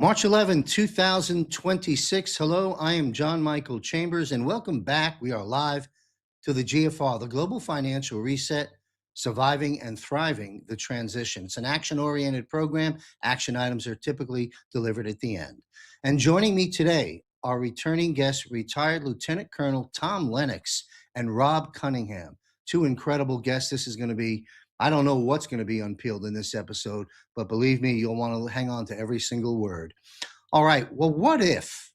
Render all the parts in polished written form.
March 11, 2026. Hello, I am John Michael Chambers, and welcome back. We are live to the GFR, the Global Financial Reset, Surviving and Thriving the Transition. It's an action-oriented program. Action items are typically delivered at the end. And joining me today are returning guests, retired Lieutenant Colonel Tom Lennox and Rob Cunningham. Two incredible guests. This is going to be, I don't know what's going to be unpeeled in this episode, but believe me, you'll want to hang on to every single word. All right, well, what if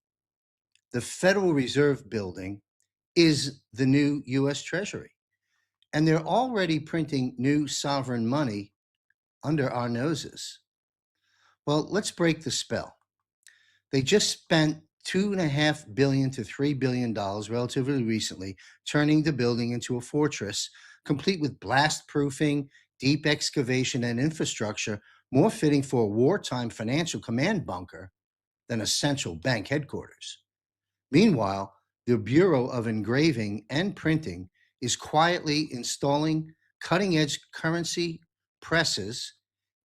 the Federal Reserve Building is the new US Treasury? And they're already printing new sovereign money under our noses. Well, let's break the spell. They just spent $2.5 billion to $3 billion relatively recently, turning the building into a fortress, complete with blast proofing, deep excavation, and infrastructure more fitting for a wartime financial command bunker than a central bank headquarters. Meanwhile, the Bureau of Engraving and Printing is quietly installing cutting-edge currency presses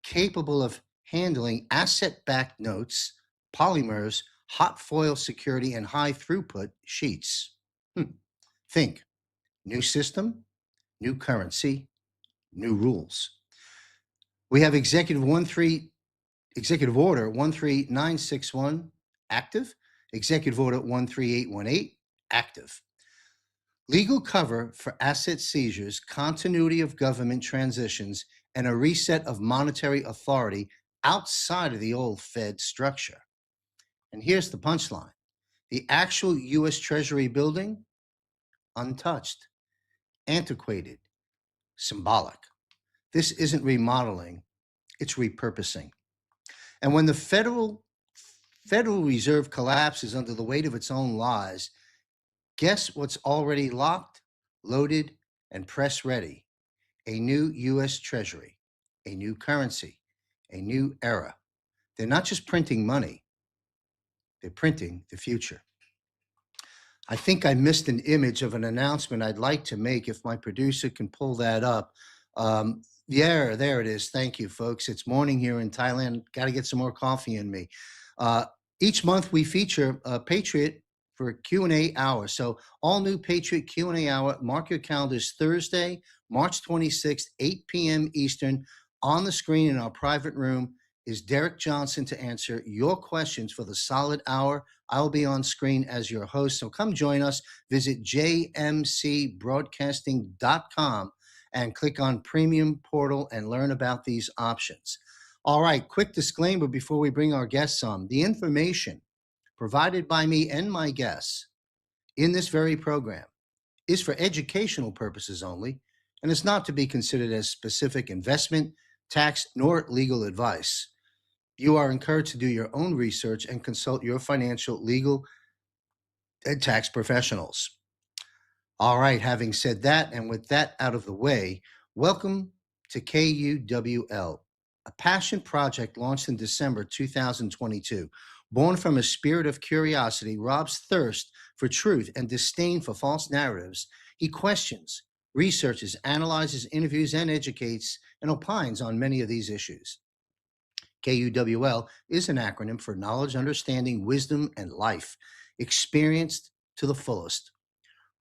capable of handling asset-backed notes, polymers, hot foil security, and high-throughput sheets. Think, new system, new currency, new rules. We have Executive Order 13961 active, Executive Order 13818 active. Legal cover for asset seizures, continuity of government transitions, and a reset of monetary authority outside of the old Fed structure. And here's the punchline. The actual US Treasury building, untouched, antiquated, symbolic. This isn't remodeling, it's repurposing. And when the Federal Reserve collapses under the weight of its own lies, guess what's already locked, loaded, and press ready? A new US Treasury, a new currency, a new era. They're not just printing money, they're printing the future. I think I missed an image of an announcement I'd like to make if my producer can pull that up. Yeah, there it is. Thank you, folks. It's morning here in Thailand. Got to get some more coffee in me. Each month we feature a Patriot for a Q&A hour. So all new Patriot Q&A hour, mark your calendars, Thursday, March 26th, 8 p.m. Eastern. On the screen in our private room is Derek Johnson to answer your questions for the solid hour. I'll be on screen as your host. So come join us. Visit jmcbroadcasting.com and click on Premium Portal and learn about these options. All right, quick disclaimer before we bring our guests on. The information provided by me and my guests in this very program is for educational purposes only, and is not to be considered as specific investment, tax, nor legal advice. You are encouraged to do your own research and consult your financial, legal, and tax professionals. All right, having said that, and with that out of the way, welcome to KUWL, a passion project launched in December 2022. Born from a spirit of curiosity, Rob's thirst for truth and disdain for false narratives, he questions, researches, analyzes, interviews, and educates and opines on many of these issues. KUWL is an acronym for knowledge, understanding, wisdom, and life, experienced to the fullest.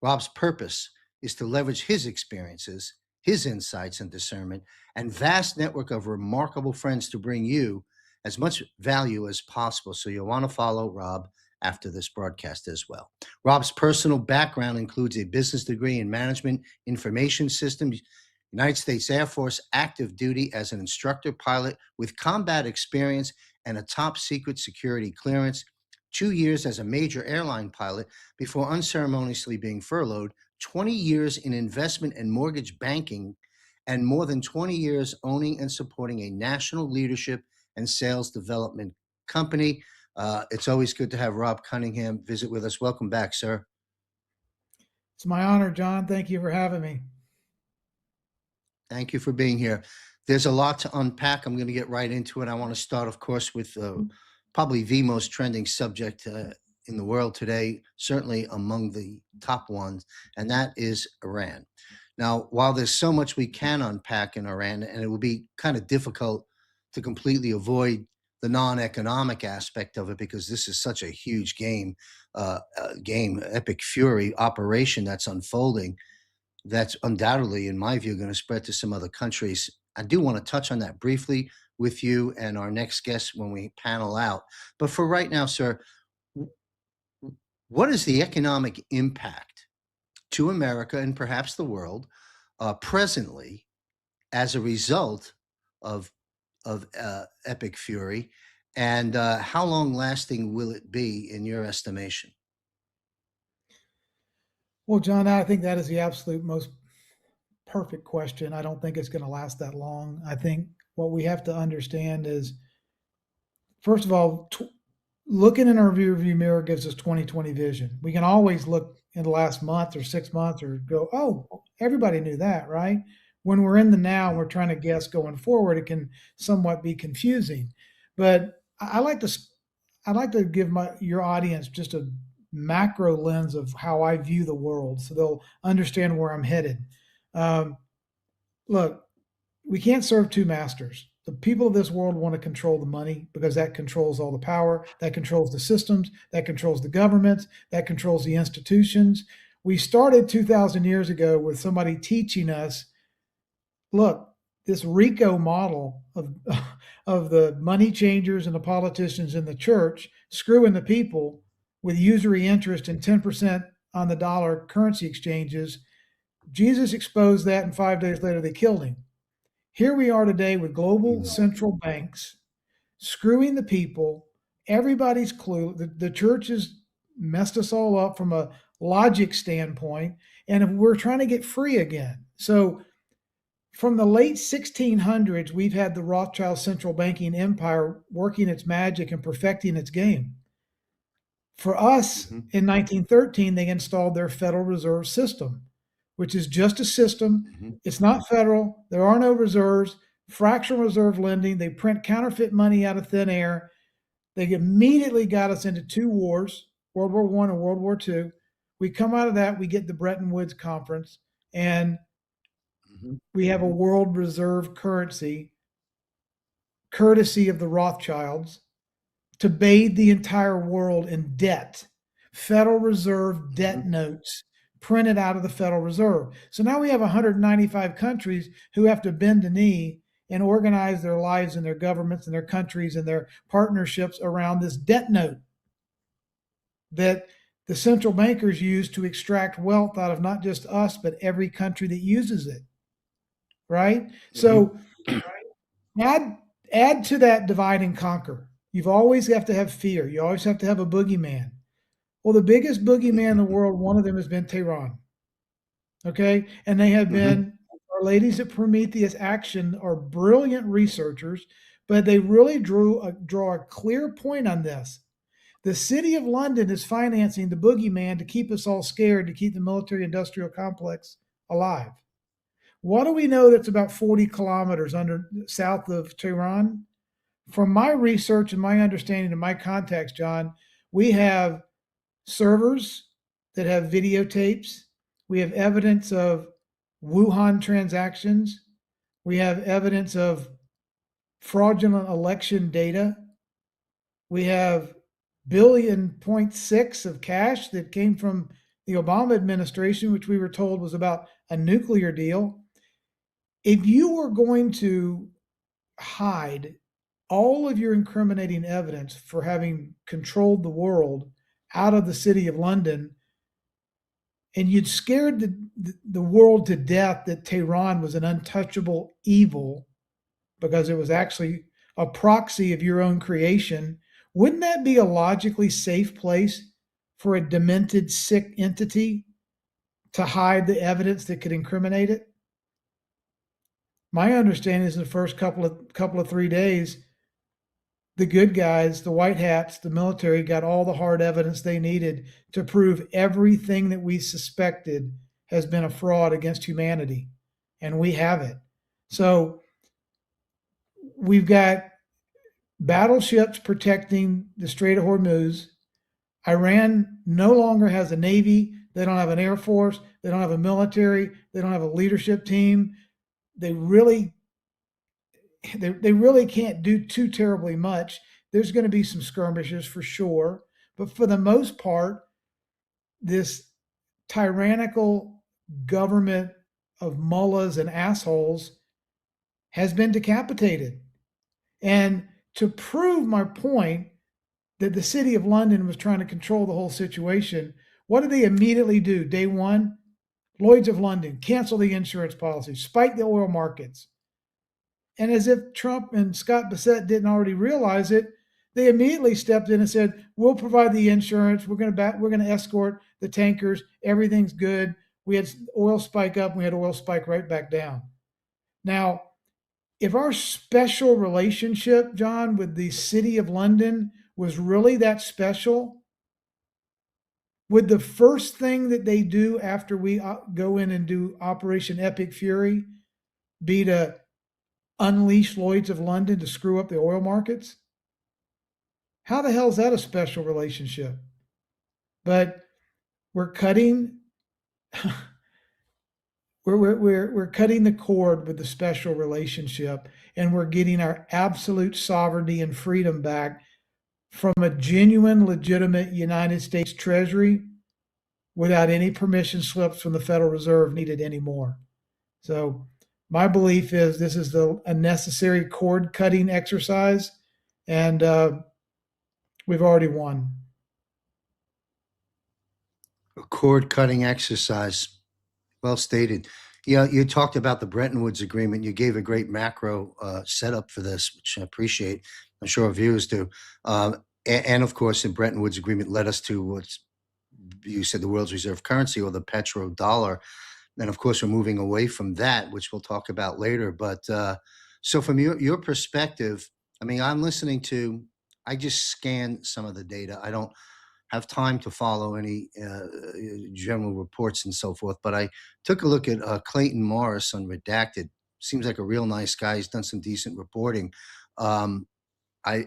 Rob's purpose is to leverage his experiences, his insights and discernment, and vast network of remarkable friends to bring you as much value as possible. So you'll want to follow Rob after this broadcast as well. Rob's personal background includes a business degree in management information systems, United States Air Force active duty as an instructor pilot with combat experience and a top secret security clearance, 2 years as a major airline pilot before unceremoniously being furloughed, 20 years in investment and mortgage banking, and more than 20 years owning and supporting a national leadership and sales development company. It's always good to have Rob Cunningham visit with us. Welcome back, sir. It's my honor, John. Thank you for having me. Thank you for being here. There's a lot to unpack. I'm going to get right into it. I want to start, of course, with probably the most trending subject in the world today, certainly among the top ones, and that is Iran. Now, while there's so much we can unpack in Iran, and it will be kind of difficult to completely avoid the non-economic aspect of it, because this is such a huge epic fury operation that's unfolding. That's undoubtedly, in my view, going to spread to some other countries. I do want to touch on that briefly with you and our next guest when we panel out. But for right now, sir, what is the economic impact to America and perhaps the world presently as a result of epic fury, and how long lasting will it be in your estimation? Well, John, I think that is the absolute most perfect question. I don't think it's going to last that long. I think what we have to understand is, first of all, looking in our rearview mirror gives us 2020 vision. We can always look in the last month or 6 months or go, oh, everybody knew that, right? When we're in the now and we're trying to guess going forward, it can somewhat be confusing. But I like to give your audience just a macro lens of how I view the world, so they'll understand where I'm headed. Look, we can't serve two masters. The people of this world want to control the money because that controls all the power, that controls the systems, that controls the governments, that controls the institutions. We started 2,000 years ago with somebody teaching us, look, this RICO model of the money changers and the politicians in the church screwing the people with usury interest and 10% on the dollar currency exchanges. Jesus exposed that, and 5 days later they killed him. Here we are today with global central banks screwing the people. Everybody's clue. The church has messed us all up from a logic standpoint, and we're trying to get free again. So from the late 1600s, we've had the Rothschild central banking empire working its magic and perfecting its game. For us, in 1913, they installed their Federal Reserve System, which is just a system. It's not federal. There are no reserves, fractional reserve lending. They print counterfeit money out of thin air. They immediately got us into two wars, World War I and World War II. We come out of that, we get the Bretton Woods Conference, and we have a world reserve currency, courtesy of the Rothschilds, to bathe the entire world in debt. Federal Reserve debt notes printed out of the Federal Reserve. So now we have 195 countries who have to bend a knee and organize their lives and their governments and their countries and their partnerships around this debt note that the central bankers use to extract wealth out of not just us, but every country that uses it. Right? So add to that divide and conquer. You've always have to have fear. You always have to have a boogeyman. Well, the biggest boogeyman in the world, one of them has been Tehran. Okay? And they have been, our ladies at Prometheus Action are brilliant researchers, but they really draw a clear point on this. The city of London is financing the boogeyman to keep us all scared, to keep the military-industrial complex alive. What do we know that's about 40 kilometers south of Tehran? From my research and my understanding and my contacts, John, we have servers that have videotapes. We have evidence of Wuhan transactions. We have evidence of fraudulent election data. We have 1.6 billion of cash that came from the Obama administration, which we were told was about a nuclear deal. If you were going to hide all of your incriminating evidence for having controlled the world out of the city of London, and you'd scared the world to death that Tehran was an untouchable evil because it was actually a proxy of your own creation, wouldn't that be a logically safe place for a demented, sick entity to hide the evidence that could incriminate it? My understanding is in the first couple of 3 days, the good guys, the white hats, the military got all the hard evidence they needed to prove everything that we suspected has been a fraud against humanity. And we have it. So we've got battleships protecting the Strait of Hormuz. Iran no longer has a navy. They don't have an air force. They don't have a military. They don't have a leadership team. They really can't do too terribly much. there's going to be some skirmishes for sure. But for the most part, this tyrannical government of mullahs and assholes has been decapitated. And to prove my point that the city of London was trying to control the whole situation, what did they immediately do? Day one, Lloyd's of London, cancel the insurance policy, spike the oil markets. And as if Trump and Scott Bassett didn't already realize it, they immediately stepped in and said, "We'll provide the insurance. We're going to escort the tankers. Everything's good." We had oil spike up. We had oil spike right back down. Now, if our special relationship, John, with the city of London was really that special, would the first thing that they do after we go in and do Operation Epic Fury be to unleash Lloyd's of London to screw up the oil markets? How the hell is that a special relationship? But we're cutting we're cutting the cord with the special relationship, and we're getting our absolute sovereignty and freedom back from a genuine, legitimate United States Treasury without any permission slips from the Federal Reserve needed anymore. So my belief is this is a necessary cord cutting exercise, and we've already won. A cord cutting exercise. Well stated. Yeah, you talked about the Bretton Woods Agreement. You gave a great macro setup for this, which I appreciate. I'm sure our viewers do. And of course, the Bretton Woods Agreement led us to what's you said the world's reserve currency, or the petrodollar. And of course, we're moving away from that, which we'll talk about later. But so from your perspective, I mean, I just scan some of the data. I don't have time to follow any general reports and so forth. But I took a look at Clayton Morris on Redacted. Seems like a real nice guy. He's done some decent reporting. Um, I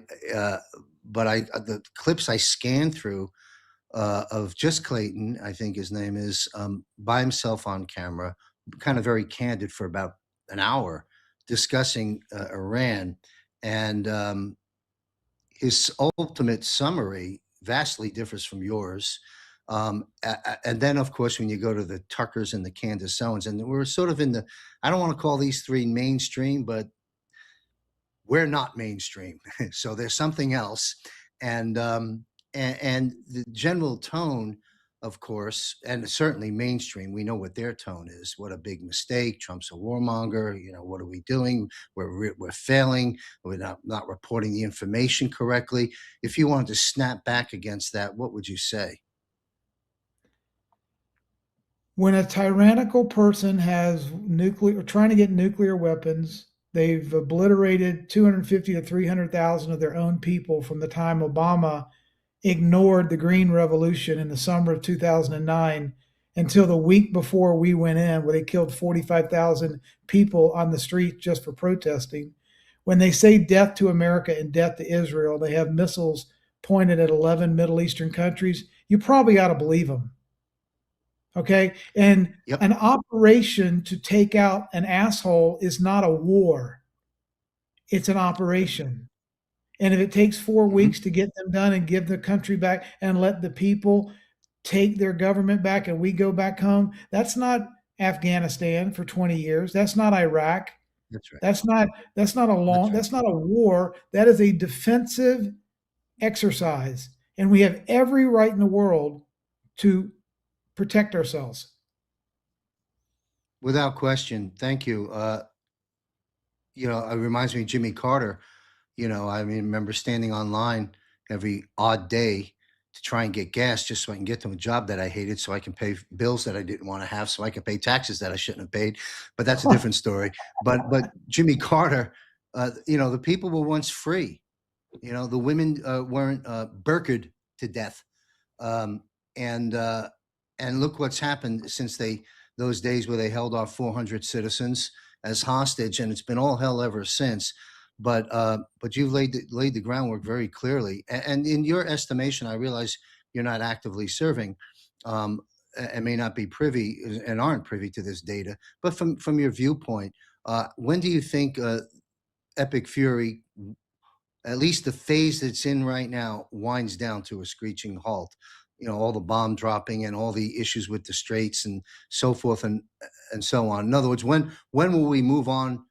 but the clips I scanned through of just Clayton, I think his name is, by himself on camera, kind of very candid for about an hour, discussing Iran, and his ultimate summary vastly differs from yours. And then, of course, when you go to the Tuckers and the Candace Owens, and we're sort of in the, I don't want to call these three mainstream, but we're not mainstream. So there's something else. And, and the general tone, of course, and certainly mainstream, we know what their tone is. What a big mistake. Trump's a warmonger. You know, what are we doing? We're failing. We're not reporting the information correctly. If you wanted to snap back against that, what would you say? When a tyrannical person has nuclear, trying to get nuclear weapons, they've obliterated 250 to 300,000 of their own people from the time Obama ignored the Green Revolution in the summer of 2009 until the week before we went in, where they killed 45,000 people on the street just for protesting. When they say death to America and death to Israel, they have missiles pointed at 11 Middle Eastern countries. You probably ought to believe them. Okay. And Yep. an operation to take out an asshole is not a war, it's an operation. And if it takes 4 weeks to get them done and give the country back and let the people take their government back and we go back home, that's not Afghanistan for 20 years. That's not Iraq. That's right. That's not That's right. that's not a war. That is a defensive exercise. And we have every right in the world to protect ourselves. Without question. Thank you. You know, it reminds me of Jimmy Carter. You know, I mean, remember standing online every odd day to try and get gas just so I can get to a job that I hated, so I can pay bills that I didn't want to have, so I can pay taxes that I shouldn't have paid. But that's a different story. But Jimmy Carter, you know, the people were once free. You know, the women weren't burqaed to death. Um, and look what's happened since those days where they held our 400 citizens as hostage, and it's been all hell ever since. But you've laid the groundwork very clearly. And in your estimation, I realize you're not actively serving, and may not be privy and aren't privy to this data. But from your viewpoint, when do you think Epic Fury at least the phase that's in right now winds down to a screeching halt. All the bomb dropping and all the issues with the straits and so forth and so on. In other words, when will we move on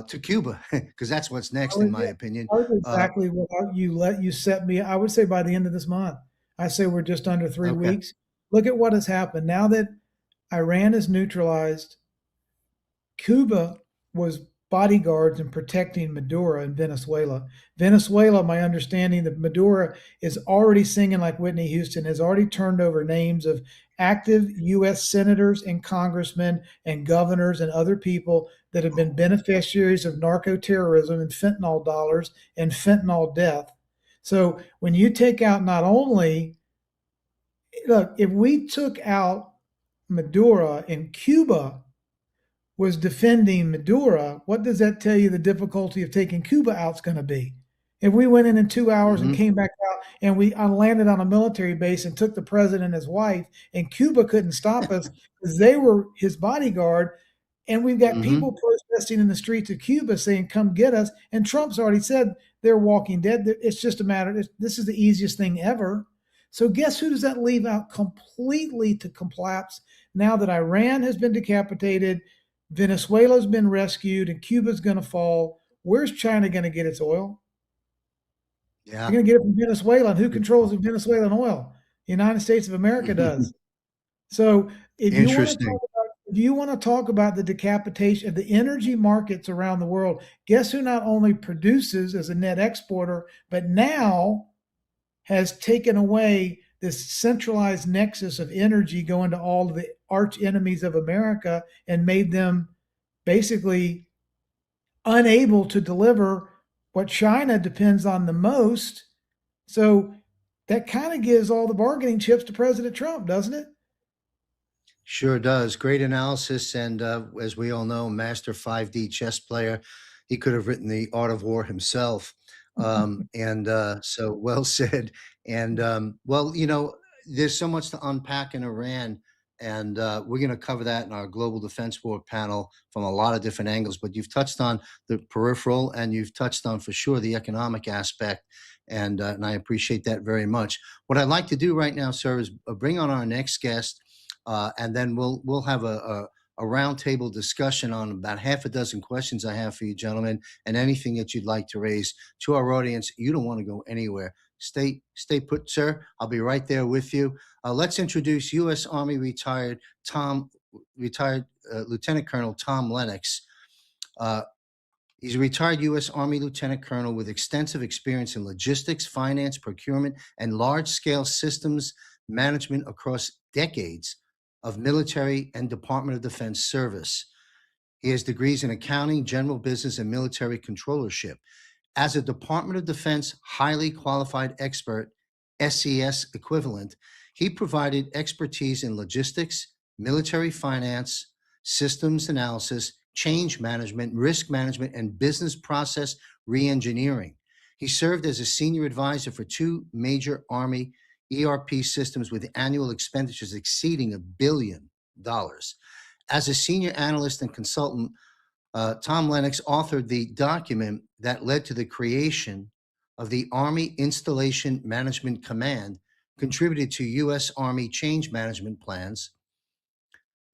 to Cuba? Because that's what's I next, in would, my opinion. I would Uh, exactly what you let you set me. I would say by the end of this month. I say we're just under three okay. weeks. Look at what has happened now that Iran is neutralized. Cuba was bodyguards and protecting Maduro in Venezuela. Venezuela, my understanding that Maduro is already singing like Whitney Houston, has already turned over names of active US senators and congressmen and governors and other people that have been beneficiaries of narco terrorism and fentanyl dollars and fentanyl death. So when you take out not only, look, if we took out Maduro in Cuba, was defending Maduro, what does that tell you the difficulty of taking Cuba out is going to be? If we went in 2 hours and Hmm. came back out and we landed on a military base and took the president and his wife, and Cuba couldn't stop us because they were his bodyguard, and we've got Hmm. people protesting in the streets of Cuba saying, "Come get us," and Trump's already said they're walking dead. It's just a matter. This is the easiest thing ever. So guess who does that leave out completely to collapse now that Iran has been decapitated? Venezuela's been rescued and Cuba's going to fall. Where's China going to get its oil? They're Yeah. going to get it from Venezuela. And who controls the Venezuelan oil? The United States of America does. So if you want to Interesting. talk about if you want to talk about the decapitation of the energy markets around the world, guess who not only produces as a net exporter, but now has taken away this centralized nexus of energy going to all of the arch enemies of America and made them basically unable to deliver what China depends on the most. So that kind of gives all the bargaining chips to President Trump, doesn't it? Sure does. Great analysis. And as we all know, master 5D chess player. He could have written The Art of War himself. And so well said. And well, there's so much to unpack in Iran. And we're going to cover that in our Global Defense Board panel from a lot of different angles. But you've touched on the peripheral and you've touched on for sure the economic aspect. And I appreciate that very much. What I'd like to do right now, sir, is bring on our next guest and then we'll have a roundtable discussion on about half a dozen questions I have for you, gentlemen, and anything that you'd like to raise to our audience. You don't want to go anywhere. Stay put, sir. I'll be right there with you. Let's introduce U.S. Army retired Lieutenant Colonel Tom Lennox. Uh, He's a retired U.S. Army Lieutenant Colonel with extensive experience in logistics, finance, procurement, and large scale systems management across decades of military and Department of Defense service. He has degrees in accounting, general business, and military controllership. As a Department of Defense highly qualified expert, SES equivalent, he provided expertise in logistics, military finance, systems analysis, change management, risk management, and business process reengineering. He served as a senior advisor for two major Army ERP systems with annual expenditures exceeding $1 billion. As a senior analyst and consultant, Tom Lennox authored the document that led to the creation of the Army Installation Management Command, contributed to U.S. Army change management plans,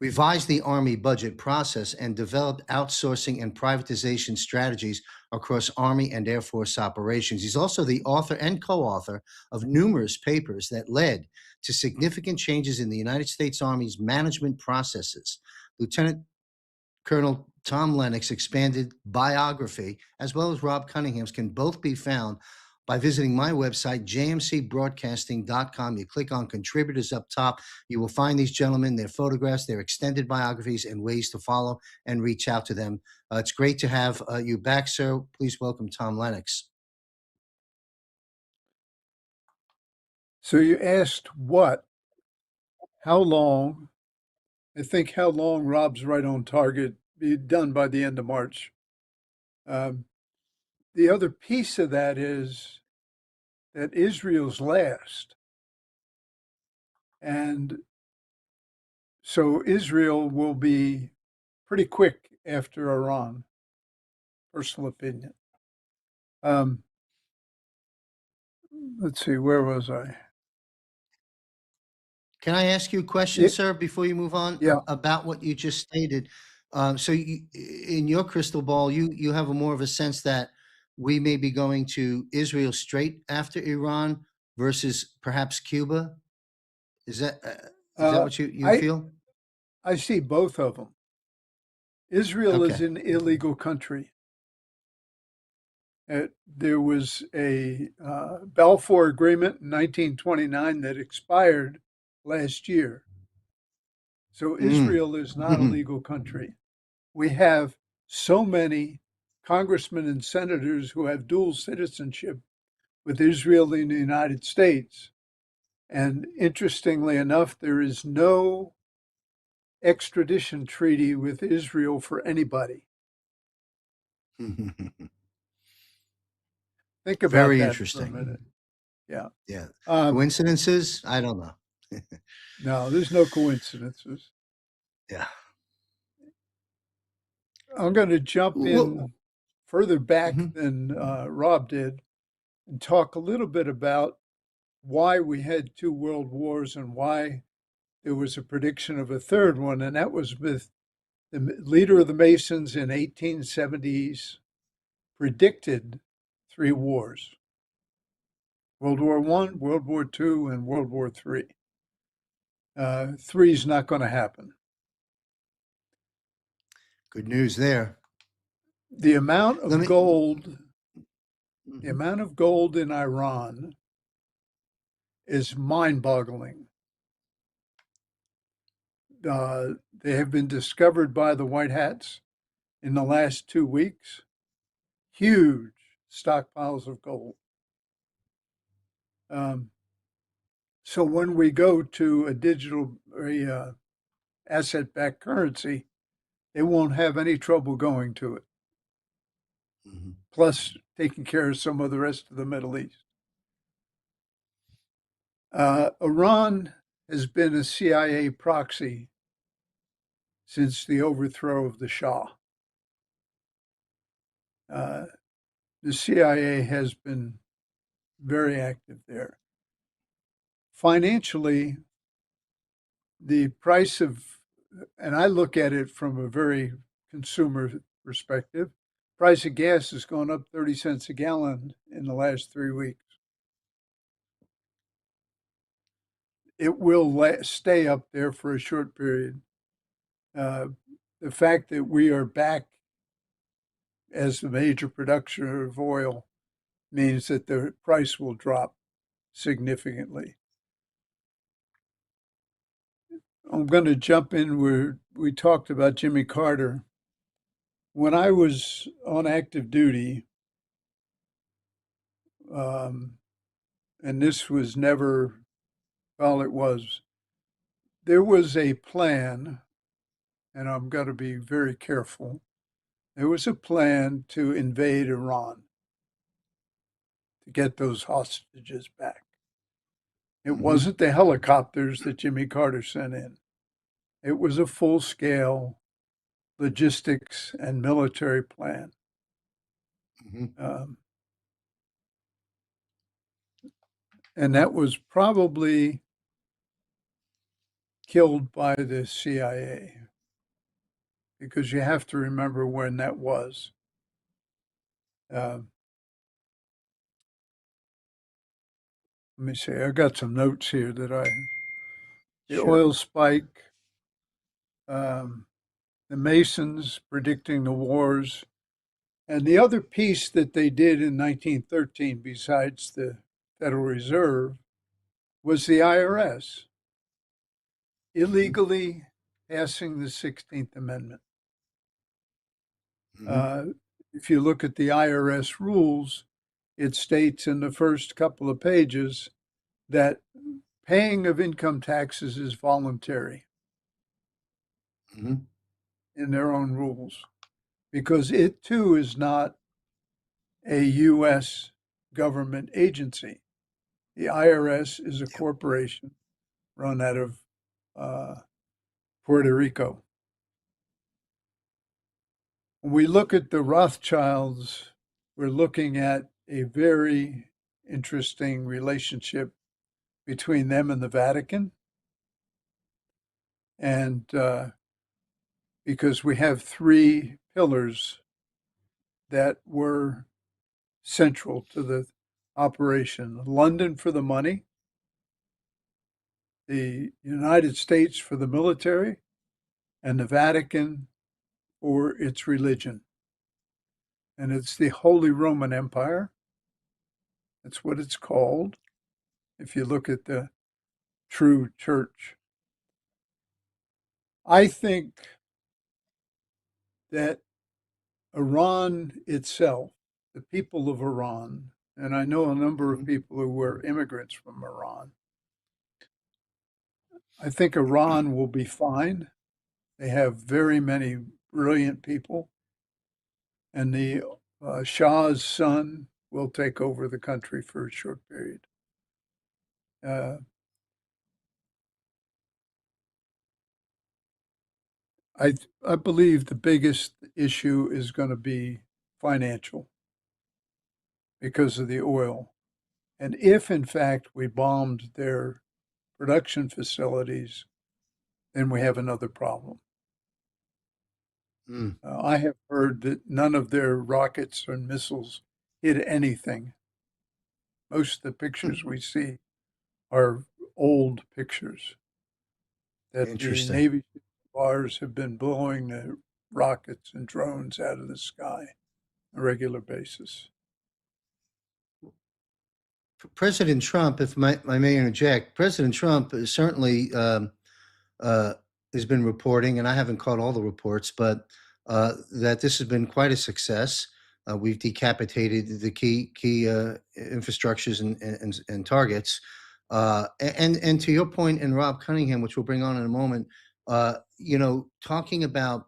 revised the Army budget process, and developed outsourcing and privatization strategies across Army and Air Force operations. He's also the author and co author of numerous papers that led to significant changes in the United States Army's management processes. Lieutenant Colonel Tom Lennox expanded biography, as well as Rob Cunningham's, can both be found by visiting my website, jmcbroadcasting.com. You click on contributors up top. You will find these gentlemen, their photographs, their extended biographies, and ways to follow and reach out to them. It's great to have you back, sir. Please welcome Tom Lennox. So you asked what, how long, I think how long Rob's right on target, be done by the end of March. Um, the other piece of that is that Israel's last. And so Israel will be pretty quick after Iran, personal opinion. Um, let's see, where was I? Can I ask you a question, Yeah, sir, before you move on yeah. about what you just stated? So in your crystal ball, you have a more of a sense that we may be going to Israel straight after Iran versus perhaps Cuba. Is that Uh, what you I feel? I see both of them. Israel is Okay. an illegal country. There was a Balfour Agreement in 1929 that expired last year. So Mm. Israel is not a legal country. We have so many congressmen and senators who have dual citizenship with Israel and the United States. And interestingly enough, there is no extradition treaty with Israel for anybody. Think about Very that for a interesting. minute. Yeah. Yeah. Um, Coincidences? I don't know. no, there's no coincidences. Yeah. I'm going to jump Well, in further back mhm. than Rob did and talk a little bit about why we had two world wars and why there was a prediction of a third one. And that was with the leader of the Masons in 1870s predicted three wars: World War One, World War Two, and World War Three. Three is not going to happen. Good news there. The amount Let of me. gold, the Mhm. amount of gold in Iran is mind-boggling. They have been discovered by the White Hats in the last 2 weeks. Huge stockpiles of gold. Um, so when we go to a digital asset-backed currency, they won't have any trouble going to it. Mhm. Plus, taking care of some of the rest of the Middle East. Iran has been a CIA proxy since the overthrow of the Shah. Uh, the CIA has been very active there. Financially, the price of, and I look at it from a very consumer perspective, price of gas has gone up 30 cents a gallon in the last 3 weeks. It will stay up there for a short period. Uh, the fact that we are back as the major producer of oil means that the price will drop significantly. I'm going to jump in where we talked about Jimmy Carter. When I was on active duty, um, and this was never, well, it was, there was a plan, and I'm going to be very careful. There was a plan to invade Iran to get those hostages back. It Mhm. wasn't the helicopters that Jimmy Carter sent in. It was a full scale logistics and military plan. Mhm. Um, and that was probably killed by the CIA because you have to remember when that was. Uh, let me see, I got some notes here the Sure. oil spike, um, the Masons predicting the wars, and the other piece that they did in 1913, besides the Federal Reserve, was the IRS Mhm. illegally passing the 16th Amendment. Mhm. Uh, if you look at the IRS rules, it states in the first couple of pages that paying of income taxes is voluntary Mhm. in their own rules because it too is not a U.S. government agency. The IRS is a Yep. corporation run out of uh, Puerto Rico. When we look at the Rothschilds, we're looking at a very interesting relationship between them and the Vatican. And because we have three pillars that were central to the operation: London for the money, the United States for the military, and the Vatican for its religion. And it's the Holy Roman Empire. That's what it's called if you look at the true church. I think that Iran itself, the people of Iran, and I know a number of Mhm. people who were immigrants from Iran, I think Iran will be fine. They have very many brilliant people, and the Shah's son will take over the country for a short period. Uh, I believe the biggest issue is going to be financial because of the oil. And if, in fact, we bombed their production facilities, then we have another problem. Mm. I have heard that none of their rockets or missiles hit anything. Most of the pictures we see are old pictures that the Interesting. Navy ships of ours have been blowing the rockets and drones out of the sky on a regular basis. President Trump, if I may interject, President Trump is certainly uh, has been reporting, and I haven't caught all the reports, but that this has been quite a success. We've decapitated the key infrastructures and targets. And to your point, and Rob Cunningham, which we'll bring on in a moment, talking about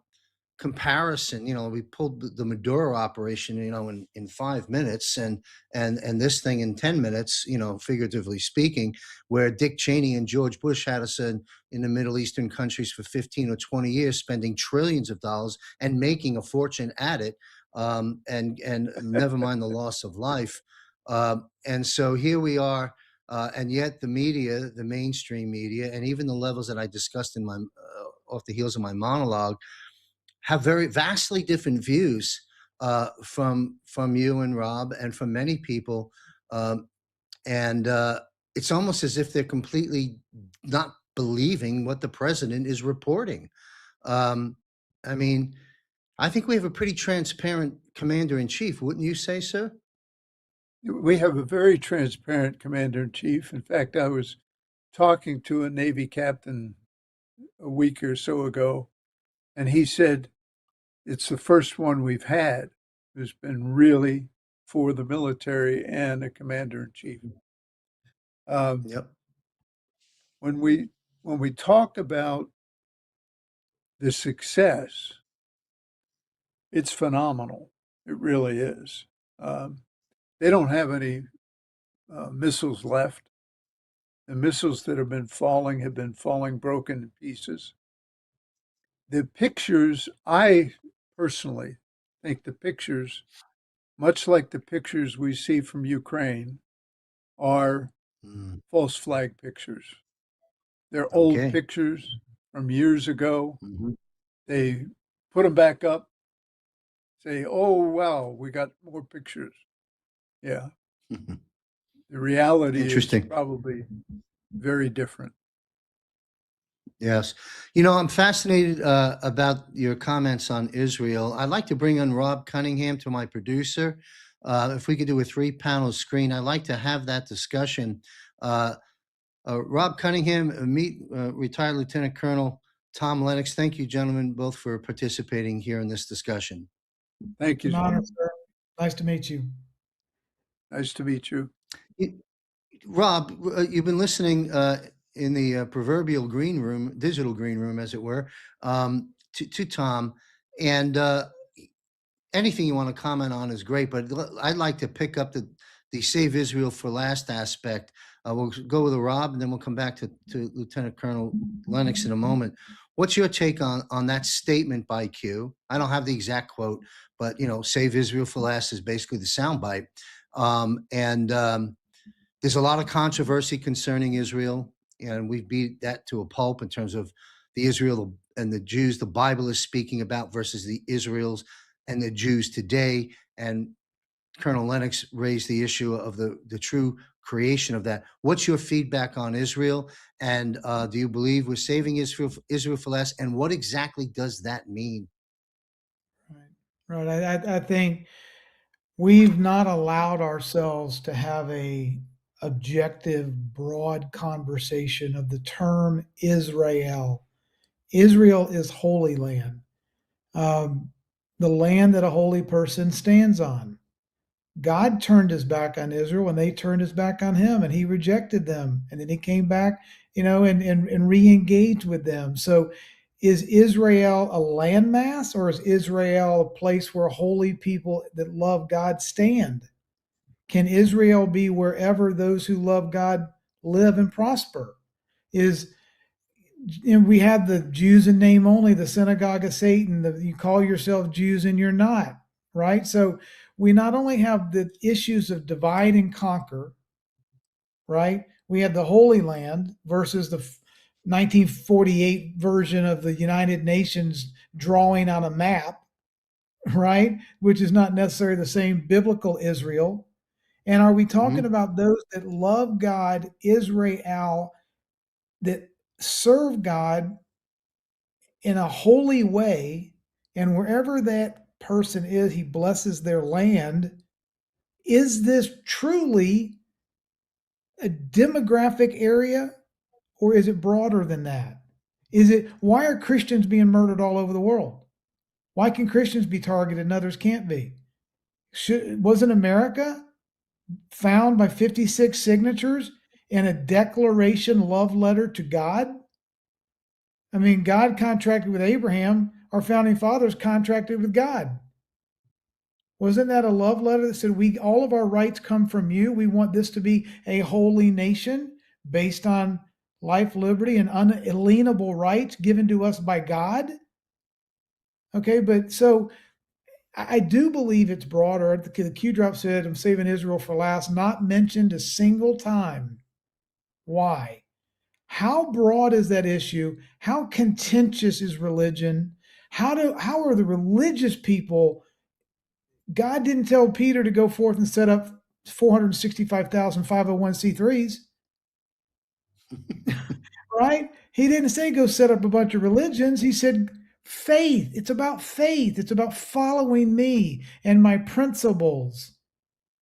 comparison, we pulled the Maduro operation, in 5 minutes, and this thing in 10 minutes, figuratively speaking, where Dick Cheney and George Bush had us in the Middle Eastern countries for 15 or 20 years, spending trillions of dollars and making a fortune at it, and never mind the loss of life. And so here we are, and yet the media, the mainstream media, and even the levels that I discussed in my off the heels of my monologue, have very vastly different views from you and Rob and from many people, and it's almost as if they're completely not believing what the president is reporting. Um, I mean, I think we have a pretty transparent commander in chief, wouldn't you say, sir? We have a very transparent commander in chief. In fact, I was talking to a Navy captain a week or so ago, and he said it's the first one we've had who's been really for the military and a commander in chief. Um, Yep. when we talk about the success, it's phenomenal. It really is. Um, they don't have any missiles left. The missiles that have been falling broken in pieces. The pictures, I personally think the pictures, much like the pictures we see from Ukraine, are Mm, false flag pictures. They're old okay. pictures from years ago. Mhm. They put them back up, say, oh, wow, we got more pictures. Yeah. The reality is Interesting. probably very different. Yes. I'm fascinated about your comments on Israel. I'd like to bring on Rob Cunningham to my producer. If we could do a three-panel screen, I'd like to have that discussion. Uh, Rob Cunningham, meet retired Lieutenant Colonel Tom Lennox. Thank you, gentlemen, both for participating here in this discussion. Thank It's an you. honor, sir. Nice to meet you. Nice to meet you. You- Rob, you've been listening in the proverbial green room, digital green room, as it were, to Tom, and anything you want to comment on is great, but I'd like to pick up the Save Israel for Last aspect. We'll go with Rob, and then we'll come back to Lieutenant Colonel Lennox in a moment. What's your take on that statement by Q? I don't have the exact quote, but Save Israel for Last is basically the soundbite. And There's a lot of controversy concerning Israel, and we beat that to a pulp in terms of the Israel and the Jews the Bible is speaking about versus the Israels and the Jews today. And Colonel Lennox raised the issue of the true creation of that. What's your feedback on Israel? And do you believe we're saving Israel for less? And what exactly does that mean? Right. Right. I think we've not allowed ourselves to have a objective, broad conversation of the term Israel. Israel is holy land, um, the land that a holy person stands on. God turned his back on Israel and they turned his back on him and he rejected them. And then he came back, and re-engaged with them. So is Israel a landmass or is Israel a place where holy people that love God stand? Can Israel be wherever those who love God live and prosper? Is we have the Jews in name only, the synagogue of Satan, you call yourself Jews and you're not, right? So we not only have the issues of divide and conquer, right? We have the Holy Land versus the 1948 version of the United Nations drawing on a map, right? Which is not necessarily the same biblical Israel. And are we talking Mhm. about those that love God, Israel, that serve God in a holy way, and wherever that person is, he blesses their land? Is this truly a demographic area, or is it broader than that? Is it why are Christians being murdered all over the world? Why can Christians be targeted and others can't be? Wasn't America found by 56 signatures in a declaration love letter to God? I mean, God contracted with Abraham. Our founding fathers contracted with God. Wasn't that a love letter that said, we all of our rights come from you? We want this to be a holy nation based on life, liberty, and unalienable rights given to us by God? Okay, but so I do believe it's broader. The Q drop said, I'm saving Israel for last, not mentioned a single time. Why? How broad is that issue? How contentious is religion? How are the religious people? God didn't tell Peter to go forth and set up 465,000 501c3s, right? He didn't say go set up a bunch of religions. He said faith. It's about faith. It's about following me and my principles,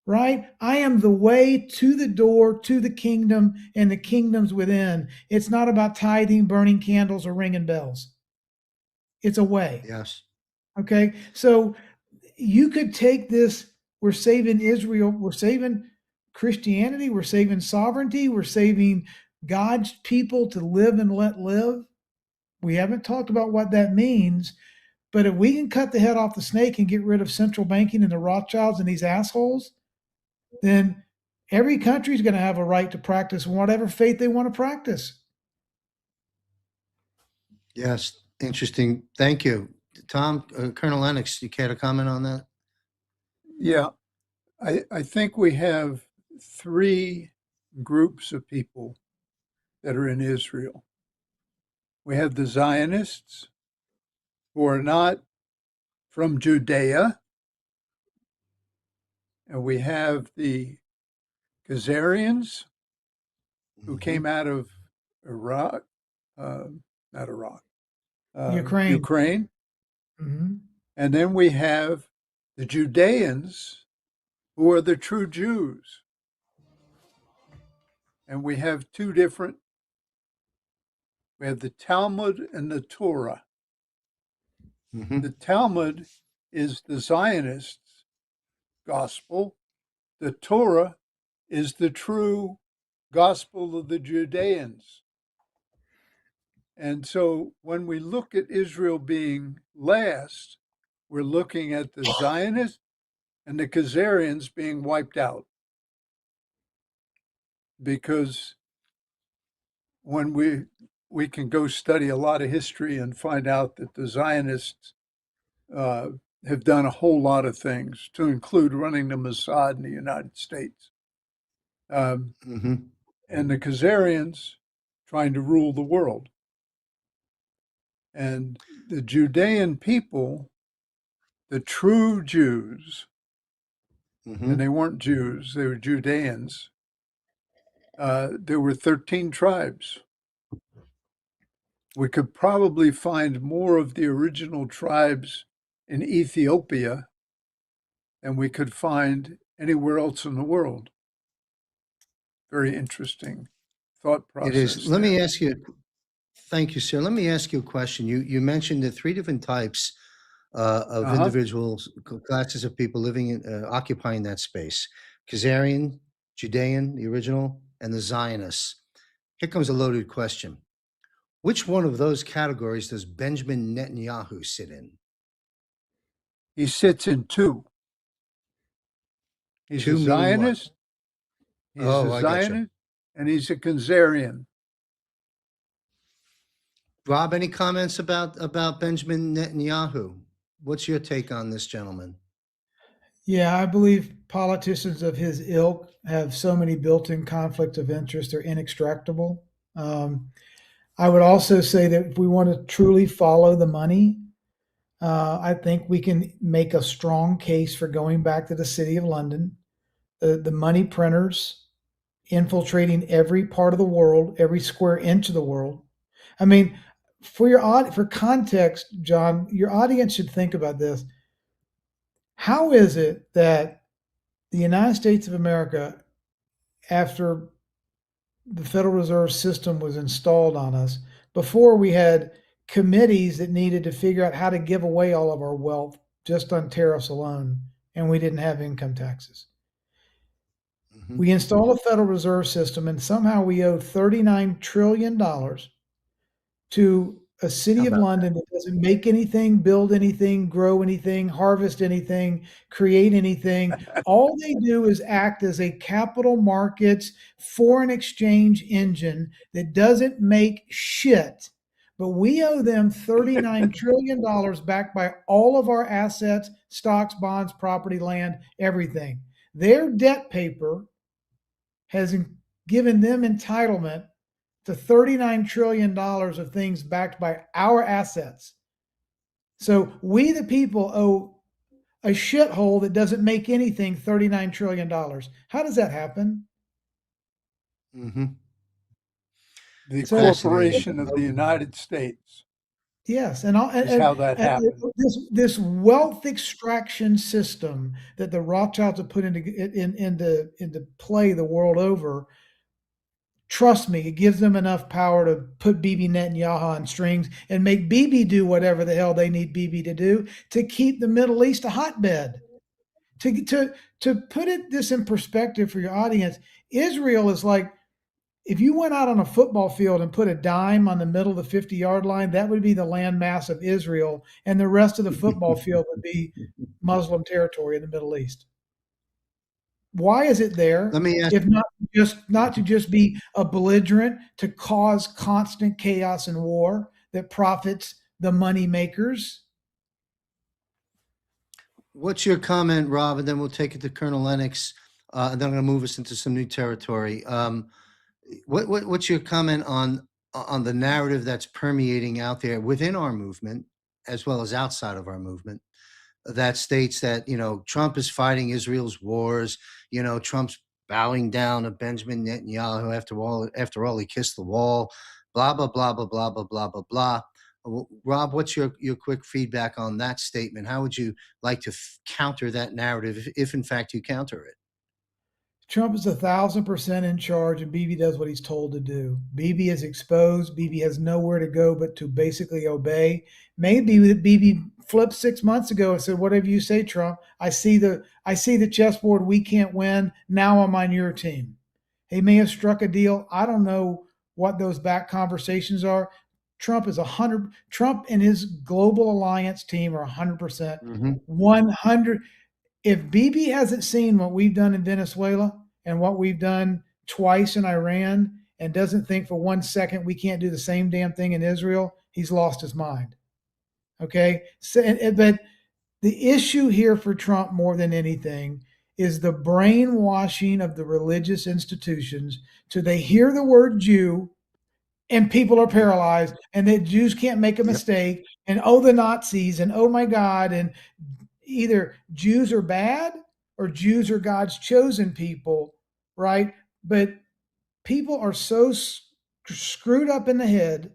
right? I am the way to the door to the kingdom and the kingdoms within. It's not about tithing, burning candles, or ringing bells. It's a way. Yes. Okay. So you could take this, we're saving Israel, we're saving Christianity, we're saving sovereignty, we're saving God's people to live and let live. We haven't talked about what that means, but if we can cut the head off the snake and get rid of central banking and the Rothschilds and these assholes, then every country is going to have a right to practice whatever faith they want to practice. Yes. Interesting. Thank you. Tom, Colonel Lennox, you care to comment on that? Yeah, I think we have three groups of people that are in Israel. We have the Zionists, who are not from Judea, and we have the Khazarians, who Mhm. came out of Iraq, uh, not Iraq, Ukraine. Ukraine. Mhm. And then we have the Judeans, who are the true Jews. And we have we have the Talmud and the Torah. The Mhm. Talmud is the Zionists' gospel. The Torah is the true gospel of the Judeans. And so when we look at Israel being last, we're looking at the Zionists and the Khazarians being wiped out. Because when we can go study a lot of history and find out that the Zionists uh, have done a whole lot of things, to include running the Mossad in the United States. um, Hmm. and the Khazarians trying to rule the world. And the Judean people, the true Jews, and Hmm. they weren't Jews, they were Judeans. There were 13 tribes. We could probably find more of the original tribes in Ethiopia than we could find anywhere else in the world. Very interesting thought It is. process Let there. me ask you. Thank you, sir. Let me ask you a question. You mentioned the three different types of Uh-huh. individuals, classes of people living in, occupying that space: Khazarian, Judean, the original, and the Zionists. Here comes a loaded question. Which one of those categories does Benjamin Netanyahu sit in? He sits in two. He's a Two meaning what? Zionist, he's a Oh, I got you. Zionist, and he's a Khazarian. Rob, any comments about Benjamin Netanyahu? What's your take on this gentleman? Yeah, I believe politicians of his ilk have so many built-in conflicts of interest; they're inextractable. Um, I would also say that if we want to truly follow the money, I think we can make a strong case for going back to the City of London, the money printers infiltrating every part of the world, every square inch of the world. I mean, for context, John, your audience should think about this. How is it that the United States of America, after the Federal Reserve System was installed on us, before we had committees that needed to figure out how to give away all of our wealth just on tariffs alone, and we didn't have income taxes. Hmm. We installed a Federal Reserve System, and somehow we owe $39 trillion to a How city of about London that doesn't make anything, build anything, grow anything, harvest anything, create anything. All they do is act as a capital markets foreign exchange engine that doesn't make shit. But we owe them $39 trillion backed by all of our assets, stocks, bonds, property, land, everything. Their debt paper has given them entitlement to $39 trillion of things backed by our assets. So we, the people, owe a shithole that doesn't make anything $39 trillion. How does that happen? that? Hmm. The So, Fascinating. corporation of the United States yes, is how that happened. this wealth extraction system that the Rothschilds have put into play the world over. Trust me, it gives them enough power to put Bibi Netanyahu on strings and make Bibi do whatever the hell they need Bibi to do to keep the Middle East a hotbed. To put this in perspective for your audience, Israel is like if you went out on a football field and put a dime on the middle of the 50-yard line, that would be the landmass of Israel, and the rest of the football field would be Muslim territory in the Middle East. Why is it Let there? me ask. If not to just be a belligerent to cause constant chaos and war that profits the money makers? What's your comment, Rob? And then we'll take it to Colonel Lennox, and then I'm going to move us into some new territory. What's your comment on the narrative that's permeating out there within our movement, as well as outside of our movement, that states that Trump is fighting Israel's wars. Trump's bowing down to Benjamin Netanyahu after all he kissed the wall. Blah blah blah blah blah blah blah blah blah. Rob, what's your quick feedback on that statement? How would you like to counter that narrative, if in fact you counter it? Trump is 1,000% in charge, and Bibi does what he's told to do. Bibi is exposed. Bibi has nowhere to go but to basically obey. Maybe Bibi flipped 6 months ago and said, "Whatever you say, Trump. I see the chessboard. We can't win. Now I'm on your team." He may have struck a deal. I don't know what those back conversations are. Trump is 100. Trump and his global alliance team are 100%. Hmm. 100. If Bibi hasn't seen what we've done in Venezuela and what we've done twice in Iran and doesn't think for 1 second we can't do the same damn thing in Israel, he's lost his mind. Okay. So, but the issue here for Trump more than anything is the brainwashing of the religious institutions till they hear the word Jew and people are paralyzed and that Jews can't make a Yep. mistake and oh, the Nazis and oh my God. And either Jews are bad or Jews are God's chosen people, right? But people are so screwed up in the head.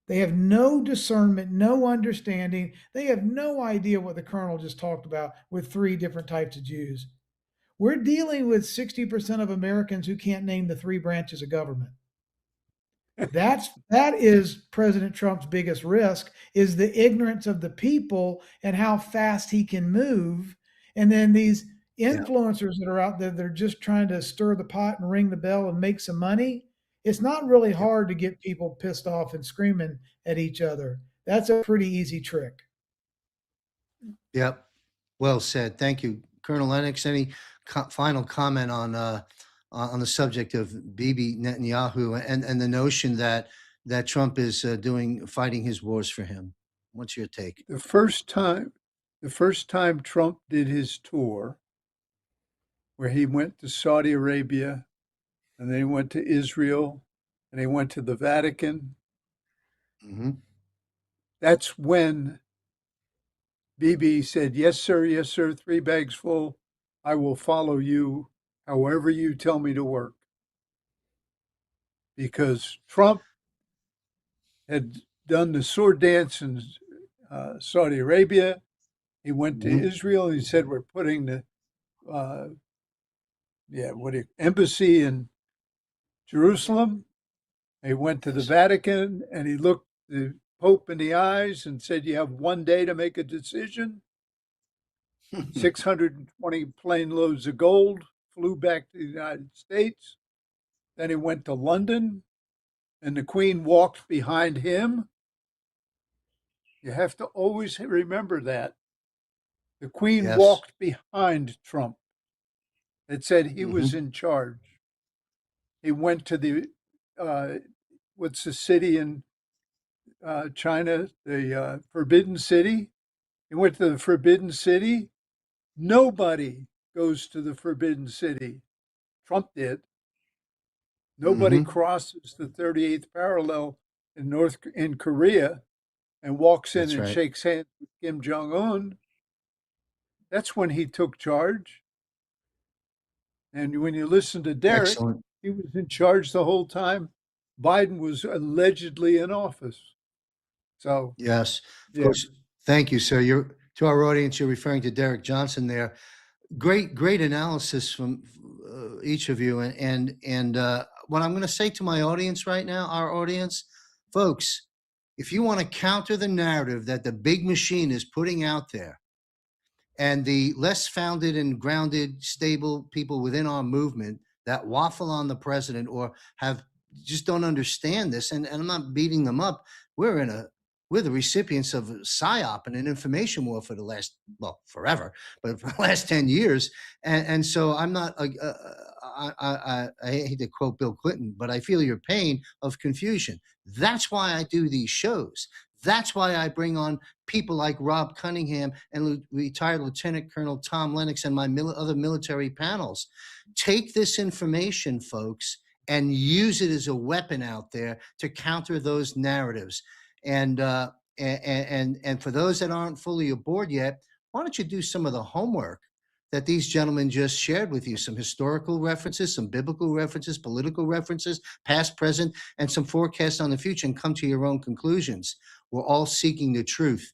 They have no discernment, no understanding. They have no idea what the colonel just talked about with 3 different types of Jews. We're dealing with 60% of Americans who can't name the 3 branches of government. That is President Trump's biggest risk, is the ignorance of the people and how fast he can move. And then these Yeah. influencers that are out there, they're just trying to stir the pot and ring the bell and make some money. It's not really Yep. hard to get people pissed off and screaming at each other. That's a pretty easy trick. Yep. Well said. Thank you, Colonel Lennox. Any final comment on the subject of Bibi Netanyahu and the notion that Trump is fighting his wars for him? What's your take? The first time Trump did his tour, where he went to Saudi Arabia, and then he went to Israel, and he went to the Vatican, Mm-hmm. that's when Bibi said, yes, sir, 3 bags full. I will follow you however you tell me to work. Because Trump had done the sword dance in Saudi Arabia. He went to Mm-hmm. Israel. He said, we're putting the embassy in Jerusalem. He went to the Vatican and he looked the Pope in the eyes and said, you have 1 day to make a decision. 620 plane loads of gold, flew back to the United States. Then he went to London and the Queen walked behind him. You have to always remember that. The Queen Yes. walked behind Trump. It said he was Mm-hmm. in charge. He went to the, what's the city in China? The Forbidden City. He went to the Forbidden City. Nobody goes to the Forbidden City. Trump did. Nobody Mm-hmm. crosses the 38th parallel in Korea and walks in That's and right. shakes hands with Kim Jong Un. That's when he took charge. And when you listen to Derek, Excellent. he was in charge the whole time Biden was allegedly in office. So, Yes. Of yeah, course. Thank you, sir. You're to our audience. You're referring to Derek Johnson there. Great analysis from each of you. And what I'm going to say to my audience right now, our audience, folks, if you want to counter the narrative that the big machine is putting out there, and the less founded and grounded, stable people within our movement that waffle on the president or have just don't understand this, and I'm not beating them up. We're the recipients of a psyop and an information war for the last, well, forever, but for the last 10 years. And so I'm not, I hate to quote Bill Clinton, but I feel your pain of confusion. That's why I do these shows. That's why I bring on people like Rob Cunningham and retired Lieutenant Colonel Tom Lennox and my other military panels. Take this information, folks, and use it as a weapon out there to counter those narratives. And for those that aren't fully aboard yet, why don't you do some of the homework that these gentlemen just shared with you? Some historical references, some biblical references, political references, past, present, and some forecasts on the future, and come to your own conclusions. We're all seeking the truth,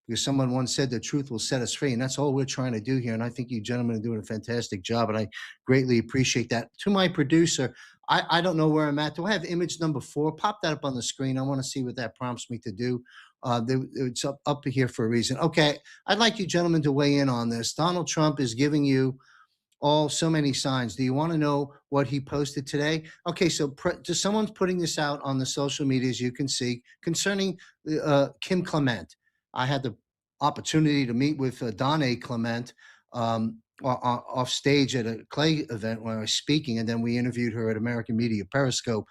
because someone once said the truth will set us free. And that's all we're trying to do here. And I think you gentlemen are doing a fantastic job. And I greatly appreciate that. To my producer, I don't know where I'm at. Do I have image number 4? Pop that up on the screen. I want to see what that prompts me to do. It's up here for a reason. Okay. I'd like you gentlemen to weigh in on this. Donald Trump is giving you all so many signs. Do you want to know what he posted today? Okay, so just someone's putting this out on the social media, as you can see, concerning Kim Clement. I had the opportunity to meet with Donna Clement off stage at a Clay event where I was speaking, and then we interviewed her at American Media Periscope.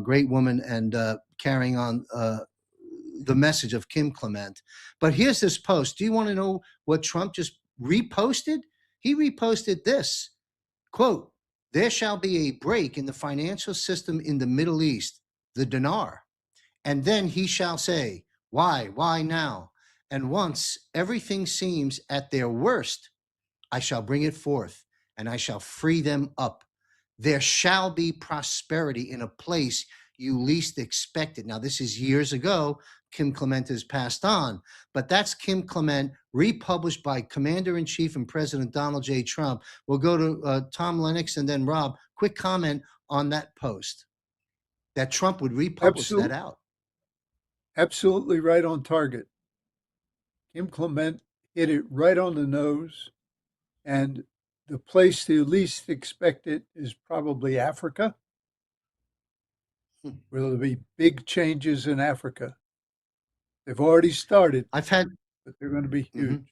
Great woman, and carrying on the message of Kim Clement. But here's this post. Do you want to know what Trump just reposted? He reposted this quote, there shall be a break in the financial system in the Middle East, the dinar. And then he shall say, why now? And once everything seems at their worst, I shall bring it forth, and I shall free them up. There shall be prosperity in a place you least expect it. Now, this is years ago. Kim Clement has passed on, but that's Kim Clement, republished by Commander in Chief and President Donald J. Trump. We'll go to Tom Lennox and then Rob. Quick comment on that post that Trump would republish that Absolutely, out. absolutely right on target. Kim Clement hit it right on the nose. And the place you least expect it is probably Africa, Hmm. where there'll be big changes in Africa. They've already started, I've had. but they're going to be huge. Mhm.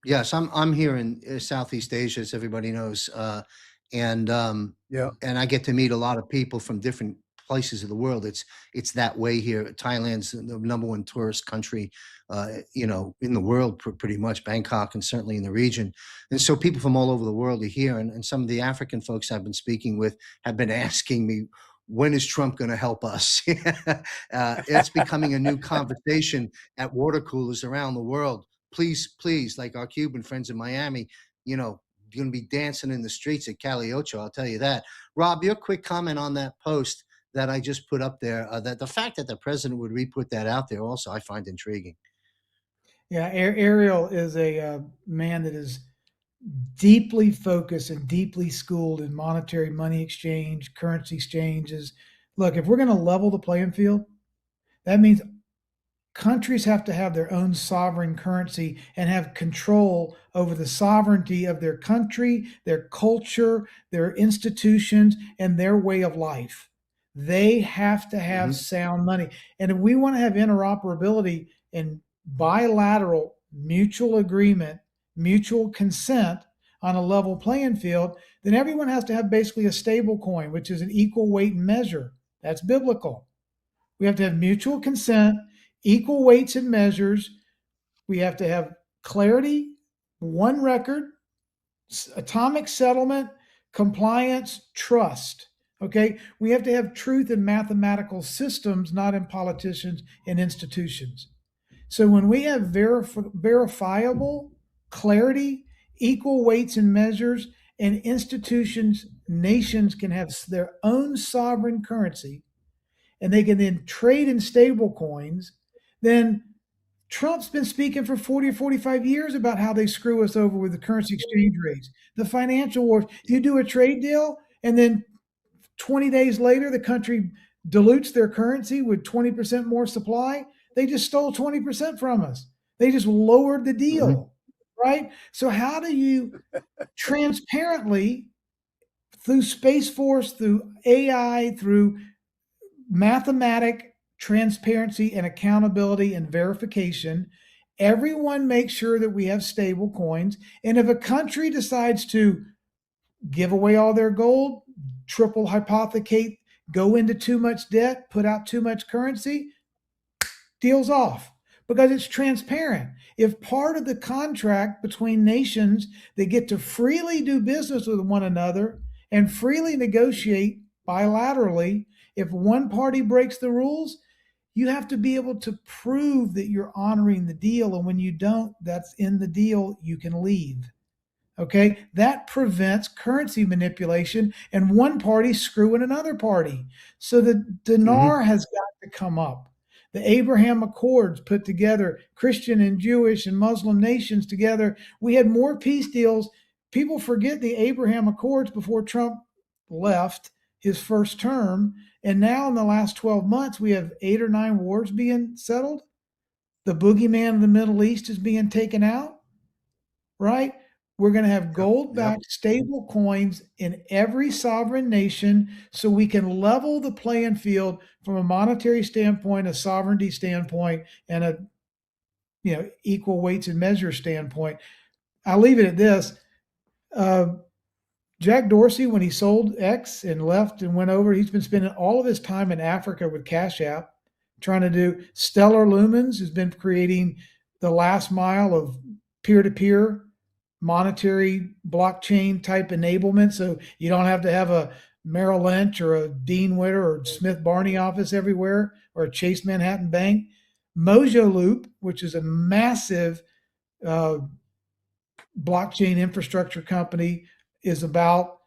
Yes, I'm here in Southeast Asia, as everybody knows, and Yeah. and I get to meet a lot of people from different places of the world. It's that way here. Thailand's the number one tourist country, in the world, pretty much. Bangkok, and certainly in the region. And so people from all over the world are here, and some of the African folks I've been speaking with have been asking me, when is Trump going to help us? It's becoming a new conversation at water coolers around the world. Please, like our Cuban friends in Miami, you're going to be dancing in the streets at Cali Ocho, I'll tell you that. Rob, your quick comment on that post that I just put up there, that the fact that the president would re-put that out there also, I find intriguing. Yeah, Ariel is a man that is deeply focused and deeply schooled in monetary money exchange, currency exchanges. Look, if we're going to level the playing field, that means countries have to have their own sovereign currency and have control over the sovereignty of their country, their culture, their institutions, and their way of life. They have to have Hmm. sound money. And if we want to have interoperability and bilateral mutual agreement, mutual consent on a level playing field, then everyone has to have basically a stable coin, which is an equal weight and measure. That's biblical. We have to have mutual consent, equal weights and measures. We have to have clarity, one record, atomic settlement, compliance, trust. Okay. We have to have truth in mathematical systems, not in politicians and institutions. So when we have verifiable clarity, equal weights and measures, and institutions, nations can have their own sovereign currency, and they can then trade in stable coins, then Trump's been speaking for 40 or 45 years about how they screw us over with the currency exchange rates, the financial wars. You do a trade deal, and then 20 days later, the country dilutes their currency with 20% more supply. They just stole 20% from us. They just lowered the Hmm. deal, right? So, how do you transparently, through Space Force, through AI, through mathematic transparency and accountability and verification, everyone makes sure that we have stable coins. And if a country decides to give away all their gold, triple hypothecate, go into too much debt, put out too much currency, deals off because it's transparent. If part of the contract between nations, they get to freely do business with one another and freely negotiate bilaterally, if one party breaks the rules, you have to be able to prove that you're honoring the deal. And when you don't, that's in the deal, you can leave. Okay, that prevents currency manipulation and one party screwing another party. So the Hmm. dinar has got to come up. The Abraham Accords put together Christian and Jewish and Muslim nations together. We had more peace deals. People forget the Abraham Accords before Trump left his first term. And now in the last 12 months, we have 8 or 9 wars being settled. The boogeyman of the Middle East is being taken out, right? We're going to have Yep. gold Yep. backed stable coins in every sovereign nation so we can level the playing field from a monetary standpoint, a sovereignty standpoint, and a equal weights and measures standpoint. I'll leave it at this. Uh, Jack Dorsey, when he sold X and left and went over, he's been spending all of his time in Africa with Cash App, trying to do Stellar Lumens, has been creating the last mile of peer to peer monetary blockchain type enablement. So you don't have to have a Merrill Lynch or a Dean Witter or Smith Barney office everywhere or a Chase Manhattan Bank. Mojo Loop, which is a massive uh, blockchain infrastructure company, is about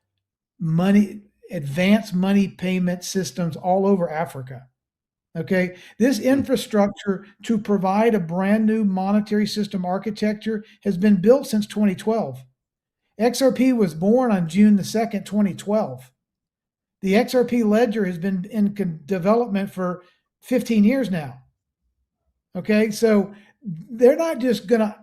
money, advanced money payment systems all over Africa. Okay. This infrastructure to provide a brand new monetary system architecture has been built since 2012. XRP was born on June the 2nd, 2012. The XRP ledger has been in development for 15 years now. Okay. So they're not just going to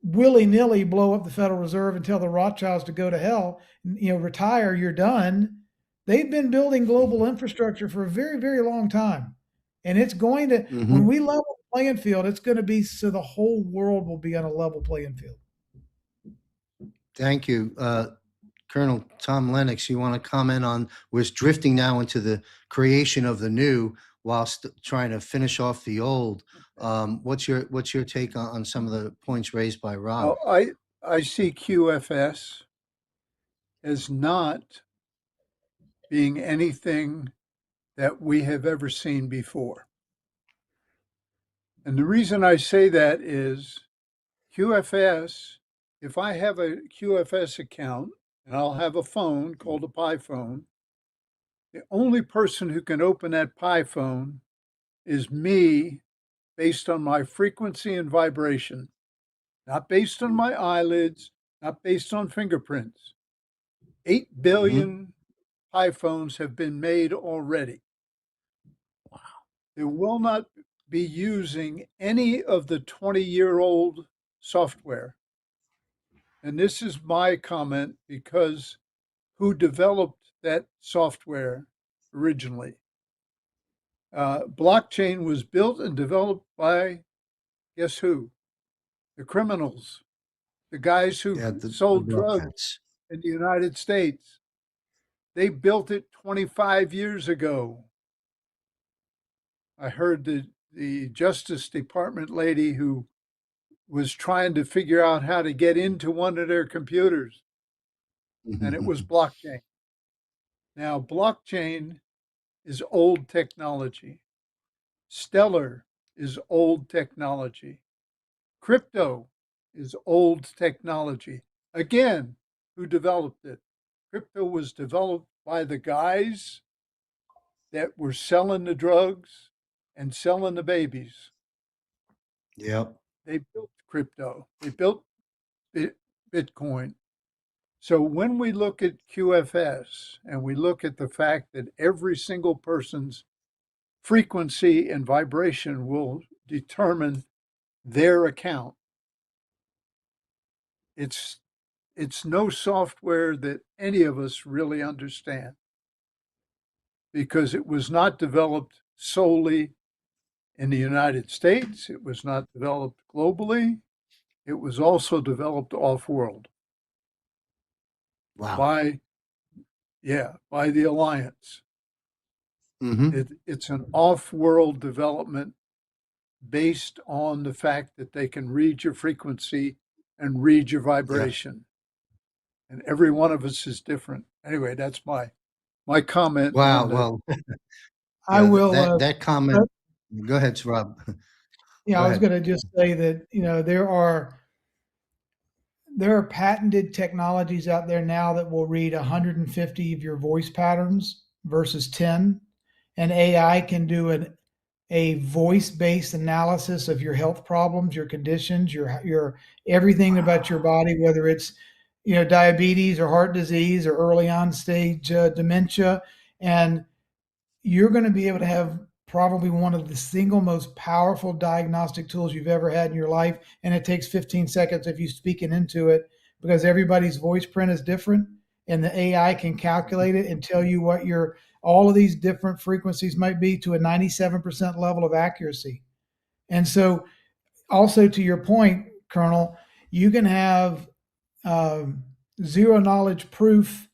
willy-nilly blow up the Federal Reserve and tell the Rothschilds to go to hell, retire, you're done. They've been building global infrastructure for a very, very long time. And it's going to, when we level the playing field, it's going to be so the whole world will be on a level playing field. Thank you. Colonel Tom Lennox, you want to comment on, we're drifting now into the creation of the new whilst trying to finish off the old. What's your take on some of the points raised by Rob? I see QFS as not being anything that we have ever seen before. And the reason I say that is QFS, if I have a QFS account and I'll have a phone called a Pi phone, the only person who can open that Pi phone is me based on my frequency and vibration, not based on my eyelids, not based on fingerprints. 8 billion Pi phones have been made already. Wow. They will not be using any of the 20-year-old software. And this is my comment because who developed that software originally? Blockchain was built and developed by, guess who? The criminals, the guys who sold drugs in the United States. They built it 25 years ago. I heard the Justice Department lady who was trying to figure out how to get into one of their computers, and it was blockchain. Now, blockchain is old technology. Stellar is old technology. Crypto is old technology. Again, who developed it? Crypto was developed by the guys that were selling the drugs and selling the babies. Yep. They built crypto. They built Bitcoin. So when we look at QFS and we look at the fact that every single person's frequency and vibration will determine their account, it's no software that any of us really understand because it was not developed solely in the United States. It was not developed globally. It was also developed off-world. Wow. By the Alliance. It's an off-world development based on the fact that they can read your frequency and read your vibration. Yeah. And every one of us is different. Anyway, that's my comment. Wow. Well, I will. That comment. Go ahead, Rob. Yeah, I was going to just say that, there are patented technologies out there now that will read 150 of your voice patterns versus 10. And AI can do a voice-based analysis of your health problems, your conditions, your everything about your body, whether it's, diabetes or heart disease or early on stage dementia. And you're going to be able to have probably one of the single most powerful diagnostic tools you've ever had in your life. And it takes 15 seconds if you speak it into it, because everybody's voice print is different. And the AI can calculate it and tell you what all of these different frequencies might be to a 97% level of accuracy. And so also to your point, Colonel, you can have zero knowledge proof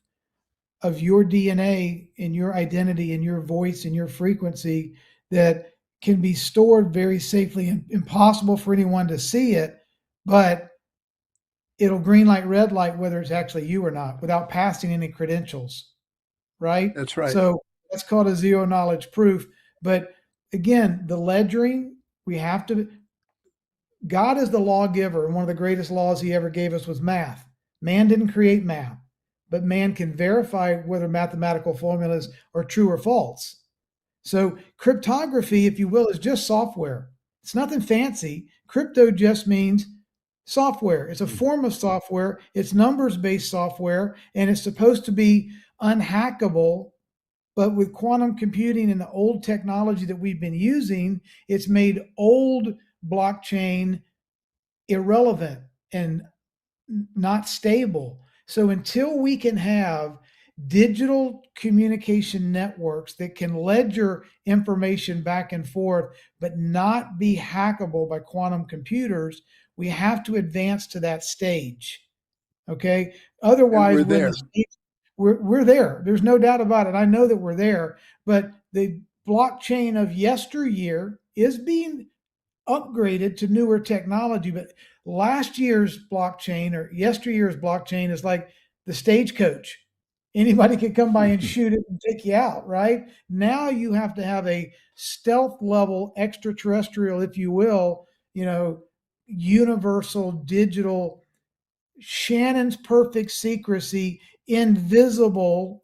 of your DNA and your identity and your voice and your frequency that can be stored very safely and impossible for anyone to see it. But it'll green light, red light, whether it's actually you or not, without passing any credentials, right? That's right. So that's called a zero knowledge proof. But again, the ledgering, we have to, God is the lawgiver, and one of the greatest laws he ever gave us was math. Man didn't create math, but man can verify whether mathematical formulas are true or false. So cryptography, if you will, is just software. It's nothing fancy. Crypto just means software. It's a form of software. It's numbers-based software, and it's supposed to be unhackable. But with quantum computing and the old technology that we've been using, it's made old blockchain irrelevant and not stable. So until we can have digital communication networks that can ledger information back and forth, but not be hackable by quantum computers, we have to advance to that stage. Okay. And Otherwise, we're we're in there. the stage, we're there. There's no doubt about it. I know that we're there, but the blockchain of yesteryear is being upgraded to newer technology. But last year's blockchain or yesteryear's blockchain is like the stagecoach. Anybody could come by and shoot it and take you out, right? Now you have to have a stealth level extraterrestrial, if you will, universal digital Shannon's perfect secrecy, invisible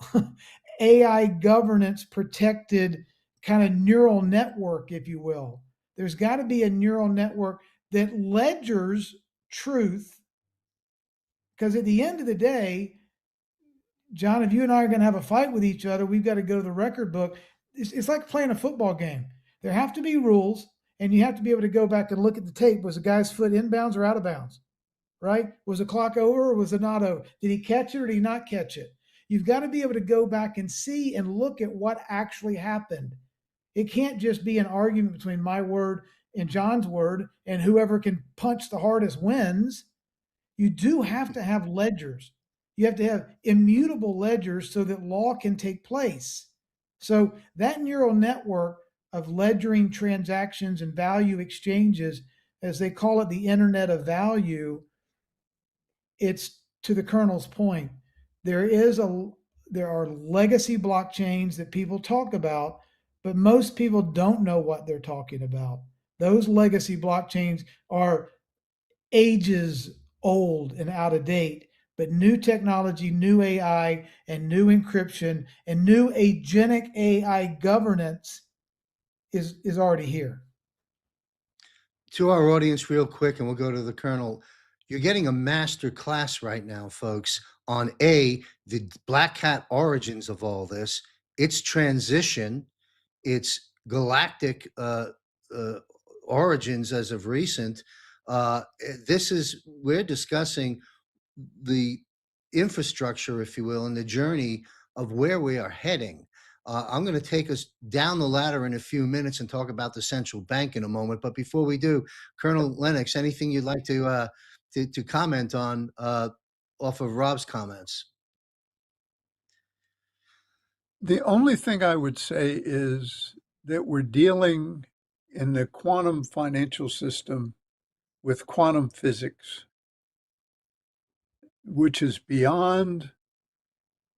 AI governance protected kind of neural network, if you will. There's got to be a neural network that ledgers truth. Because at the end of the day, John, if you and I are going to have a fight with each other, we've got to go to the record book. It's like playing a football game. There have to be rules, and you have to be able to go back and look at the tape. Was the guy's foot inbounds or out of bounds? Right? Was the clock over or was it not over? Did he catch it or did he not catch it? You've got to be able to go back and see and look at what actually happened. It can't just be an argument between my word and John's word, and whoever can punch the hardest wins. You do have to have ledgers. You have to have immutable ledgers so that law can take place. So that neural network of ledgering transactions and value exchanges, as they call it, the Internet of Value, it's to the Colonel's point. There are legacy blockchains that people talk about, but most people don't know what they're talking about. Those legacy blockchains are ages old and out of date, but new technology, new AI, and new encryption and new agentic AI governance is already here. To our audience, real quick, and we'll go to the Colonel. You're getting a master class right now, folks, on the black hat origins of all this, its transition, its galactic origins as of recent. We're discussing the infrastructure, if you will, and the journey of where we are heading. I'm going to take us down the ladder in a few minutes and talk about the central bank in a moment. But before we do, Colonel Lennox, anything you'd like to comment on off of Rob's comments? The only thing I would say is that we're dealing in the quantum financial system with quantum physics, which is beyond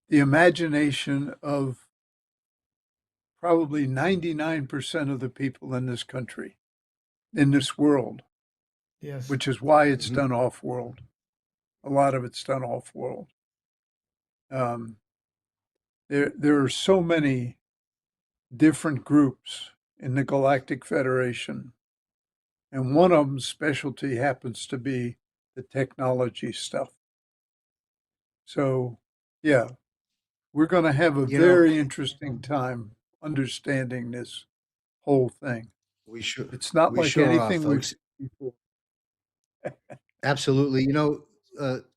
the imagination of probably 99% of the people in this country, in this world, Yes. which is why it's Mhm. done off world. A lot of it's done off world. There are so many different groups in the Galactic Federation, and one of them's specialty happens to be the technology stuff. So, yeah, we're going to have a You know, very interesting time understanding this whole thing. we sure It's not we like sure are, anything we've folks. seen before. Absolutely.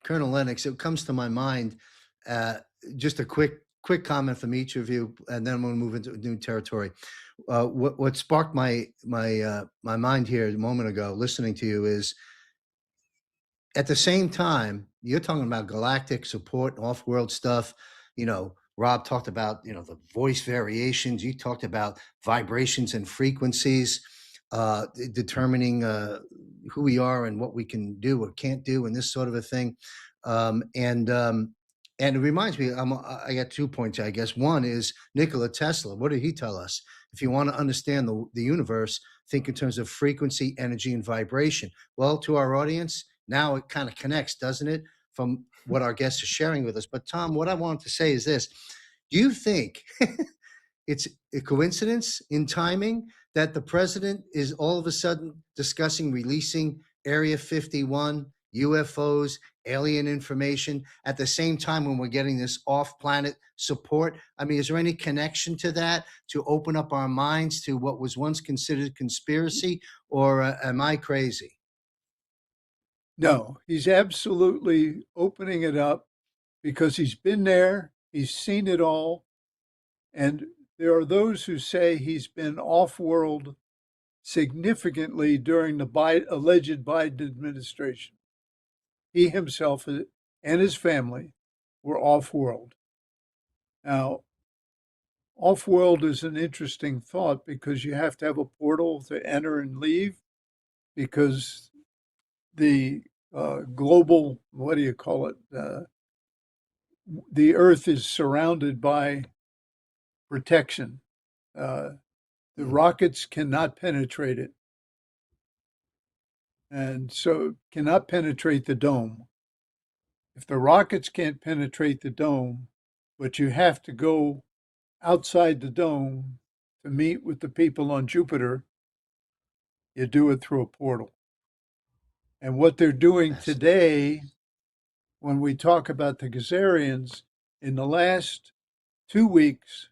Colonel Lennox, it comes to my mind, uh, just a quick comment from each of you, and then we'll move into new territory. What sparked my mind here a moment ago, listening to you, is at the same time you're talking about galactic support, off-world stuff. Rob talked about the voice variations. You talked about vibrations and frequencies, determining who we are and what we can do or can't do and this sort of a thing. Um, and um, and it reminds me, I got 2 points, I guess. One is Nikola Tesla. What did he tell us? If you want to understand the universe, think in terms of frequency, energy, and vibration. Well, to our audience, now it kind of connects, doesn't it? From what our guests are sharing with us. But Tom, what I wanted to say is this: do you think it's a coincidence in timing that the president is all of a sudden discussing releasing Area 51, UFOs, alien information at the same time when we're getting this off-planet support? I mean, is there any connection to that to open up our minds to what was once considered conspiracy, or am I crazy? No, he's absolutely opening it up because he's been there, he's seen it all, and there are those who say he's been off world significantly during the alleged Biden administration. He himself and his family were off world. Now, off world is an interesting thought because you have to have a portal to enter and leave because the global, what do you call it? The earth is surrounded by protection. The rockets cannot penetrate it. And so cannot penetrate the dome. If the rockets can't penetrate the dome, but you have to go outside the dome to meet with the people on Jupiter, you do it through a portal. And what they're doing today, when we talk about the Gazarians, in the last 2 weeks,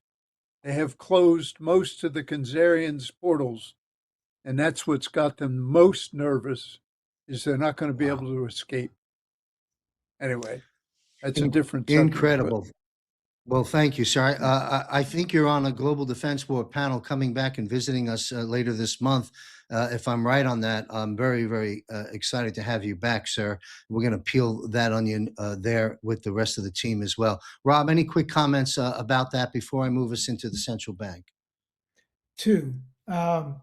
they have closed most of the Gazarians' portals. And that's what's got them most nervous, is they're not going to be Wow. able to escape. Anyway, that's a In- different subject. But Incredible. Well, thank you, sir. I think you're on a Global Defense Board panel coming back and visiting us later this month. If I'm right on that, I'm very, very excited to have you back, sir. We're going to peel that onion there with the rest of the team as well. Rob, any quick comments about that before I move us into the central bank? Two. Um,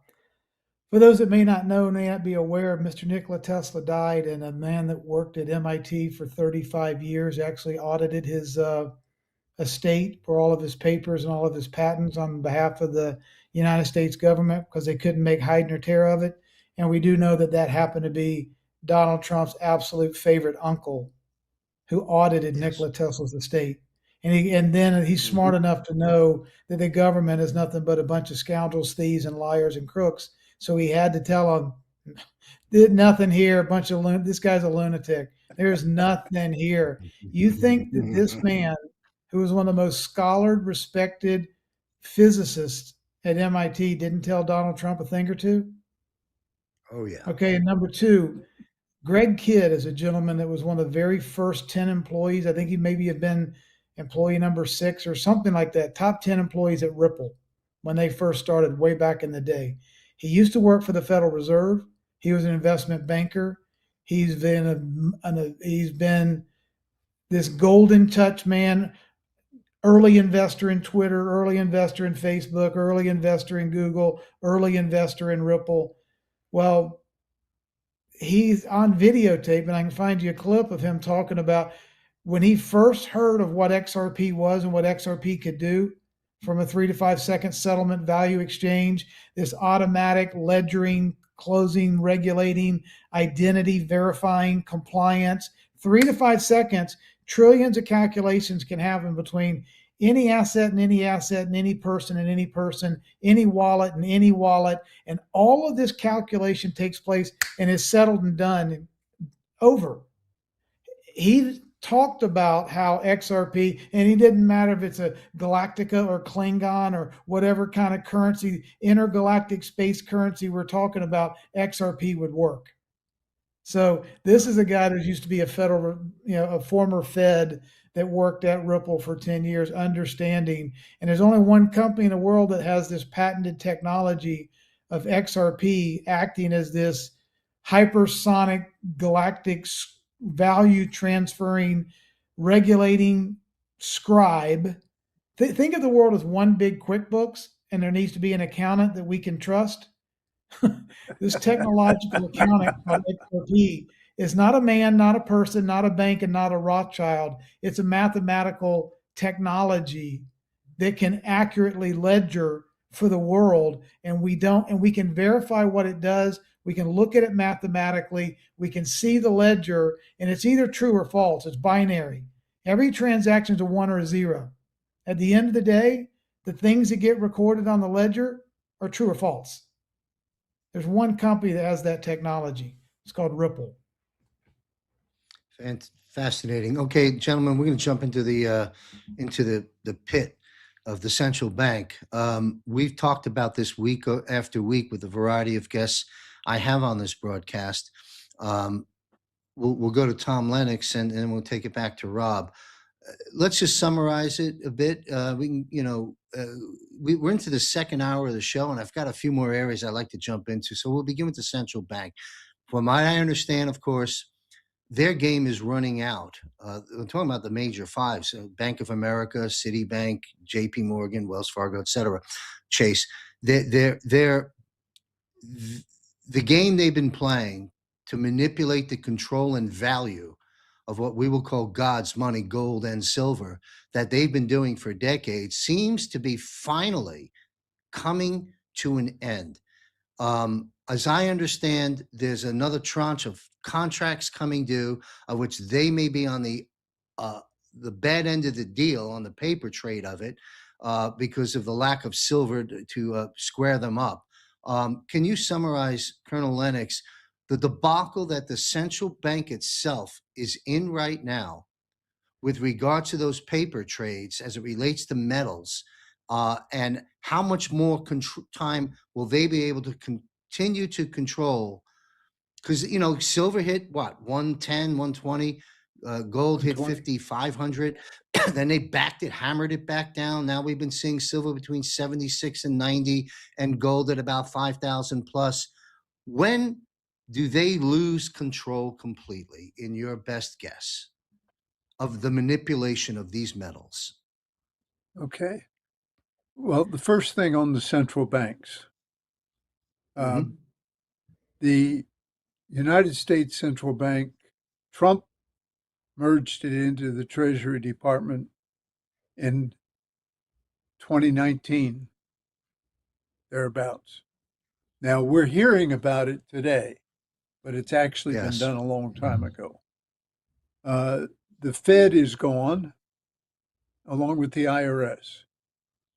for those that may not know, may not be aware, Mr. Nikola Tesla died, and a man that worked at MIT for 35 years actually audited his estate for all of his papers and all of his patents on behalf of the United States government because they couldn't make hide nor tear of it. And we do know that that happened to be Donald Trump's absolute favorite uncle who audited Yes. Nikola Tesla's estate. And then he's smart Mhm. enough to know that the government is nothing but a bunch of scoundrels, thieves, and liars and crooks. So he had to tell them, "Did nothing here. A bunch of this guy's a lunatic. There's nothing here." You think that this man, who was one of the most scholared, respected physicists at MIT, didn't tell Donald Trump a thing or two? Oh, yeah. Okay, and number two, Greg Kidd is a gentleman that was one of the very first 10 employees. I think he maybe had been employee number 6 or something like that, top 10 employees at Ripple when they first started way back in the day. He used to work for the Federal Reserve. He was an investment banker. He's been this golden touch man, early investor in Twitter, early investor in Facebook, early investor in Google, early investor in Ripple. Well, he's on videotape, and I can find you a clip of him talking about when he first heard of what XRP was and what XRP could do from a 3 to 5 second settlement value exchange, this automatic ledgering, closing, regulating, identity verifying, compliance, 3 to 5 seconds, trillions of calculations can happen between any asset and any asset and any person and any person, any wallet and any wallet. And all of this calculation takes place and is settled and done and over. He talked about how XRP, and he didn't matter if it's a Galactica or Klingon or whatever kind of currency, intergalactic space currency we're talking about, XRP would work. So this is a guy that used to be a federal, a former Fed that worked at Ripple for 10 years, understanding. And there's only one company in the world that has this patented technology of XRP acting as this hypersonic galactic value transferring, regulating scribe. Think of the world as one big QuickBooks, and there needs to be an accountant that we can trust. This technological accounting called XRP is not a man, not a person, not a bank, and not a Rothschild. It's a mathematical technology that can accurately ledger for the world, and we can verify what it does. We can look at it mathematically. We can see the ledger, and it's either true or false. It's binary. Every transaction is a one or a zero. At the end of the day, the things that get recorded on the ledger are true or false. There's one company that has that technology. It's called Ripple. Fascinating. Okay, gentlemen, we're going to jump into the pit of the central bank. We've talked about this week after week with a variety of guests I have on this broadcast. We'll go to Tom Lennox and then we'll take it back to Rob. Let's just summarize it a bit. We can, we're into the second hour of the show, and I've got a few more areas I'd like to jump into. So we'll begin with the central bank. From what I understand, of course, their game is running out. I'm talking about the major fives: Bank of America, Citibank, J.P. Morgan, Wells Fargo, et cetera, Chase. They're the game they've been playing to manipulate the control and value of what we will call God's money, gold and silver, that they've been doing for decades, seems to be finally coming to an end. As I understand, there's another tranche of contracts coming due, of which they may be on the bad end of the deal, on the paper trade of it, because of the lack of silver to square them up. Can you summarize, Colonel Lennox, the debacle that the central bank itself is in right now with regard to those paper trades as it relates to metals, and how much more time will they be able to continue to control? Because, silver hit what, 110, 120, gold hit 120. 50, 500. Then they hammered it back down. Now we've been seeing silver between 76 and 90 and gold at about 5,000 plus. When do they lose control completely, in your best guess, of the manipulation of these metals? Okay. Well, the first thing on the central banks, Mm-hmm. the United States Central Bank, Trump merged it into the Treasury Department in 2019, thereabouts. Now, we're hearing about it today, but it's actually been Yes. done a long time ago. The Fed is gone, along with the IRS.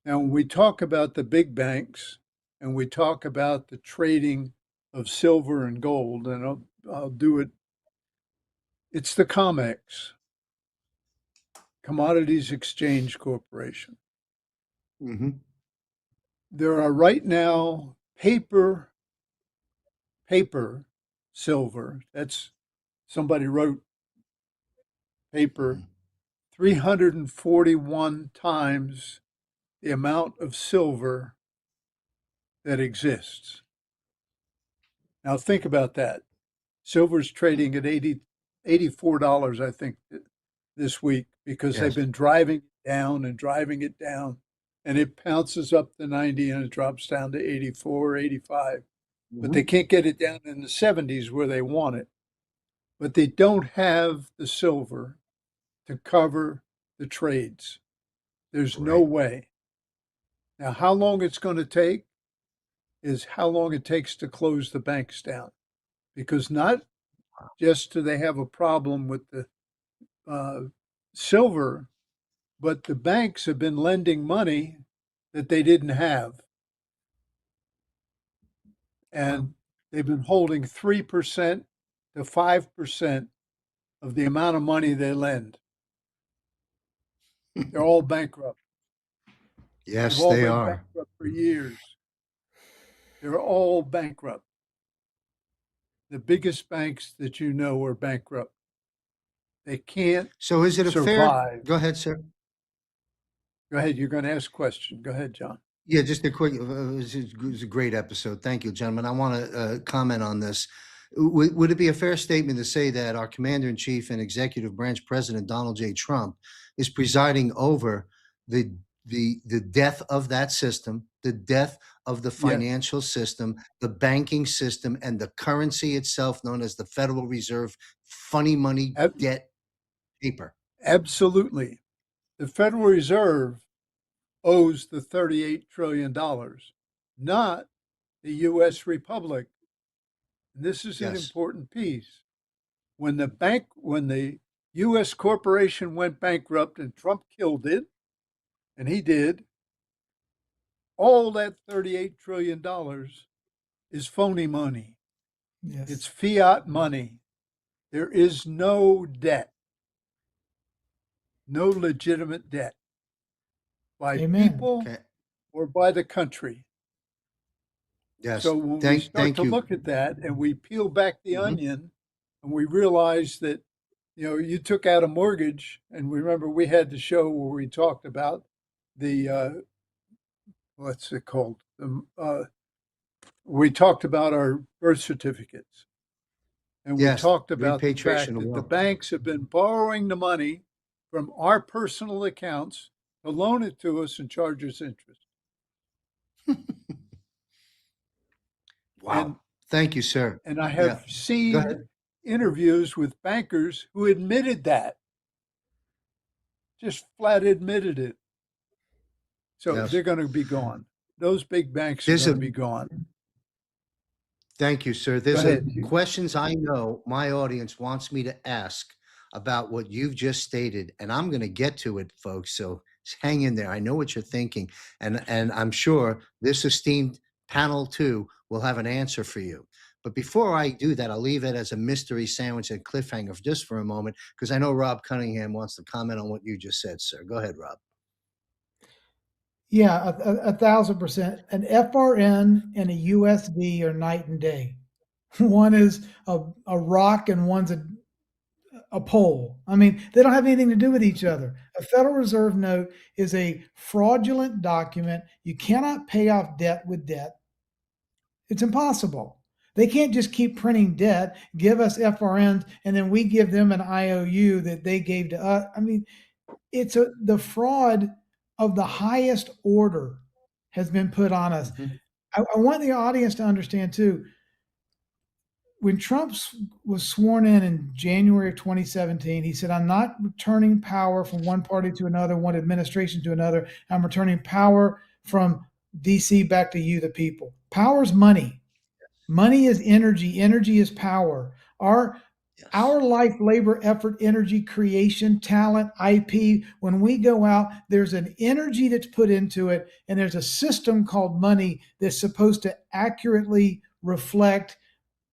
Now, when we talk about the big banks and we talk about the trading of silver and gold, and I'll do it, it's the COMEX, Commodities Exchange Corporation. Mm-hmm. There are right now paper silver. That's somebody wrote paper 341 times the amount of silver that exists. Now think about that. Silver's trading at $84, I think, this week, because they've Yes. been driving it down and driving it down, and it pounces up to 90 and it drops down to 84, 85. But they Mm-hmm. can't get it down in the 70s where they want it. But they don't have the silver to cover the trades. There's no Right. way. Now, how long it's going to take is how long it takes to close the banks down. Because not just do they have a problem with the silver, but the banks have been lending money that they didn't have. And they've been holding 3% to 5% of the amount of money they lend. They're all bankrupt. They've Yes, all they been are. bankrupt for years. They're all bankrupt. The biggest banks that you know are bankrupt. They can't So is it a fair? survive. Go ahead, sir. Go ahead. You're going to ask a question. Go ahead, John. Yeah, just a quick. It was a great episode. Thank you, gentlemen. I want to comment on this. Would it be a fair statement to say that our Commander in Chief and Executive Branch President Donald J. Trump is presiding over the the death of that system, the death of the Yes, financial system, the banking system, and the currency itself, known as the Federal Reserve, funny money ab- debt paper. absolutely. The Federal Reserve owes the $38 trillion, not the US Republic. And this is an Yes. important piece. When the US corporation went bankrupt and Trump killed it, and he did, all that $38 trillion is phony money. It's Yes. fiat money. There is no debt, no legitimate debt by Amen. people Okay. or by the country. So Yes. when we start Thank to you. look at that and we peel back the Mhm. onion and we realize that, you took out a mortgage, and remember we had the show where we talked about the what's it called? We talked about our birth certificates, and we Yes. talked about the Repatriation fact of that the wealth. banks have been borrowing the money from our personal accounts to loan it to us and charge us interest. And Wow. Thank you, sir. and I Yeah. have Go seen ahead. interviews with bankers who admitted that, just flat admitted it. So Yes. they're going to be gone. Those big banks are There's going a to be gone. Thank you, sir. Go There's a ahead. questions I know my audience wants me to ask about what you've just stated, and I'm going to get to it, folks. So hang in there. I know what you're thinking, and I'm sure this esteemed panel too will have an answer for you. But before I do that, I'll leave it as a mystery sandwich and cliffhanger just for a moment, because I know Rob Cunningham wants to comment on what you just said, sir. Go ahead, Rob. Yeah, 1,000%. An FRN and a USD are night and day. One is a rock and one's a pole. I mean, they don't have anything to do with each other. A Federal Reserve note is a fraudulent document. You cannot pay off debt with debt. It's impossible. They can't just keep printing debt, give us FRNs, and then we give them an IOU that they gave to us. I mean, the fraud of the highest order has been put on us. Mhm. I want the audience to understand too. When Trump was sworn in January of 2017, he said, "I'm not returning power from one party to another, one administration to another. I'm returning power from DC back to you, the people." Power is money. Money is energy. Energy is power. Our Yes. our life, labor, effort, energy, creation, talent, IP, when we go out, there's an energy that's put into it, and there's a system called money that's supposed to accurately reflect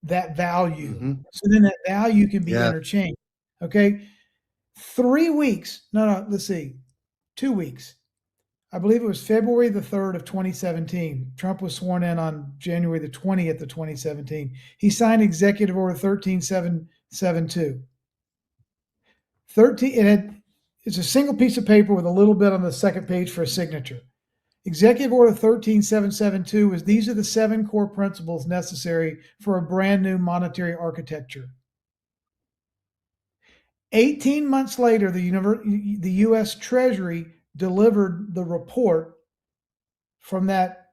that value. Hmm. So then that value can be Yeah. interchanged. Okay. 3 weeks. No, let's see. 2 weeks. I believe it was February the 3rd of 2017. Trump was sworn in on January the 20th of 2017. He signed Executive Order 13772. It's a single piece of paper with a little bit on the second page for a signature. Executive Order 13772 is these are the 7 core principles necessary for a brand new monetary architecture. 18 months later, the US Treasury delivered the report from that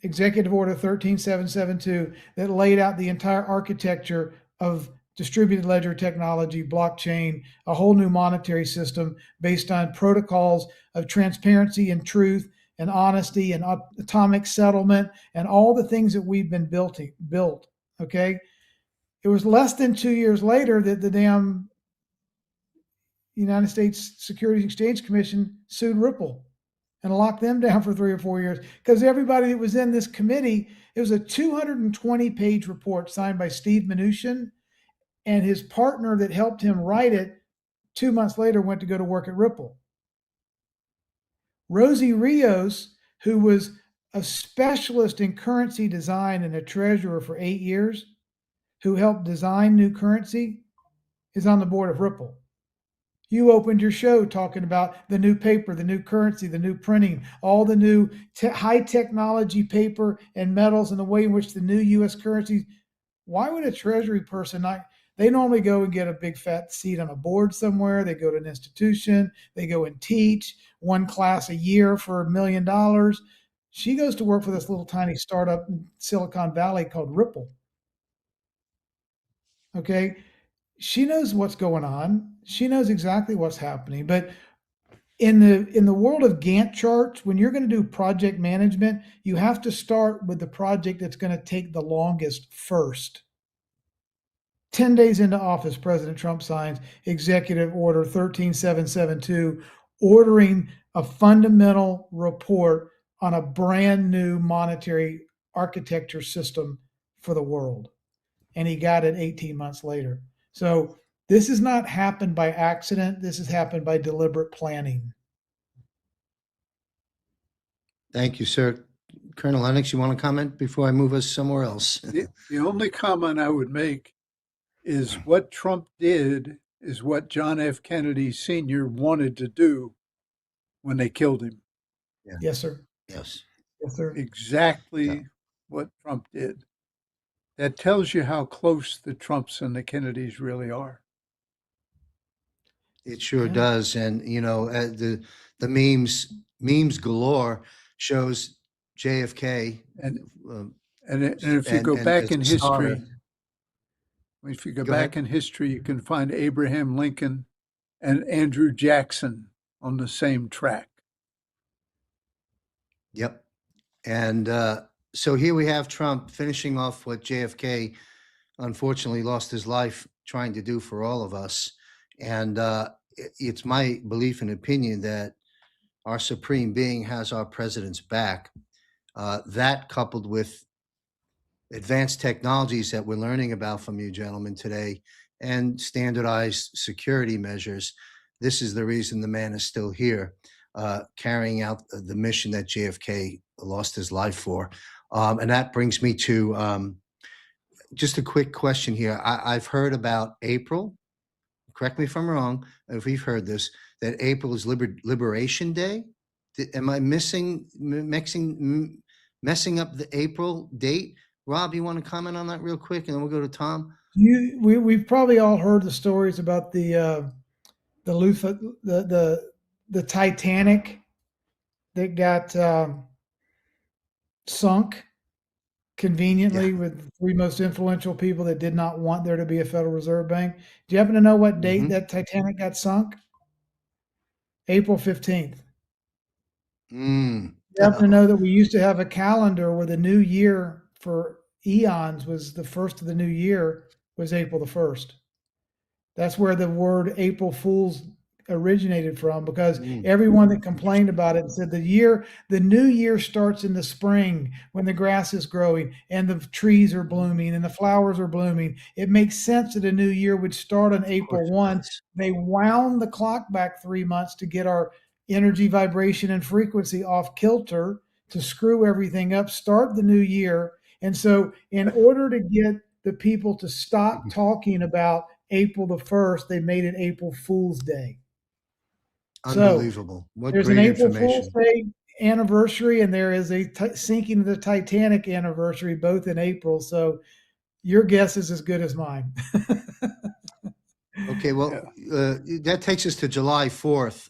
Executive Order 13772 that laid out the entire architecture of distributed ledger technology, blockchain, a whole new monetary system based on protocols of transparency and truth and honesty and atomic settlement and all the things that we've been built. Okay. It was less than 2 years later that the damn United States Securities Exchange Commission sued Ripple and locked them down for 3 or 4 years because everybody that was in this committee, it was a 220-page report signed by Steve Mnuchin, and his partner that helped him write it 2 months later went to go to work at Ripple. Rosie Rios, who was a specialist in currency design and a treasurer for 8 years, who helped design new currency, is on the board of Ripple. You opened your show talking about the new paper, the new currency, the new printing, all the new high technology paper and metals, and the way in which the new U.S. currencies. Why would a treasury person not? They normally go and get a big fat seat on a board somewhere. They go to an institution. They go and teach one class a year for $1 million. She goes to work for this little tiny startup in Silicon Valley called Ripple. Okay. She knows what's going on. She knows exactly what's happening. But in the world of Gantt charts, when you're going to do project management, you have to start with the project that's going to take the longest first. 10 days into office, President Trump signs Executive Order 13772, ordering a fundamental report on a brand new monetary architecture system for the world. And he got it 18 months later. So this has not happened by accident. This has happened by deliberate planning. Thank you, sir. Colonel Lennox, you want to comment before I move us somewhere else? The only comment I would make is what Trump did is what John F. Kennedy Sr. wanted to do when they killed him. Yeah. Yes, sir. Yes. Yes, sir. Exactly Yeah. what Trump did. That tells you how close the Trumps and the Kennedys really are. It sure Yeah. does. And, the memes galore shows JFK. And uh, and if you go and back in history, Go ahead. you can find Abraham Lincoln and Andrew Jackson on the same track. Yep. And so here we have Trump finishing off what JFK unfortunately lost his life trying to do for all of us. And it's my belief and opinion that our supreme being has our president's back. That coupled with advanced technologies that we're learning about from you gentlemen today and standardized security measures, this is the reason the man is still here, carrying out the mission that JFK lost his life for. And that brings me to just a quick question here. I've heard about April. Correct me if I'm wrong, if we've heard this, that April is Liberation Day. Am I messing up the April date? Rob, you want to comment on that real quick, and then we'll go to Tom. We've probably all heard the stories about the Titanic that got sunk conveniently Yeah. with the three most influential people that did not want there to be a Federal Reserve Bank. Do you happen to know what date Mm-hmm. that Titanic got sunk? April 15th. Mm. You happen to know that we used to have a calendar where the new year for eons was the first of the new year was April the 1st. That's where the word April Fools originated from, because everyone that complained about it said the new year starts in the spring when the grass is growing and the trees are blooming and the flowers are blooming. It makes sense that a new year would start on Of April course it 1. does. They wound the clock back 3 months to get our energy, vibration, and frequency off kilter to screw everything up, start the new year. And so, in order to get the people to stop talking about April the 1st, they made it April Fool's Day. So Unbelievable. What there's an great April Fool's information. Day anniversary, and there is a sinking of the Titanic anniversary, both in April. So your guess is as good as mine. Okay, Yeah. well, that takes us to July 4th.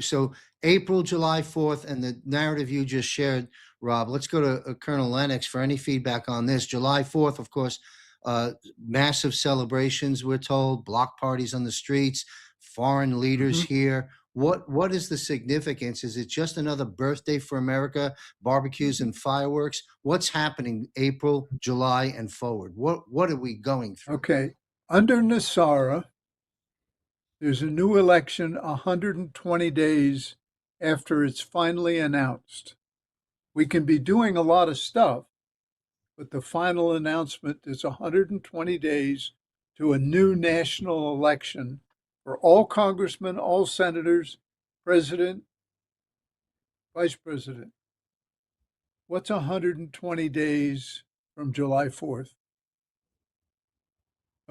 So April, July 4th, and the narrative you just shared, Rob. Let's go to Colonel Lennox for any feedback on this. July 4th, of course, massive celebrations, we're told, block parties on the streets, foreign leaders Mm-hmm. here. What is the significance? Is it just another birthday for America, barbecues and fireworks? What's happening April, July, and forward? What are we going through? Okay. Under Nasara, there's a new election 120 days after it's finally announced. We can be doing a lot of stuff, but the final announcement is 120 days to a new national election for all congressmen, all senators, president, vice president. What's 120 days from July 4th?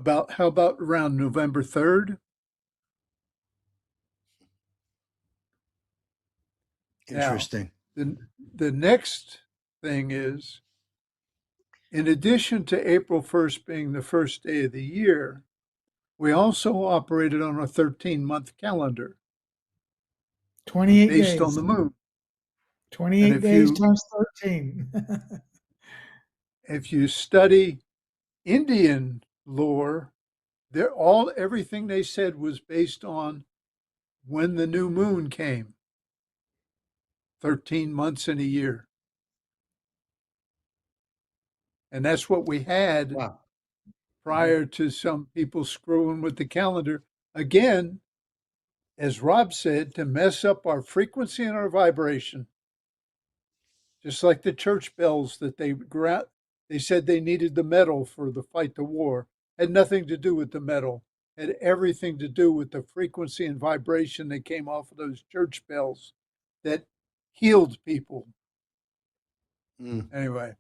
How about around November 3rd? Now, Interesting. the next thing is In addition to April 1st being the first day of the year, we also operated on a 13-month calendar 28 based on days. the moon. And 28 days times 13. if you study Indian lore, everything they said was based on when the new moon came, 13 months in a year. And that's what we had Wow. prior to some people screwing with the calendar. Again, as Rob said, to mess up our frequency and our vibration, just like the church bells that they said they needed the metal for the fight the war. Had nothing to do with the metal. Had everything to do with the frequency and vibration that came off of those church bells that healed people. Mm. Anyway,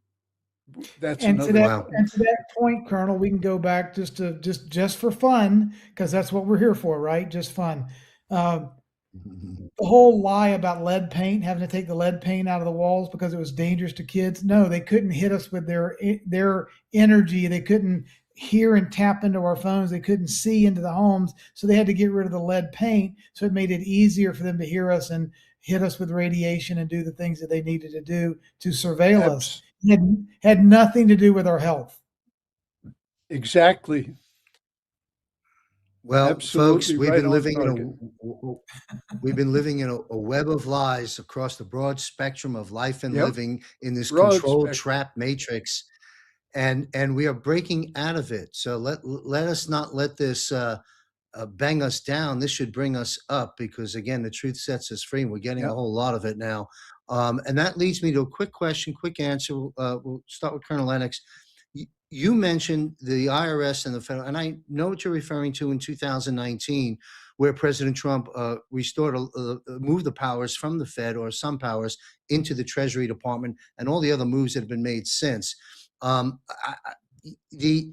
that's And to another. that Wow. and to that point, Colonel, we can go back just for fun, because that's what we're here for, right? Just fun. Um, the whole lie about lead paint, having to take the lead paint out of the walls because it was dangerous to kids. No, they couldn't hit us with their energy. They couldn't hear and tap into our phones. They couldn't see into the homes, so they had to get rid of the lead paint. So it made it easier for them to hear us and hit us with radiation and do the things that they needed to do to surveil us. Abs- It had nothing to do with our health. exactly. Well, folks, Absolutely right on target. we've been living in a web of lies across the broad spectrum of life and Yep. living in this Broad controlled spectrum. trap matrix, and we are breaking out of it. So let us not let this bang us down. This should bring us up, because again, the truth sets us free. And we're getting a Yep. whole lot of it now. And that leads me to a quick question, quick answer. We'll start with Colonel Lennox. You mentioned the IRS and the federal, and I know what you're referring to in 2019, where President Trump moved the powers from the Fed, or some powers, into the Treasury Department, and all the other moves that have been made since. The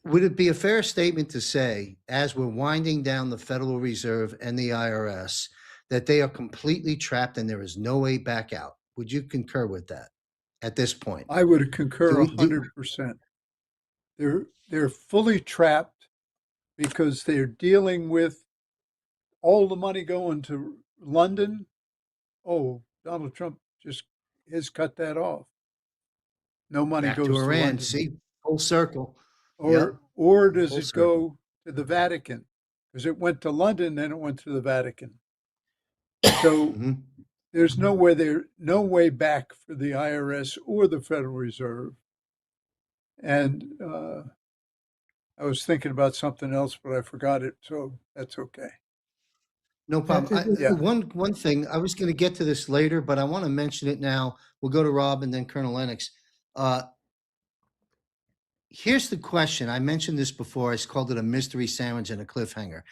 Would it be a fair statement to say, as we're winding down the Federal Reserve and the IRS, that they are completely trapped and there is no way back out? Would you concur with that at this point? I would concur Do we do 100%. They're fully trapped because they're dealing with all the money going to London. Oh, Donald Trump just has cut that off. No money back to goes to Iran? London. See, full circle. Yep, Or does full it circle. go to the Vatican? Because it went to London, then it went to the Vatican. So Mhm. there's no way back for the IRS or the Federal Reserve. And I was thinking about something else, but I forgot it, so that's okay. No And problem. Yeah, One thing, I was going to get to this later, but I want to mention it now. We'll go to Rob and then Colonel Lennox. Uh, Here's the question. I mentioned this before. I called it a mystery sandwich and a cliffhanger.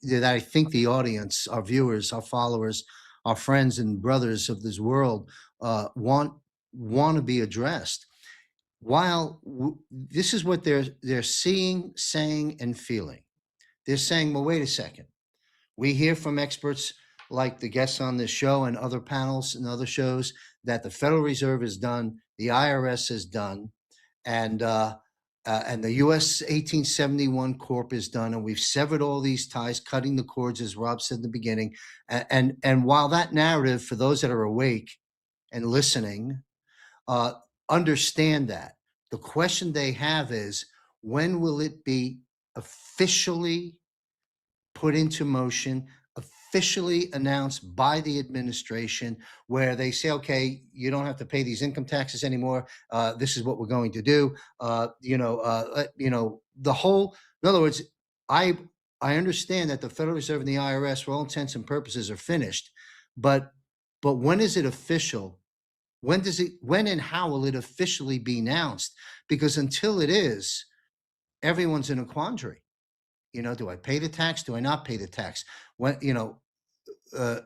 That I think the audience, our viewers, our followers, our friends and brothers of this world want to be addressed. While this is what they're seeing, saying, and feeling. They're saying, "Well, wait a second. We hear from experts like the guests on this show and other panels and other shows that the Federal Reserve is done, the IRS is done, and the U.S. 1871 Corp is done, and we've severed all these ties, cutting the cords, as Rob said in the beginning. And while that narrative, for those that are awake and listening, uh, understand that, the question they have is, when will it be officially put into motion, officially announced by the administration, where they say, okay, you don't have to pay these income taxes anymore. This is what we're going to do. The whole, in other words, I, I understand that the Federal Reserve and the IRS, for all intents and purposes, are finished, but, when is it official? When and how will it officially be announced? Because until it is, everyone's in a quandary. Do I pay the tax? Do I not pay the tax? When, uh,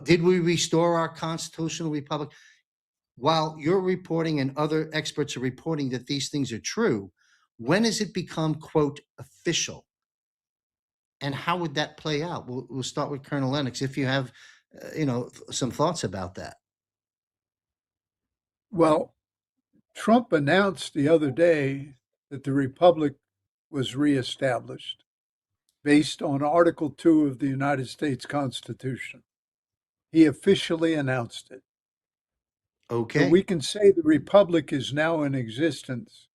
did we restore our constitutional republic? While you're reporting and other experts are reporting that these things are true, when has it become, quote, official? And how would that play out? We'll start with Colonel Lennox, if you have, some thoughts about that. Well, Trump announced the other day that the Republic was reestablished based on Article 2 of the United States Constitution. He officially announced it. So we Okay. can say the Republic is now in existence.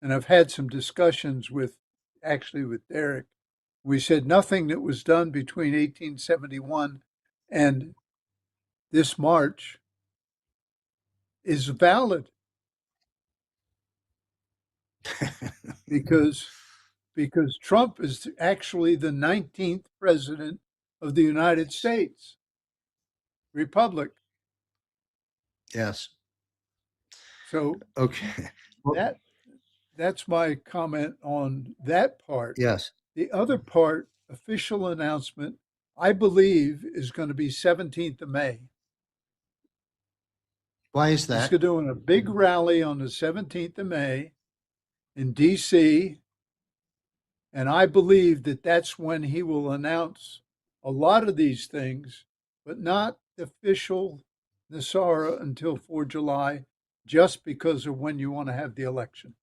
And I've had some discussions with Derek. We said nothing that was done between 1871 and this March is valid because Trump is actually the 19th president of the United States Republic. Yes. So Okay. Well, that that's my comment on that part. yes. The other part, official announcement, I believe is going to be 17th of May. Why is He's that? doing a big rally on the 17th of May in DC. And I believe that that's when he will announce a lot of these things, but not official Nasara until 4 July, just because of when you want to have the election.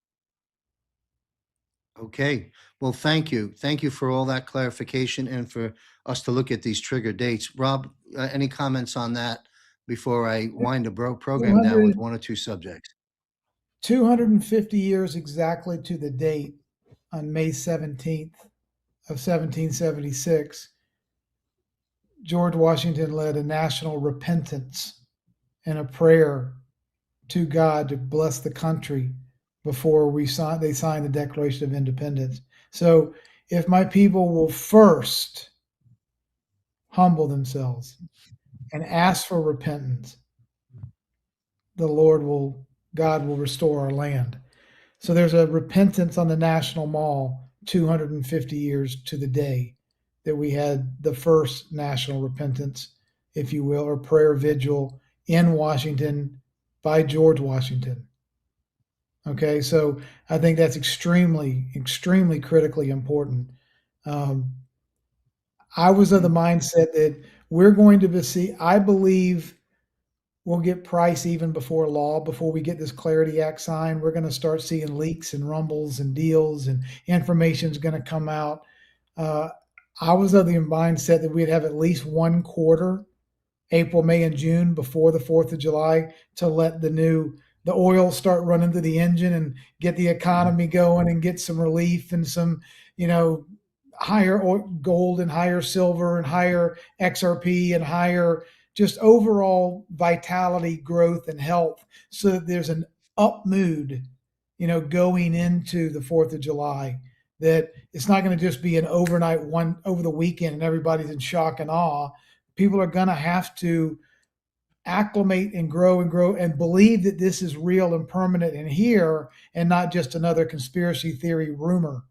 Okay. Well, thank you. Thank you for all that clarification and for us to look at these trigger dates. Rob, any comments on that before I wind the program down with 200, one or two subjects? 250 years exactly to the date on May 17th of 1776, George Washington led a national repentance and a prayer to God to bless the country before they signed the Declaration of Independence. So if my people will first humble themselves and ask for repentance, God will restore our land. So there's a repentance on the National Mall 250 years to the day that we had the first national repentance, if you will, or prayer vigil in Washington by George Washington. Okay, so I think that's extremely, extremely critically important. Um, I was of the mindset that we're going to see, I believe we'll get price even before law, before we get this Clarity Act signed. We're going to start seeing leaks and rumbles and deals, and information is going to come out. Uh, I was of the mindset that we'd have at least one quarter, April, May, and June, before the 4th of July, to let the oil start running through the engine and get the economy going and get some relief and some, higher gold and higher silver and higher XRP and higher just overall vitality, growth, and health, so that there's an up mood, going into the 4th of July. That it's not going to just be an overnight one over the weekend and everybody's in shock and awe. People are going to have to acclimate and grow and believe that this is real and permanent and here, and not just another conspiracy theory rumor.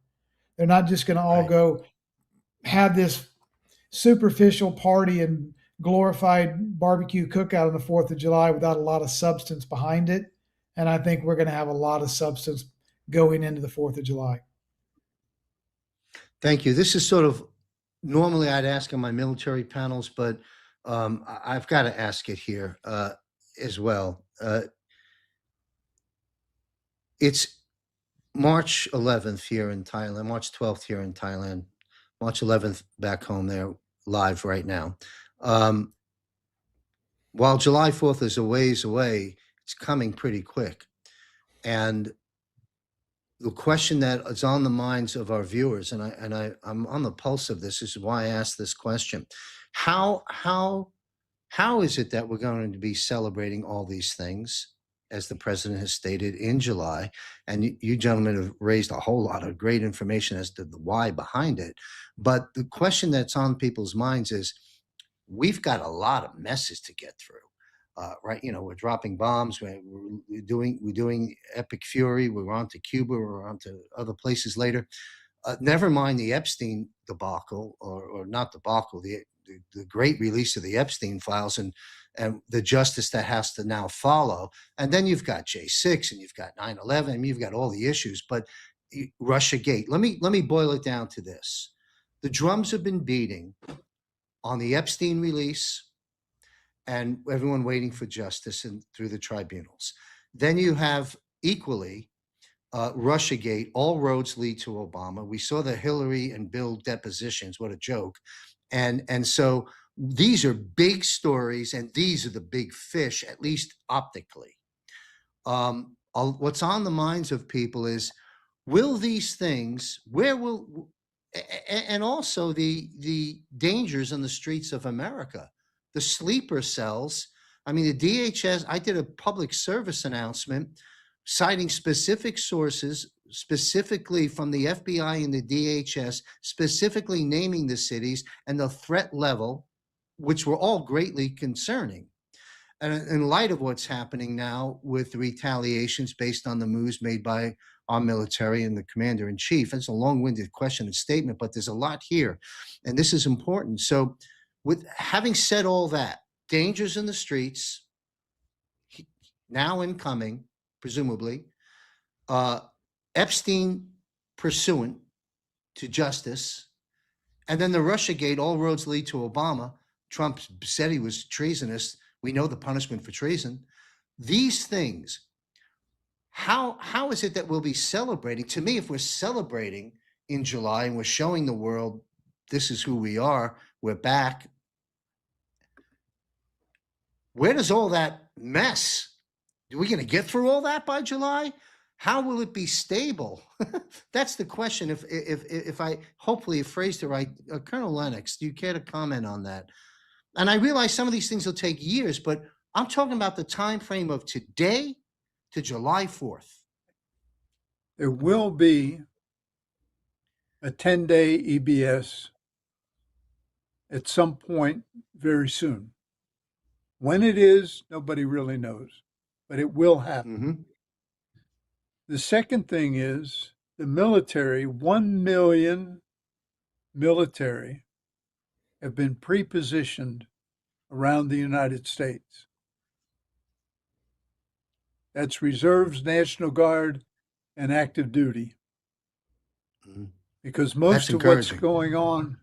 They're not just going to all Right. go have this superficial party and glorified barbecue cookout on the 4th of July without a lot of substance behind it. And I think we're going to have a lot of substance going into the 4th of July. Thank you. This is sort of normally I'd ask on my military panels, but I've got to ask it here as well. It's March 11th here in Thailand, March 12th here in Thailand, March 11th back home there live right now. While July 4th is a ways away, it's coming pretty quick. And the question that is on the minds of our viewers, and I'm on the pulse of this is why I asked this question. How is it that we're going to be celebrating all these things, as the president has stated, in July? And you gentlemen have raised a whole lot of great information as to the why behind it. But the question that's on people's minds is, we've got a lot of messes to get through. Right, we're dropping bombs. We're doing epic fury. We're on to Cuba. We're on to other places later. Never mind the Epstein debacle, or not debacle, the great release of the Epstein files and the justice that has to now follow. And then you've got J6 and you've got 9/11. I mean, you've got all the issues. But Russia Gate. Let me boil it down to this: the drums have been beating on the Epstein release and everyone waiting for justice and through the tribunals. Then you have equally Russiagate. All roads lead to Obama. We saw the Hillary and Bill depositions. What a joke! And so these are big stories, and these are the big fish, at least optically. What's on the minds of people is, will these things, where will, and also the dangers on the streets of America, the sleeper cells. I mean, the DHS, I did a public service announcement citing specific sources, specifically from the FBI and the DHS, specifically naming the cities and the threat level, which were all greatly concerning. And in light of what's happening now with the retaliations based on the moves made by our military and the commander in chief, it's a long-winded question and statement, but there's a lot here, and this is important. So, with having said all that, dangers in the streets, now incoming, presumably, Epstein pursuant to justice, and then the Russiagate, all roads lead to Obama. Trump said he was treasonous. We know the punishment for treason. These things, how is it that we'll be celebrating? To me, if we're celebrating in July and we're showing the world this is who we are, we're back, where does all that mess, are we going to get through all that by July? How will it be stable? That's the question. If I hopefully phrased it right, Colonel Lennox, do you care to comment on that? And I realize some of these things will take years, but I'm talking about the time frame of today to July 4th. There will be a 10-day EBS at some point very soon. When it is, nobody really knows, but it will happen. Mm-hmm. The second thing is the military, 1 million military have been pre-positioned around the United States. That's reserves, National Guard, and active duty. Mm-hmm. Because most That's of what's encouraging. going on,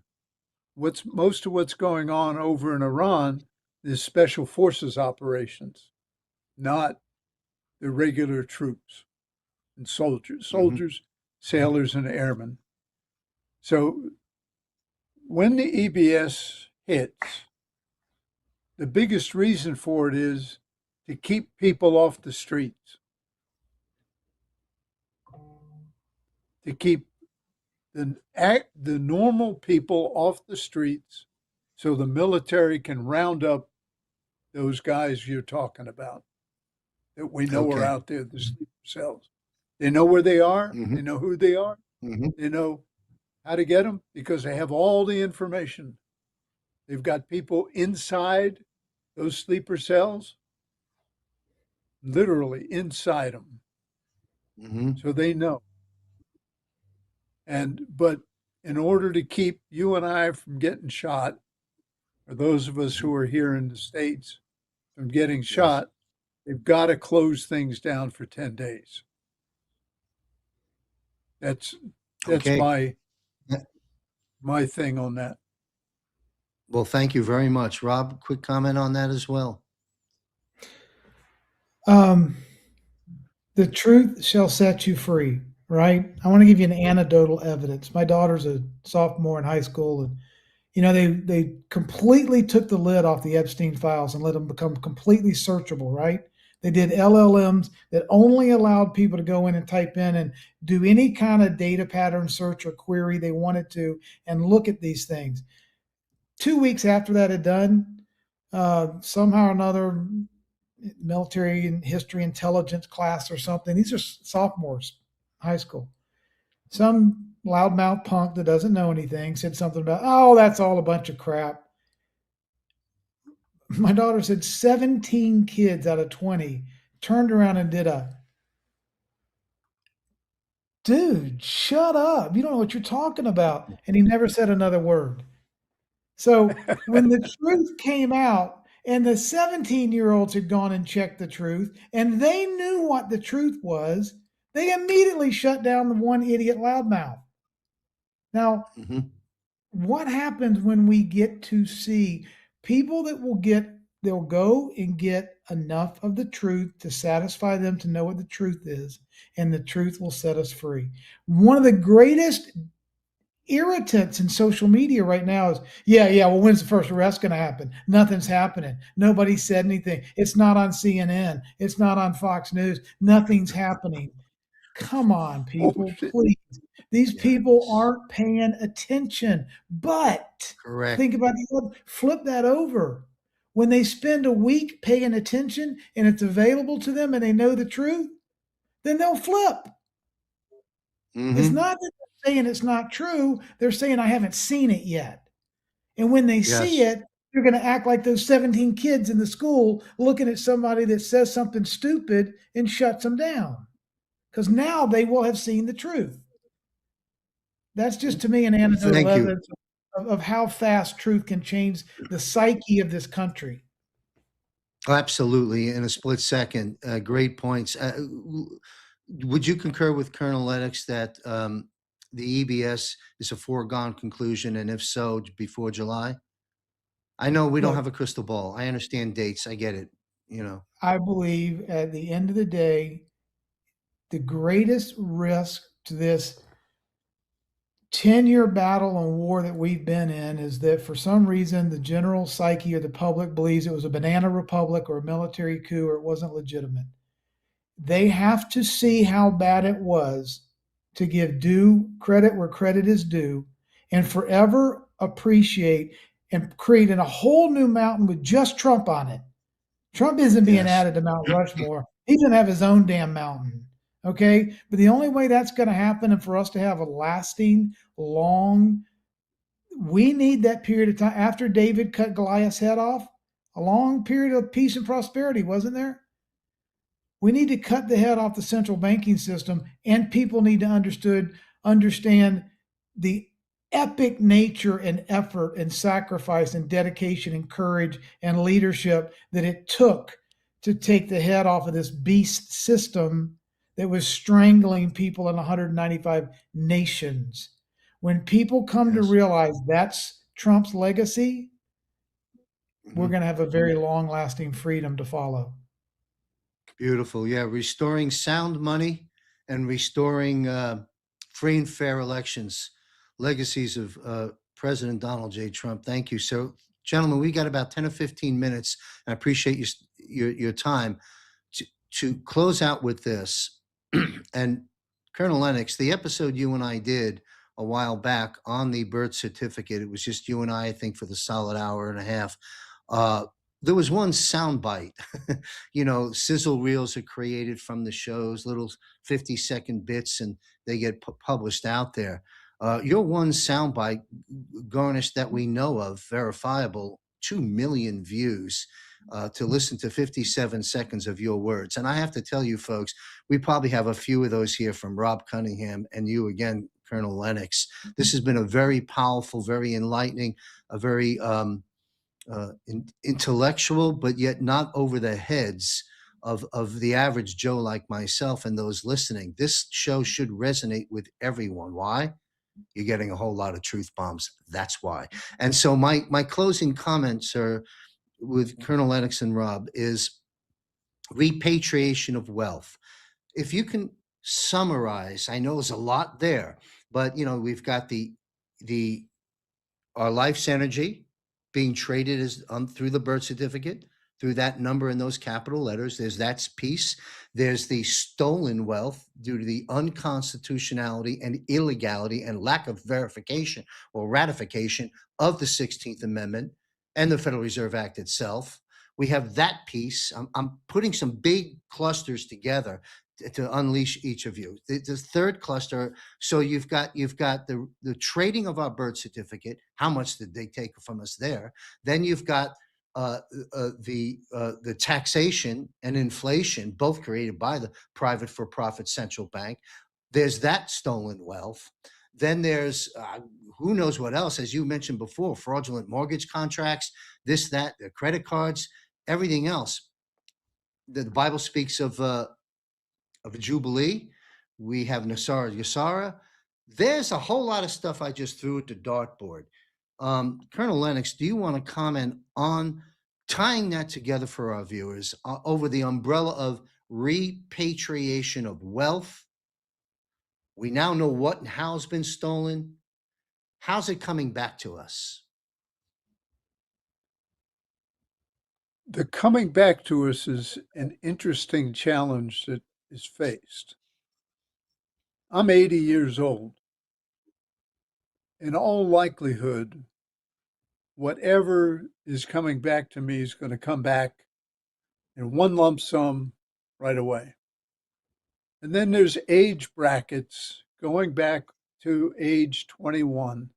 most of what's going on over in Iran is special forces operations, not the regular troops and soldiers, sailors, and airmen. So when the EBS hits, the biggest reason for it is to keep people off the streets, to keep the normal people off the streets so the military can round up those guys you're talking about that we know are out there, the sleeper cells. They know where they are. Mm-hmm. They know who they are. Mm-hmm. They know how to get them because they have all the information. They've got people inside those sleeper cells, literally inside them. Mm-hmm. So they know. But in order to keep you and I from getting shot, or those of us who are here in the States from getting shot, they've got to close things down for 10 days. That's Okay. my thing on that. Well, thank you very much. Rob, quick comment on that as well. The truth shall set you free, right? I want to give you an anecdotal evidence. My daughter's a sophomore in high school, and they completely took the lid off the Epstein files and let them become completely searchable, right? They did LLMs that only allowed people to go in and type in and do any kind of data pattern search or query they wanted to and look at these things. 2 weeks after that had done, somehow or another, military and history intelligence class or something. These are sophomores, high school. Some loudmouth punk that doesn't know anything said something about, oh, that's all a bunch of crap. My daughter said 17 kids out of 20 turned around and did dude, shut up. You don't know what you're talking about. And he never said another word. So when the truth came out and the 17-year-olds had gone and checked the truth and they knew what the truth was, they immediately shut down the one idiot loudmouth. Now, what happens when we get to see people that will get They'll go and get enough of the truth to satisfy them to know what the truth is, and the truth will set us free. One of the greatest irritants in social media right now is, yeah, well, when's the first arrest going to happen? Nothing's happening. Nobody said anything. It's not on CNN. It's not on Fox News. Nothing's happening. Come on, people, Bullshit. please. These people Yes. aren't paying attention. But Correct. think about flip that over. When they spend a week paying attention and it's available to them and they know the truth, then they'll flip. It's Mm-hmm. not that they're saying it's not true. They're saying, I haven't seen it yet. And when they see Yes. it, they're going to act like those 17 kids in the school looking at somebody that says something stupid and shuts them down. Because now they will have seen the truth. That's just to me an anecdotal Thank you. evidence of how fast truth can change the psyche of this country. Absolutely. In a split second. Great points. Would you concur with Colonel Lennox that the EBS is a foregone conclusion? And if so, before July? I know we don't Look, have a crystal ball. I understand dates. I get it. You know, I believe at the end of the day, the greatest risk to this 10-year battle and war that we've been in is that for some reason the general psyche of the public believes it was a banana republic or a military coup or it wasn't legitimate. They have to see how bad it was to give due credit where credit is due and forever appreciate and creating a whole new mountain with just Trump on it. Trump isn't being yes. added to Mount Rushmore. He's going to have his own damn mountain. Okay. But the only way that's going to happen and for us to have a lasting, long, we need that period of time after David cut Goliath's head off, a long period of peace and prosperity, wasn't there? We need to cut the head off the central banking system, and people need to understand the epic nature and effort and sacrifice and dedication and courage and leadership that it took to take the head off of this beast system that was strangling people in 195 nations. When people come to Yes. realize that's Trump's legacy, we're Mhm. going to have a very long lasting freedom to follow. Beautiful. Yeah. Restoring sound money and restoring free and fair elections. Legacies of President Donald J. Trump. Thank you. So, gentlemen, we got about 10 or 15 minutes. I appreciate your time to close out with this. And Colonel Lennox, the episode you and I did a while back on the birth certificate, it was just you and I think, for the solid hour and a half. Uh, there was one soundbite. Sizzle reels are created from the shows, little 50-second bits, and they get published out there. Your one soundbite garnished, that we know of, verifiable, 2 million views to listen to 57 seconds of your words. And I have to tell you, folks, we probably have a few of those here from Rob Cunningham and you again, Colonel Lennox. This has been a very powerful, very enlightening, a very intellectual, but yet not over the heads of the average Joe like myself and those listening. This show should resonate with everyone. Why? You're getting a whole lot of truth bombs. That's why. And so my closing comments are with Colonel Lennox and Rob is repatriation of wealth. If you can summarize, I know there's a lot there, but we've got the our life's energy being traded as through the birth certificate, through that number and those capital letters. There's that piece. There's the stolen wealth due to the unconstitutionality and illegality and lack of verification or ratification of the 16th Amendment and the Federal Reserve Act itself. We have that piece. I'm putting some big clusters together to unleash each of you. The third cluster. So you've got the trading of our birth certificate. How much did they take from us there? Then you've got the taxation and inflation, both created by the private for-profit central bank. There's that stolen wealth. Then there's who knows what else, as you mentioned before, fraudulent mortgage contracts, this, that, the credit cards, everything else. The Bible speaks of a jubilee. We have Nasara Yasara. There's a whole lot of stuff I just threw at the dartboard. Colonel Lennox, do you want to comment on tying that together for our viewers over the umbrella of repatriation of wealth. We now know what and how's been stolen. How's it coming back to us? The coming back to us is an interesting challenge that is faced. I'm 80 years old. In all likelihood, whatever is coming back to me is going to come back in one lump sum right away. And then there's age brackets going back to age 21,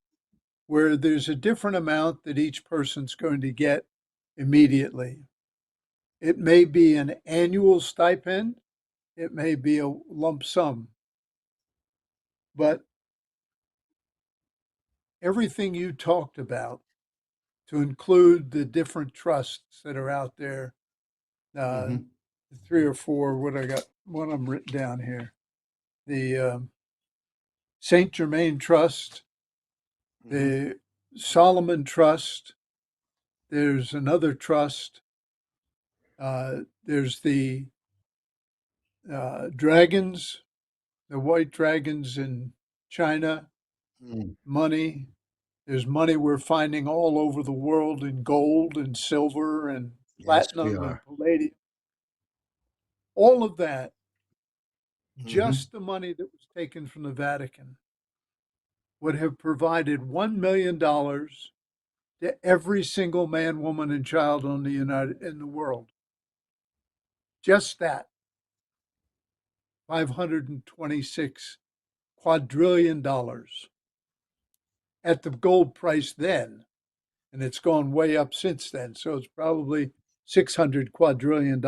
where there's a different amount that each person's going to get immediately. It may be an annual stipend, it may be a lump sum, but everything you talked about, to include the different trusts that are out there, uh, Hmm. 3 or 4, what I got, one of them written down here. The St. Germain Trust, Hmm. the Solomon Trust, there's another trust, there's the dragons, the white dragons in China, Mm. money. There's money we're finding all over the world in gold and silver and Yes, we platinum and are. palladium. All of that, Hmm. just the money that was taken from the Vatican, would have provided $1 million to every single man, woman, and child in the world. Just that, $526 quadrillion at the gold price then, and it's gone way up since then. So it's probably $600 quadrillion.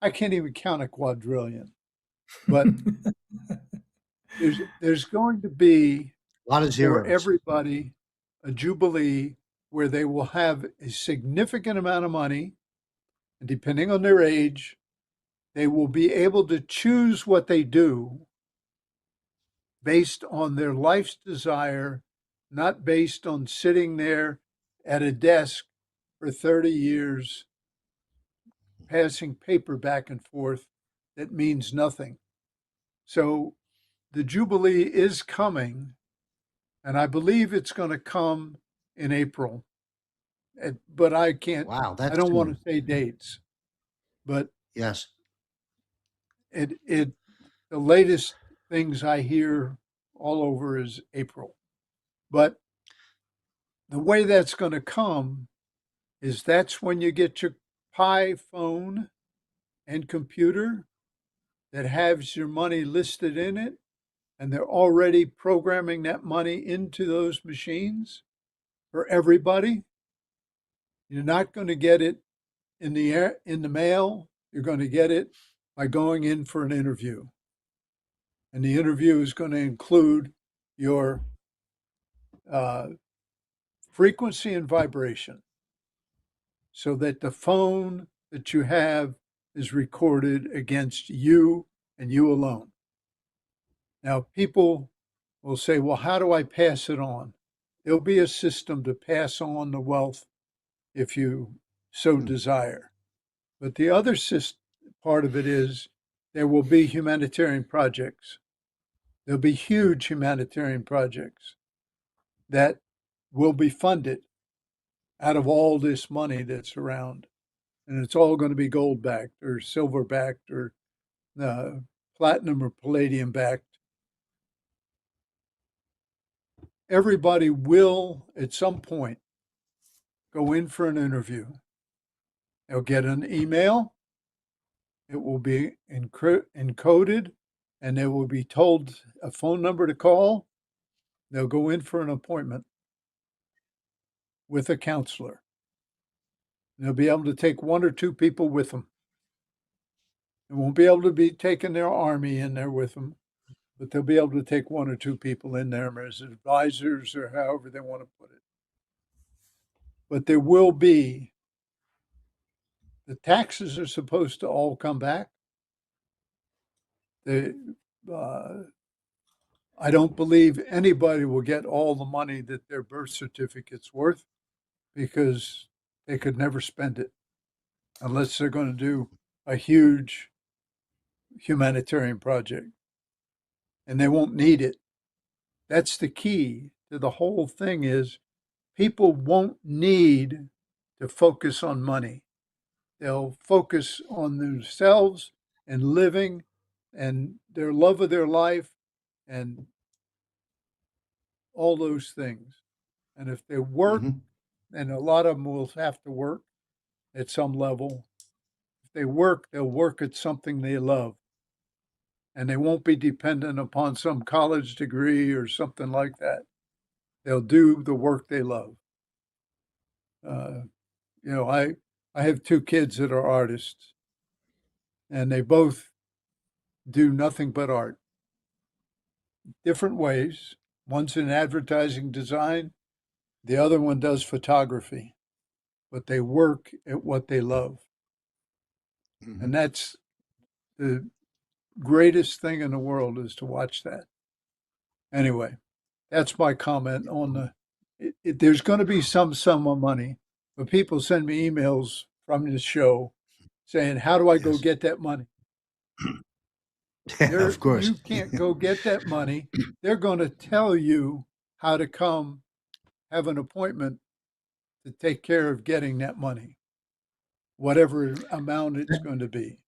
I can't even count a quadrillion, but there's going to be A lot of for zeros. everybody a jubilee where they will have a significant amount of money, and depending on their age, they will be able to choose what they do based on their life's desire, not based on sitting there at a desk for 30 years, passing paper back and forth that means nothing. So the Jubilee is coming, and I believe it's going to come in April. But Wow, I that's don't want soon. to say dates, but Yes. it, the latest things I hear all over is April. But the way that's going to come is that's when you get your Pi phone and computer that has your money listed in it, and they're already programming that money into those machines for everybody. You're not going to get it in the mail. You're going to get it by going in for an interview, and the interview is going to include your uh, frequency and vibration, so that the phone that you have is recorded against you and you alone. Now, people will say, well, how do I pass it on? There'll be a system to pass on the wealth if you so Mm. desire. But the other part of it is there will be humanitarian projects. There'll be huge humanitarian projects that will be funded out of all this money that's around. And it's all going to be gold backed or silver backed or uh, platinum or palladium backed. Everybody will, at some point, go in for an interview. They'll get an email, it will be encoded, and they will be told a phone number to call. They'll go in for an appointment with a counselor. They'll be able to take 1 or 2 people with them. They won't be able to be taking their army in there with them, but they'll be able to take 1 or 2 people in there as advisors or however they want to put it. But there will be, the taxes are supposed to all come back. They, uh, I don't believe anybody will get all the money that their birth certificate's worth because they could never spend it. unless they're going to do a huge humanitarian project, and they won't need it. That's the key to the whole thing is people won't need to focus on money. They'll focus on themselves and living and their love of their life and all those things. And if they work, Mhm. and a lot of them will have to work at some level, if they work, they'll work at something they love. And they won't be dependent upon some college degree or something like that. They'll do the work they love. Uh, I have two kids that are artists, and they both do nothing but art, different ways. One's in advertising design, the other one does photography, but they work at what they love. And Mhm. that's the greatest thing in the world is to watch that. Anyway, that's my comment on there's going to be some sum of money, but people send me emails from this show saying, how do I go Yes. get that money? Yeah, of course. You can't go get that money. They're going to tell you how to come have an appointment to take care of getting that money, whatever amount it's going to be.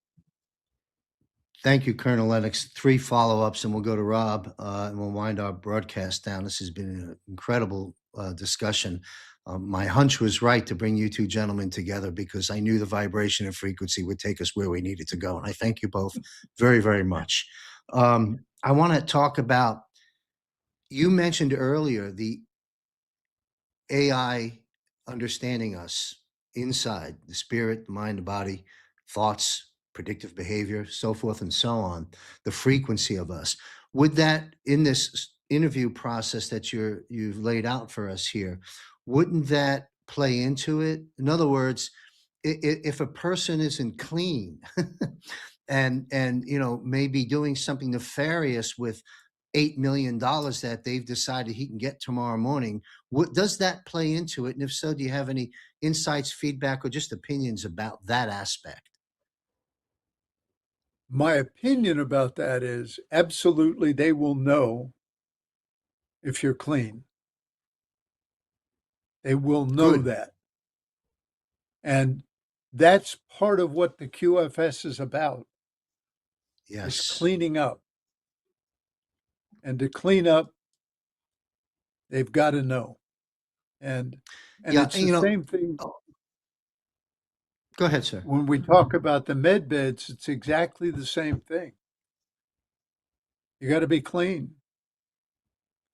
Thank you, Colonel Lennox. Three follow-ups, and we'll go to Rob, and we'll wind our broadcast down. This has been an incredible discussion. My hunch was right to bring you two gentlemen together because I knew the vibration and frequency would take us where we needed to go. And I thank you both very, very much. I want to talk about, you mentioned earlier the AI understanding us inside the spirit, the mind, the body, thoughts, predictive behavior, so forth and so on, the frequency of us. Would that in this interview process that you've laid out for us here, wouldn't that play into it? In other words, if a person isn't clean and maybe doing something nefarious with $8 million that they've decided he can get tomorrow morning, what does that play into it? And if so, do you have any insights, feedback, or just opinions about that aspect? My opinion about that is absolutely they will know if you're clean. They will know Good. that. And that's part of what the QFS is about is Yes. cleaning up. And to clean up, they've got to know. And and Yeah. it's And the same thing oh, go ahead, sir. when we talk about the med beds, it's exactly the same thing. You got to be clean.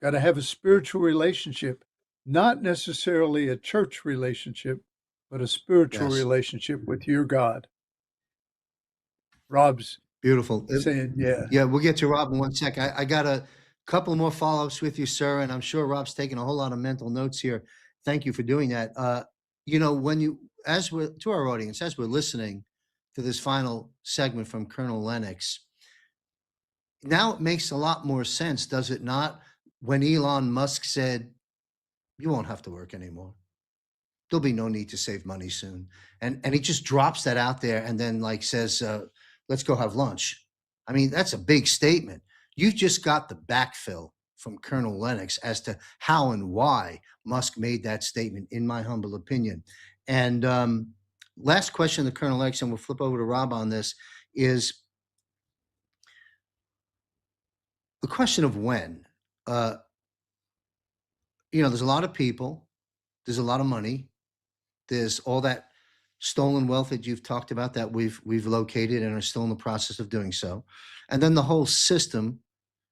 Got to have a spiritual relationship, not necessarily a church relationship, but a spiritual Yes. relationship with your God. Rob's Beautiful. saying, yeah. Yeah, we'll get to Rob in one sec. I got a couple more follow-ups with you, sir, and I'm sure Rob's taking a whole lot of mental notes here. Thank you for doing that. When as we're to our audience, as we're listening to this final segment from Colonel Lennox, now it makes a lot more sense, does it not? When Elon Musk said, "You won't have to work anymore. There'll be no need to save money soon," and he just drops that out there, and then like says, "Let's go have lunch." I mean, that's a big statement. You've just got the backfill from Colonel Lennox as to how and why Musk made that statement, in my humble opinion. And last question to Colonel Lennox, and we'll flip over to Rob on this, is the question of when. Uh, there's a lot of people, there's a lot of money, there's all that stolen wealth that you've talked about that we've located and are still in the process of doing so, and then the whole system,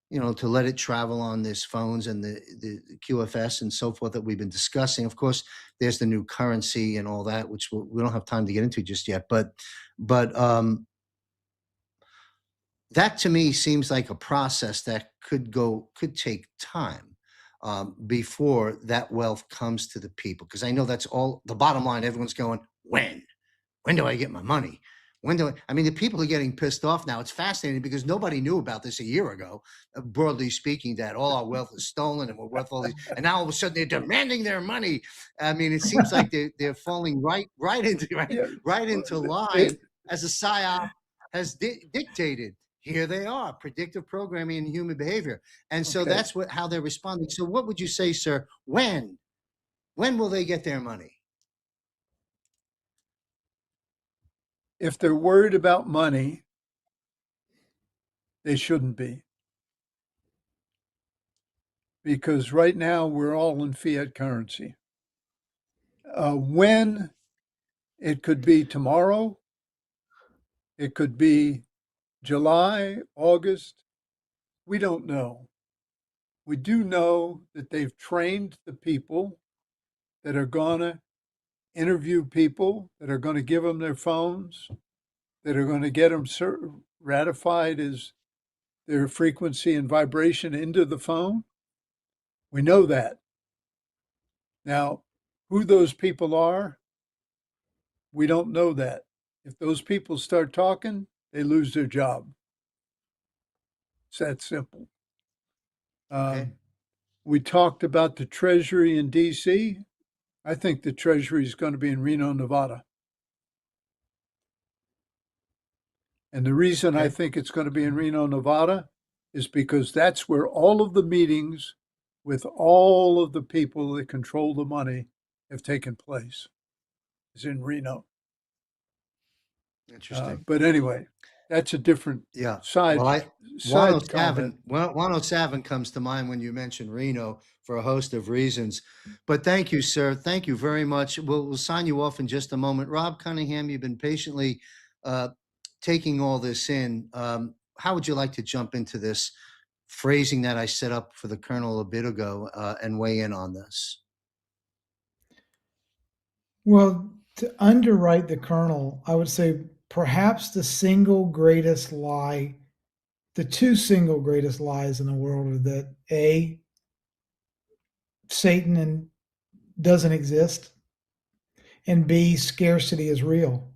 to let it travel on these phones and the QFS and so forth that we've been discussing. Of course, there's the new currency and all that, which we don't have time to get into just yet. But that to me seems like a process that could take time before that wealth comes to the people. Because I know that's all the bottom line. Everyone's going, when do I get my money? I mean, the people are getting pissed off now. It's fascinating because nobody knew about this a year ago, broadly speaking, that all our wealth is stolen and we're worth all these. And now all of a sudden they're demanding their money. I mean, it seems like they're falling right into Yeah, right well, into they, line as a psyop has dictated. Here they are, predictive programming and human behavior, and so okay. that's how they're responding. So, what would you say, sir? When will they get their money? If they're worried about money, they shouldn't be. Because right now we're all in fiat currency. When it could be tomorrow, it could be July, August, we don't know. We do know that they've trained the people that are going to interview people, that are going to give them their phones, that are going to get them ratified as their frequency and vibration into the phone. We know that. Now, who those people are, we don't know that. If those people start talking, they lose their job. It's that simple. Okay. We talked about the Treasury in DC. I think the Treasury is going to be in Reno, Nevada. And the reason I Okay. think it's going to be in Reno, Nevada is because that's where all of the meetings with all of the people that control the money have taken place, is in Reno. Interesting. But anyway, that's a different Yeah. side Well, side comment. Wano Savin comes to mind when you mentioned Reno for a host of reasons. But thank you, sir. Thank you very much. We'll sign you off in just a moment. Rob Cunningham, you've been patiently uh, taking all this in. How would you like to jump into this phrasing that I set up for the Colonel a bit ago and weigh in on this? Well, to underwrite the Colonel, I would say perhaps the single greatest lie, the two single greatest lies in the world are that A, Satan and doesn't exist, and B, scarcity is real.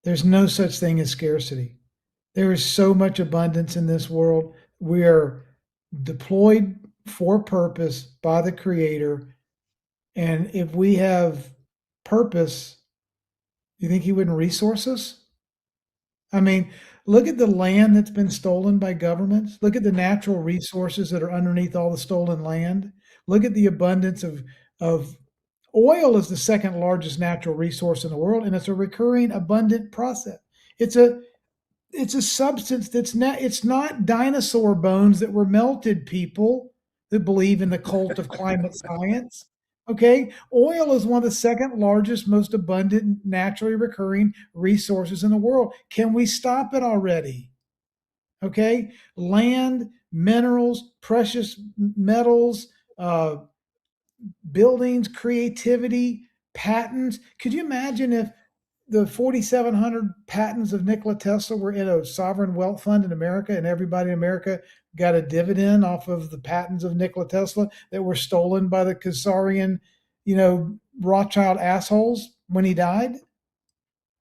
There's no such thing as scarcity. There is so much abundance in this world. We are deployed for purpose by the Creator. And if we have purpose, you think He wouldn't resource us? I mean, look at the land that's been stolen by governments. Look at the natural resources that are underneath all the stolen land. Look at the abundance of oil is the second largest natural resource in the world, and it's a recurring, abundant process. It's a it's a substance it's not dinosaur bones that were melted, people that believe in the cult of climate science. Okay, oil is one of the second largest, most abundant, naturally recurring resources in the world. Can we stop it already? Okay, land, minerals, precious metals, buildings, creativity, patents. Could you imagine if the 4,700 patents of Nikola Tesla were in a sovereign wealth fund in America, and everybody in America got a dividend off of the patents of Nikola Tesla that were stolen by the Khazarian, Rothschild assholes when he died?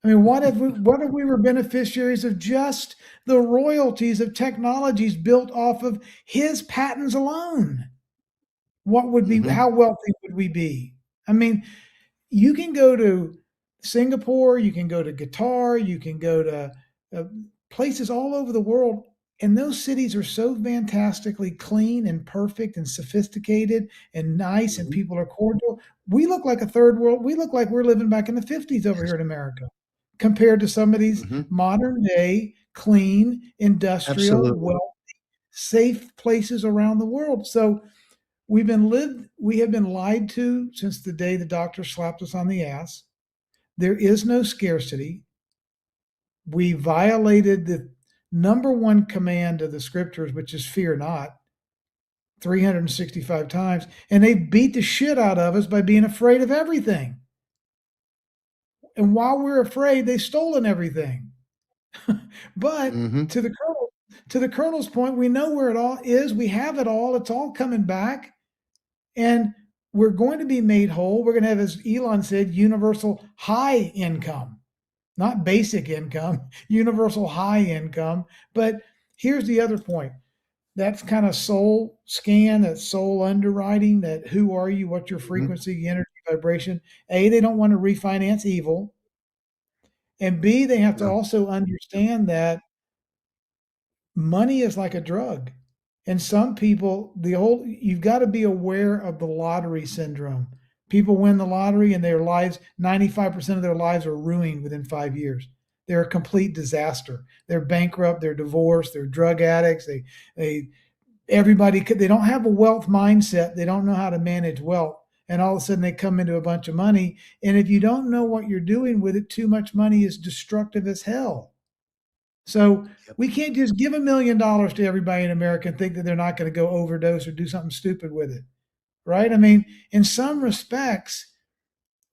I mean, what if we were beneficiaries of just the royalties of technologies built off of his patents alone? What would be Hmm. how wealthy would we be? I mean, you can go to Singapore, you can go to Qatar, you can go to places all over the world, and those cities are so fantastically clean and perfect and sophisticated and nice, and Hmm. people are cordial. We look like a third world. We look like we're living back in the 50s over Yes. here in America, compared to some of these Hmm. modern day, clean, industrial, Absolutely. well, safe places around the world. So we have been lied to since the day the doctor slapped us on the ass. There is no scarcity. We violated the number one command of the scriptures, which is fear not, 365 times, and they beat the shit out of us by being afraid of everything. And while we're afraid, they've stolen everything. But Hmm. to the colonel's point, we know where it all is. We have it all. It's all coming back. And we're going to be made whole. We're going to have, as Elon said, universal high income. not basic income, universal high income. But here's the other point. That's kind of soul scan, that soul underwriting, that who are you, what's your Mhm. frequency, energy, vibration. A, they don't want to refinance evil. And B, they have to No. also understand that money is like a drug. And some people, you've got to be aware of the lottery syndrome. People win the lottery and their lives, 95% of their lives are ruined within 5 years. They're a complete disaster. They're bankrupt, they're divorced, they're drug addicts. They don't have a wealth mindset. They don't know how to manage wealth. And all of a sudden they come into a bunch of money. And if you don't know what you're doing with it, too much money is destructive as hell. So Yep. we can't just give $1 million to everybody in America and think that they're not going to go overdose or do something stupid with it. Right? I mean, in some respects,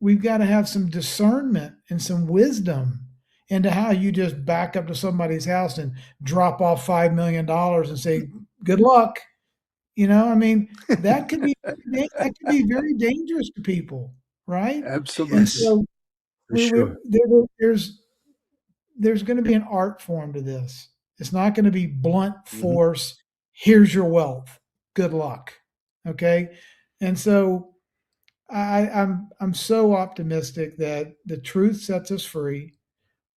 we've got to have some discernment and some wisdom into how you just back up to somebody's house and drop off $5 million and say, good luck. I mean, that could be very dangerous to people, right? And Yes, Absolutely. so for sure. there's going to be an art form to this. It's not going to be blunt Mhm. force. Here's your wealth. Good luck. Okay. And so I'm so optimistic that the truth sets us free.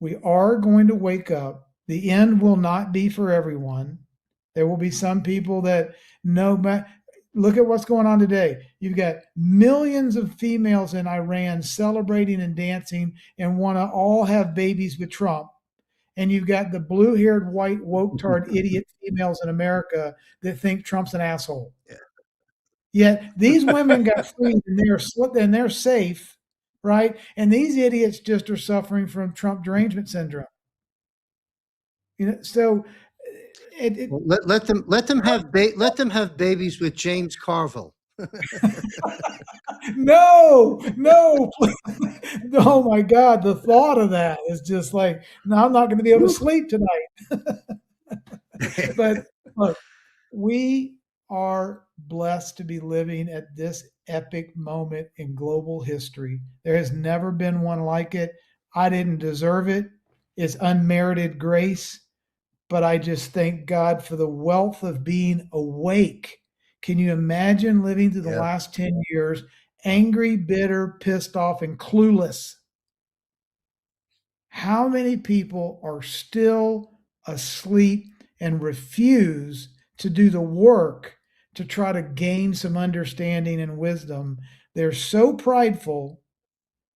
We are going to wake up. The end will not be for everyone. There will be some people that know. Look at what's going on today. You've got millions of females in Iran celebrating and dancing and want to all have babies with Trump. And you've got the blue-haired, white, woke-tard, idiot females in America that think Trump's an asshole. Yeah. Yet these women got freed and they're safe, right? And these idiots just are suffering from Trump derangement syndrome. So it Well, let them have babies with James Carville. no, no, oh my God, the thought of that is just like, no, I'm not going to be able to Woo. sleep tonight. But look, we are blessed to be living at this epic moment in global history. There has never been one like it. I didn't deserve it. It's unmerited grace, but I just thank God for the wealth of being awake. Can you imagine living through the Yeah. last 10 years angry, bitter, pissed off, and clueless? How many people are still asleep and refuse to do the work to try to gain some understanding and wisdom? They're so prideful,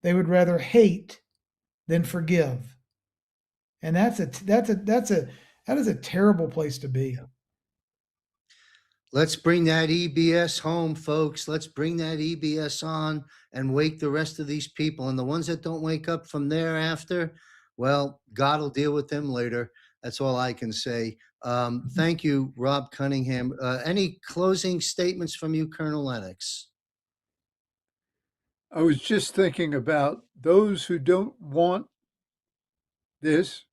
they would rather hate than forgive. And that is a terrible place to be. Let's bring that EBS home, folks. Let's bring that EBS on and wake the rest of these people. And the ones that don't wake up from thereafter, well, God will deal with them later. That's all I can say. Thank you, Rob Cunningham. Any closing statements from you, Colonel Lennox? I was just thinking about those who don't want this,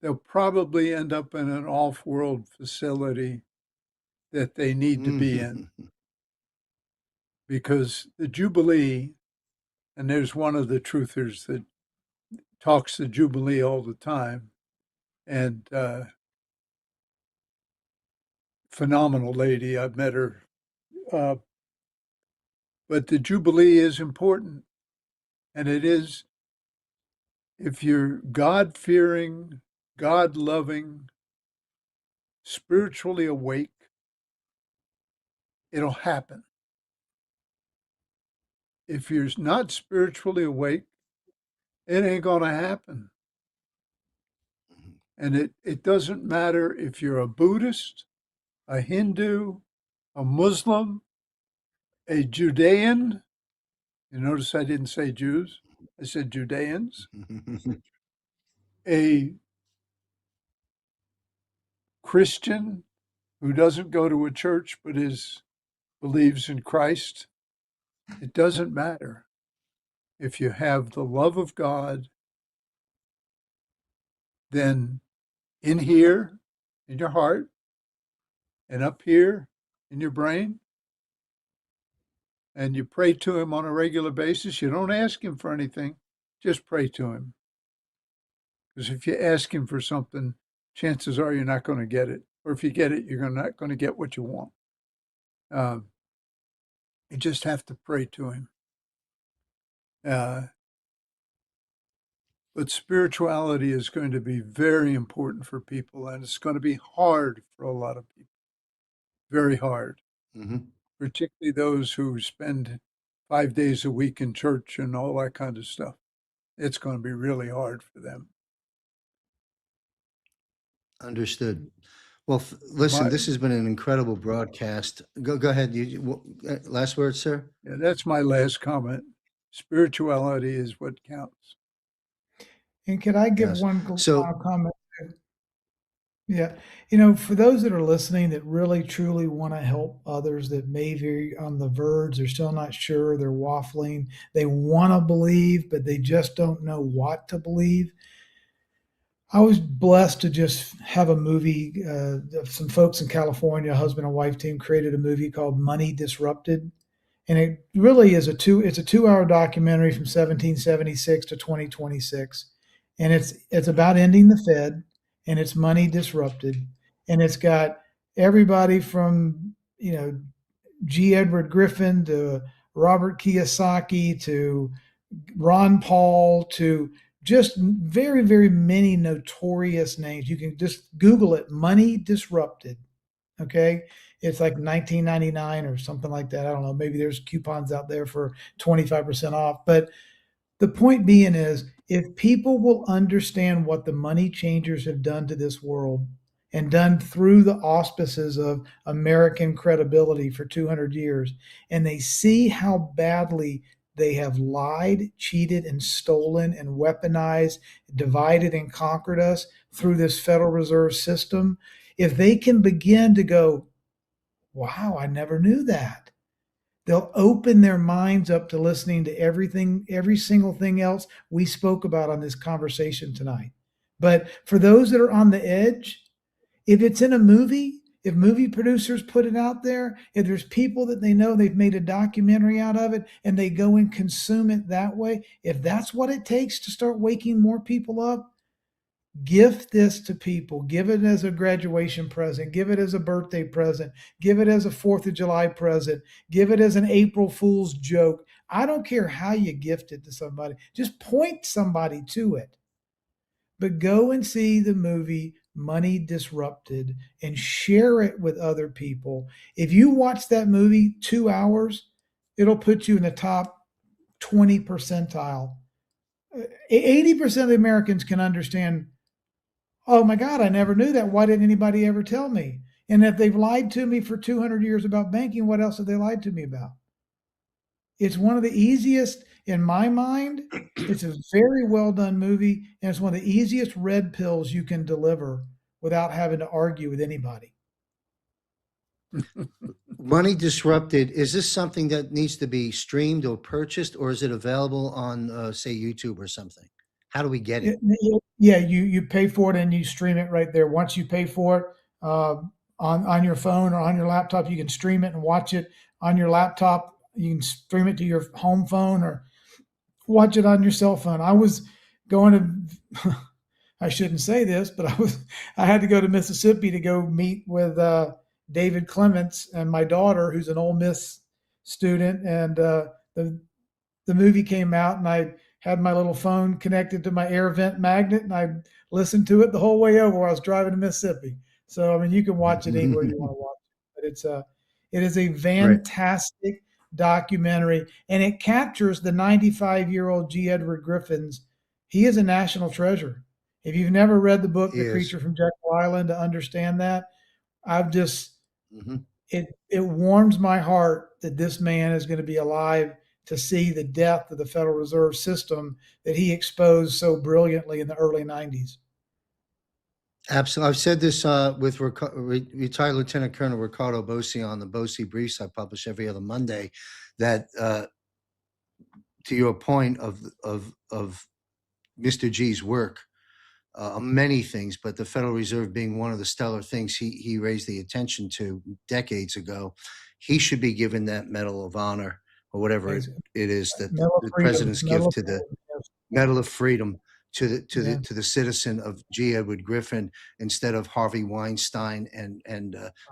they'll probably end up in an off world facility that they need to be in because the Jubilee, and there's one of the truthers that talks the Jubilee all the time, and phenomenal lady. I've met her. Uh, but the Jubilee is important, and it is if you're God fearing, God loving, spiritually awake, it'll happen. If you're not spiritually awake, it ain't going to happen. And it doesn't matter if you're a Buddhist, a Hindu, a Muslim, a Judean. You notice I didn't say Jews, I said Judeans, a Christian who doesn't go to a church but believes in Christ. It doesn't matter. If you have the love of God, then in here, in your heart, and up here in your brain, and you pray to him on a regular basis. You don't ask him for anything, just pray to him. Because if you ask him for something, chances are you're not going to get it. Or if you get it, you're not going to get what you want. Um, you just have to pray to him. Uh, but spirituality is going to be very important for people, and it's going to be hard for a lot of people. Very hard, Hmm. particularly those who spend 5 days a week in church and all that kind of stuff. It's going to be really hard for them. Understood. Well, listen, My, this has been an incredible broadcast. Go ahead. Last word, sir? yeah, that's my last comment. Spirituality is what counts. And could I give Yes. one So, final comment? Yeah. For those that are listening that really truly want to help others that may be on the verge, they're still not sure, they're waffling, they want to believe, but they just don't know what to believe. I was blessed to just have a movie. Some folks in California, a husband and wife team, created a movie called Money Disrupted. And it really is it's a 2 hour documentary from 1776 to 2026. And it's about ending the Fed, and it's money disrupted. And it's got everybody from, G. Edward Griffin to Robert Kiyosaki to Ron Paul to just very, very many notorious names. You can just Google it, Money Disrupted. Okay. It's like 19.99 or something like that. I don't know. Maybe there's coupons out there for 25% off. But the point being is, if people will understand what the money changers have done to this world and done through the auspices of American credibility for 200 years, and they see how badly they have lied, cheated, and stolen and weaponized, divided and conquered us through this Federal Reserve system, if they can begin to go, wow, I never knew that. They'll open their minds up to listening to everything, every single thing else we spoke about on this conversation tonight. But for those that are on the edge, if it's in a movie, if movie producers put it out there, if there's people that they know they've made a documentary out of it and they go and consume it that way, if that's what it takes to start waking more people up, gift this to people. Give it as a graduation present. Give it as a birthday present. Give it as a 4th of July present. Give it as an April Fool's joke. I don't care how you gift it to somebody. Just point somebody to it. But go and see the movie Money Disrupted and share it with other people. If you watch that movie 2 hours, it'll put you in the top 20 percentile. 80% of the Americans can understand, oh my God, I never knew that. Why didn't anybody ever tell me? And if they've lied to me for 200 years about banking, what else have they lied to me about? It's one of the easiest, in my mind. It's a very well done movie, and it's one of the easiest red pills you can deliver without having to argue with anybody. Money Disrupted, is this something that needs to be streamed or purchased, or is it available on, say, YouTube or something? How do we get it? Yeah, you pay for it and you stream it right there. Once you pay for it on your phone or on your laptop, you can stream it and watch it on your laptop. You can stream it to your home phone or watch it on your cell phone. I was going to, I shouldn't say this, but I had to go to Mississippi to go meet with David Clements and my daughter, who's an Ole Miss student. And the movie came out, and I had my little phone connected to my air vent magnet, and I listened to it the whole way over while I was driving to Mississippi. So, I mean, you can watch it anywhere you want to watch it, but it is a Right. fantastic documentary, and it captures the 95-year-old G. Edward Griffin's. He is a national treasure. If you've never read the book, The Is. Creature from Jekyll Island, to understand that, I've just, Mhm. it warms my heart that this man is going to be alive to see the death of the Federal Reserve System that he exposed so brilliantly in the early 90s. Absolutely. I've said this with retired Lieutenant Colonel Ricardo Bosi on the Bosi Briefs I publish every other Monday, that to your point of Mr. G's work, many things, but the Federal Reserve being one of the stellar things he raised the attention to decades ago, he should be given that Medal of Honor or whatever it is that Medal of the Freedom, presidents Medal give of to the Freedom. Yes. Medal of Freedom Yeah. to the citizen of G. Edward Griffin instead of Harvey Weinstein and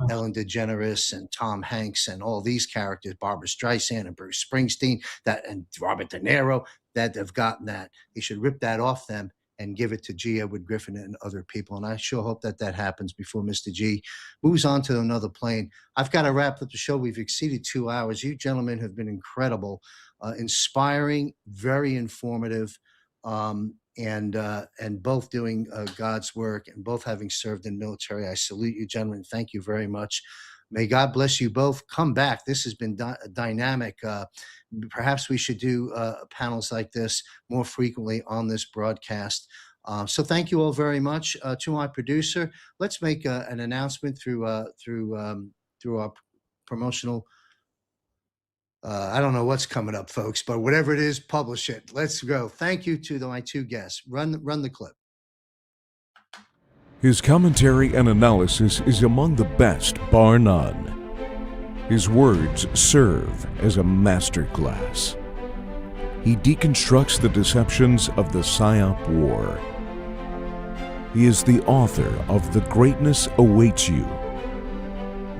Ellen DeGeneres and Tom Hanks and all these characters, Barbara Streisand and Bruce Springsteen, that and Robert De Niro, that have gotten that. He should rip that off them and give it to G. Edward Griffin and other people. And I sure hope that that happens before Mr. G moves on to another plane. I've got to wrap up the show. We've exceeded 2 hours. You gentlemen have been incredible, inspiring, very informative, and both doing God's work and both having served in military. I salute you, gentlemen. Thank you very much. May God bless you both. Come back. This has been dynamic. Perhaps we should do panels like this more frequently on this broadcast. So thank you all very much. To my producer, let's make an announcement through our promotional. I don't know what's coming up, folks, but whatever it is, publish it. Let's go. Thank you to my two guests. Run the clip. His commentary and analysis is among the best, bar none. His words serve as a masterclass. He deconstructs the deceptions of the PSYOP war. He is the author of The Greatness Awaits You,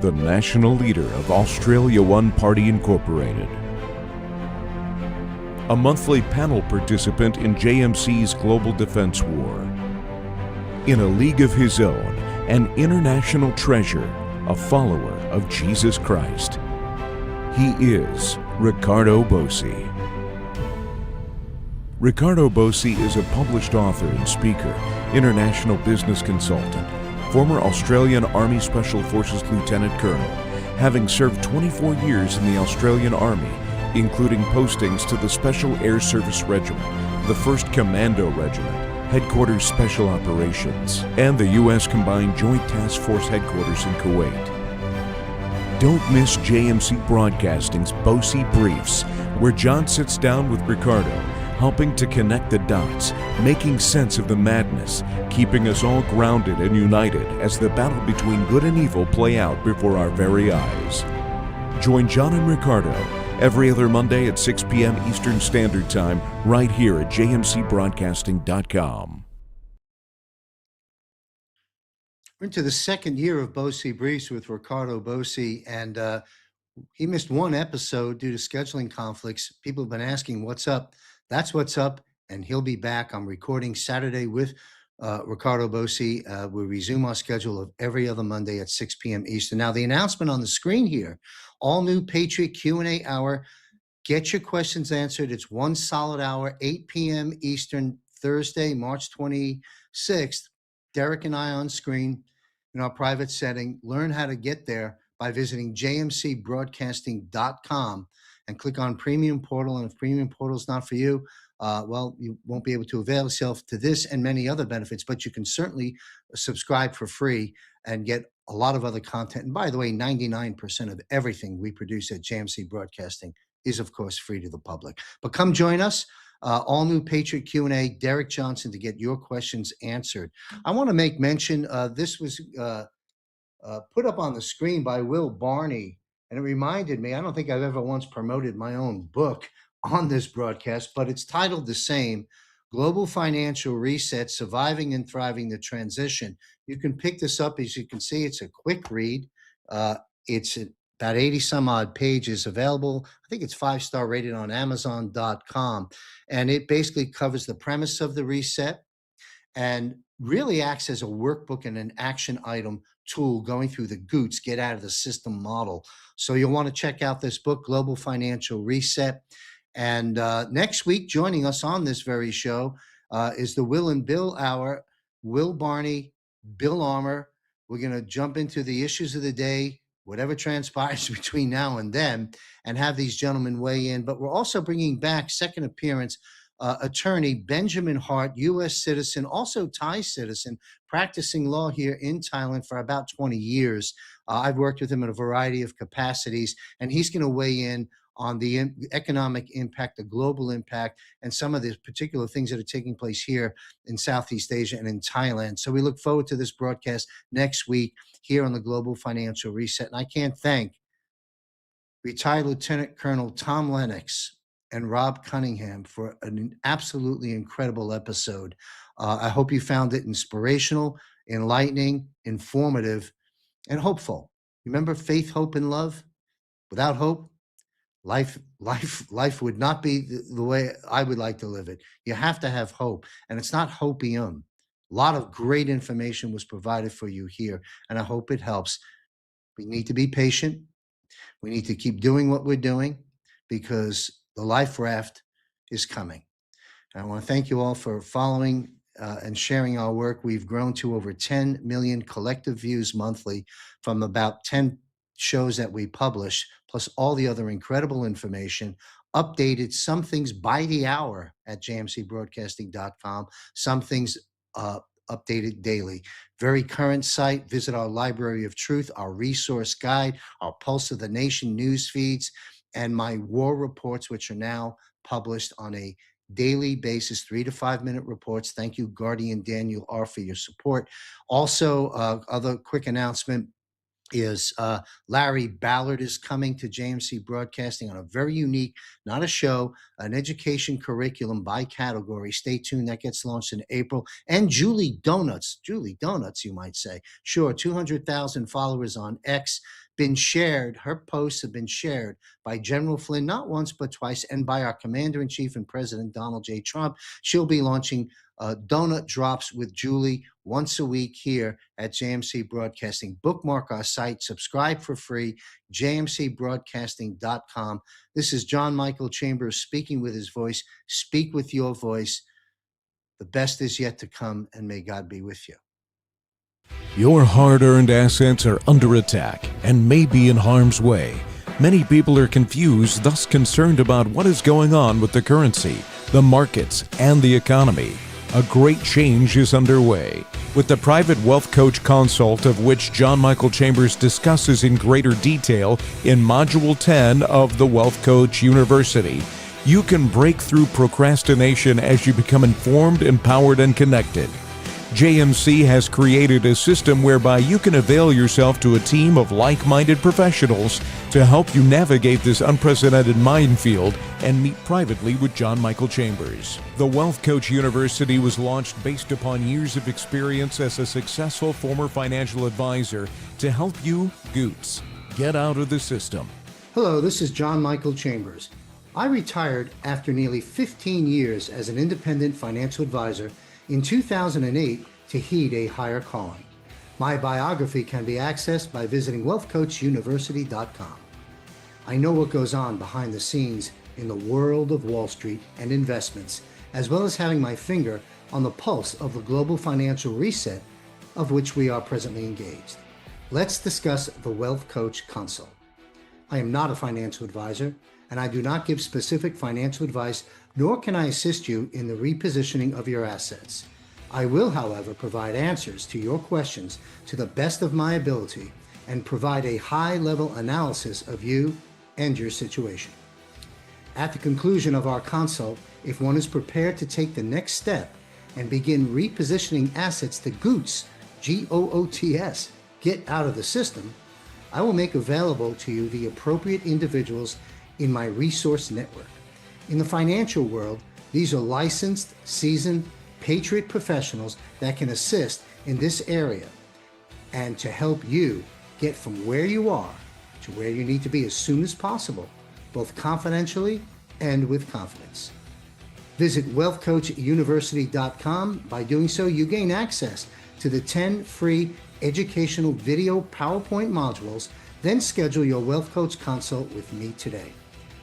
the national leader of Australia One Party Incorporated, a monthly panel participant in JMC's Global Defense War, in a league of his own, an international treasure, a follower of Jesus Christ. He is Ricardo Bossi. Ricardo Bossi is a published author and speaker, international business consultant, former Australian Army Special Forces Lieutenant Colonel, having served 24 years in the Australian Army, including postings to the Special Air Service Regiment, the 1st Commando Regiment, Headquarters Special Operations, and the U.S. Combined Joint Task Force Headquarters in Kuwait. Don't miss JMC Broadcasting's Bossi Briefs, where John sits down with Ricardo, helping to connect the dots, making sense of the madness, keeping us all grounded and united as the battle between good and evil play out before our very eyes. Join John and Ricardo every other Monday at 6 p.m. Eastern Standard Time, right here at jmcbroadcasting.com. We're into the second year of Bossi Briefs with Ricardo Bossi, and he missed one episode due to scheduling conflicts. People have been asking, what's up? That's what's up, and he'll be back. I'm recording Saturday with Ricardo Bossi. We resume our schedule of every other Monday at 6 p.m. Eastern. Now, the announcement on the screen here, all new Patriot Q&A hour. Get your questions answered. It's one solid hour, 8 p.m. Eastern, Thursday, March 26th. Derek and I on screen in our private setting. Learn how to get there by visiting jmcbroadcasting.com and click on Premium Portal. And if Premium Portal is not for you, well, you won't be able to avail yourself to this and many other benefits, but you can certainly subscribe for free and get a lot of other content. And by the way, 99% of everything we produce at JMC Broadcasting is, of course, free to the public. But come join us. All new Patriot Q&A, Derek Johnson, to get your questions answered. I want to make mention, this was put up on the screen by Will Barney, and it reminded me, I don't think I've ever once promoted my own book on this broadcast, but it's titled the same, Global Financial Reset, Surviving and Thriving the Transition. You can pick this up. As you can see, it's a quick read. It's about 80 some odd pages, available. I think it's 5-star rated on Amazon.com. And it basically covers the premise of the reset and really acts as a workbook and an action item tool going through the GOOTS, get out of the system model. So you'll want to check out this book, Global Financial Reset. And next week, joining us on this very show is the Will and Bill Hour. Will Barney, Bill Armour. We're going to jump into the issues of the day, whatever transpires between now and then, and have these gentlemen weigh in. But we're also bringing back, second appearance, attorney Benjamin Hart, U.S. citizen, also Thai citizen, practicing law here in Thailand for about 20 years. I've worked with him in a variety of capacities, and he's going to weigh in on the economic impact, the global impact, and some of the particular things that are taking place here in Southeast Asia and in Thailand. So we look forward to this broadcast next week here on the Global Financial Reset. And I can't thank retired Lieutenant Colonel Tom Lennox and Rob Cunningham for an absolutely incredible episode. I hope you found it inspirational, enlightening, informative, and hopeful. Remember faith, hope, and love? Without hope, life would not be the way I would like to live it. You have to have hope, and it's not hopium. A lot of great information was provided for you here, and I hope it helps. We need to be patient. We need to keep doing what we're doing because the life raft is coming. And I want to thank you all for following and sharing our work. We've grown to over 10 million collective views monthly from about 10 shows that we publish, plus all the other incredible information, updated, some things by the hour at jmcbroadcasting.com, some things updated daily. Very current site. Visit our Library of Truth, our resource guide, our Pulse of the Nation news feeds, and my war reports, which are now published on a daily basis, 3 to 5 minute reports. Thank you, Guardian Daniel R., for your support. Also, other quick announcement is Larry Ballard is coming to JMC Broadcasting on a very unique, not a show, an education curriculum by category. Stay tuned. That gets launched in April. And Julie Donuts, you might say. Sure, 200,000 followers on X. Been shared. Her posts have been shared by General Flynn, not once, but twice, and by our Commander-in-Chief and President Donald J. Trump. She'll be launching Donut Drops with Julie once a week here at JMC Broadcasting. Bookmark our site, subscribe for free, jmcbroadcasting.com. This is John Michael Chambers speaking with his voice. Speak with your voice. The best is yet to come, and may God be with you. Your hard-earned assets are under attack and may be in harm's way. Many people are confused, thus concerned about what is going on with the currency, the markets, and the economy. A great change is underway. With the Private Wealth Coach Consult, of which John Michael Chambers discusses in greater detail in Module 10 of the Wealth Coach University, you can break through procrastination as you become informed, empowered, and connected. JMC has created a system whereby you can avail yourself to a team of like-minded professionals to help you navigate this unprecedented minefield and meet privately with John Michael Chambers. The Wealth Coach University was launched based upon years of experience as a successful former financial advisor to help you, Goots, get out of the system. Hello, this is John Michael Chambers. I retired after nearly 15 years as an independent financial advisor in 2008 to heed a higher calling. My biography can be accessed by visiting wealthcoachuniversity.com. I know what goes on behind the scenes in the world of Wall Street and investments, as well as having my finger on the pulse of the global financial reset of which we are presently engaged. Let's discuss the Wealth Coach Consult. I am not a financial advisor, and I do not give specific financial advice, nor can I assist you in the repositioning of your assets. I will, however, provide answers to your questions to the best of my ability and provide a high-level analysis of you and your situation. At the conclusion of our consult, if one is prepared to take the next step and begin repositioning assets to Goots, G-O-O-T-S, get out of the system, I will make available to you the appropriate individuals in my resource network. In the financial world, these are licensed, seasoned, patriot professionals that can assist in this area and to help you get from where you are to where you need to be as soon as possible, both confidentially and with confidence. Visit wealthcoachuniversity.com. By doing so, you gain access to the 10 free educational video PowerPoint modules. Then schedule your Wealth Coach consult with me today.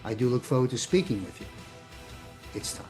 I do look forward to speaking with you. It's time.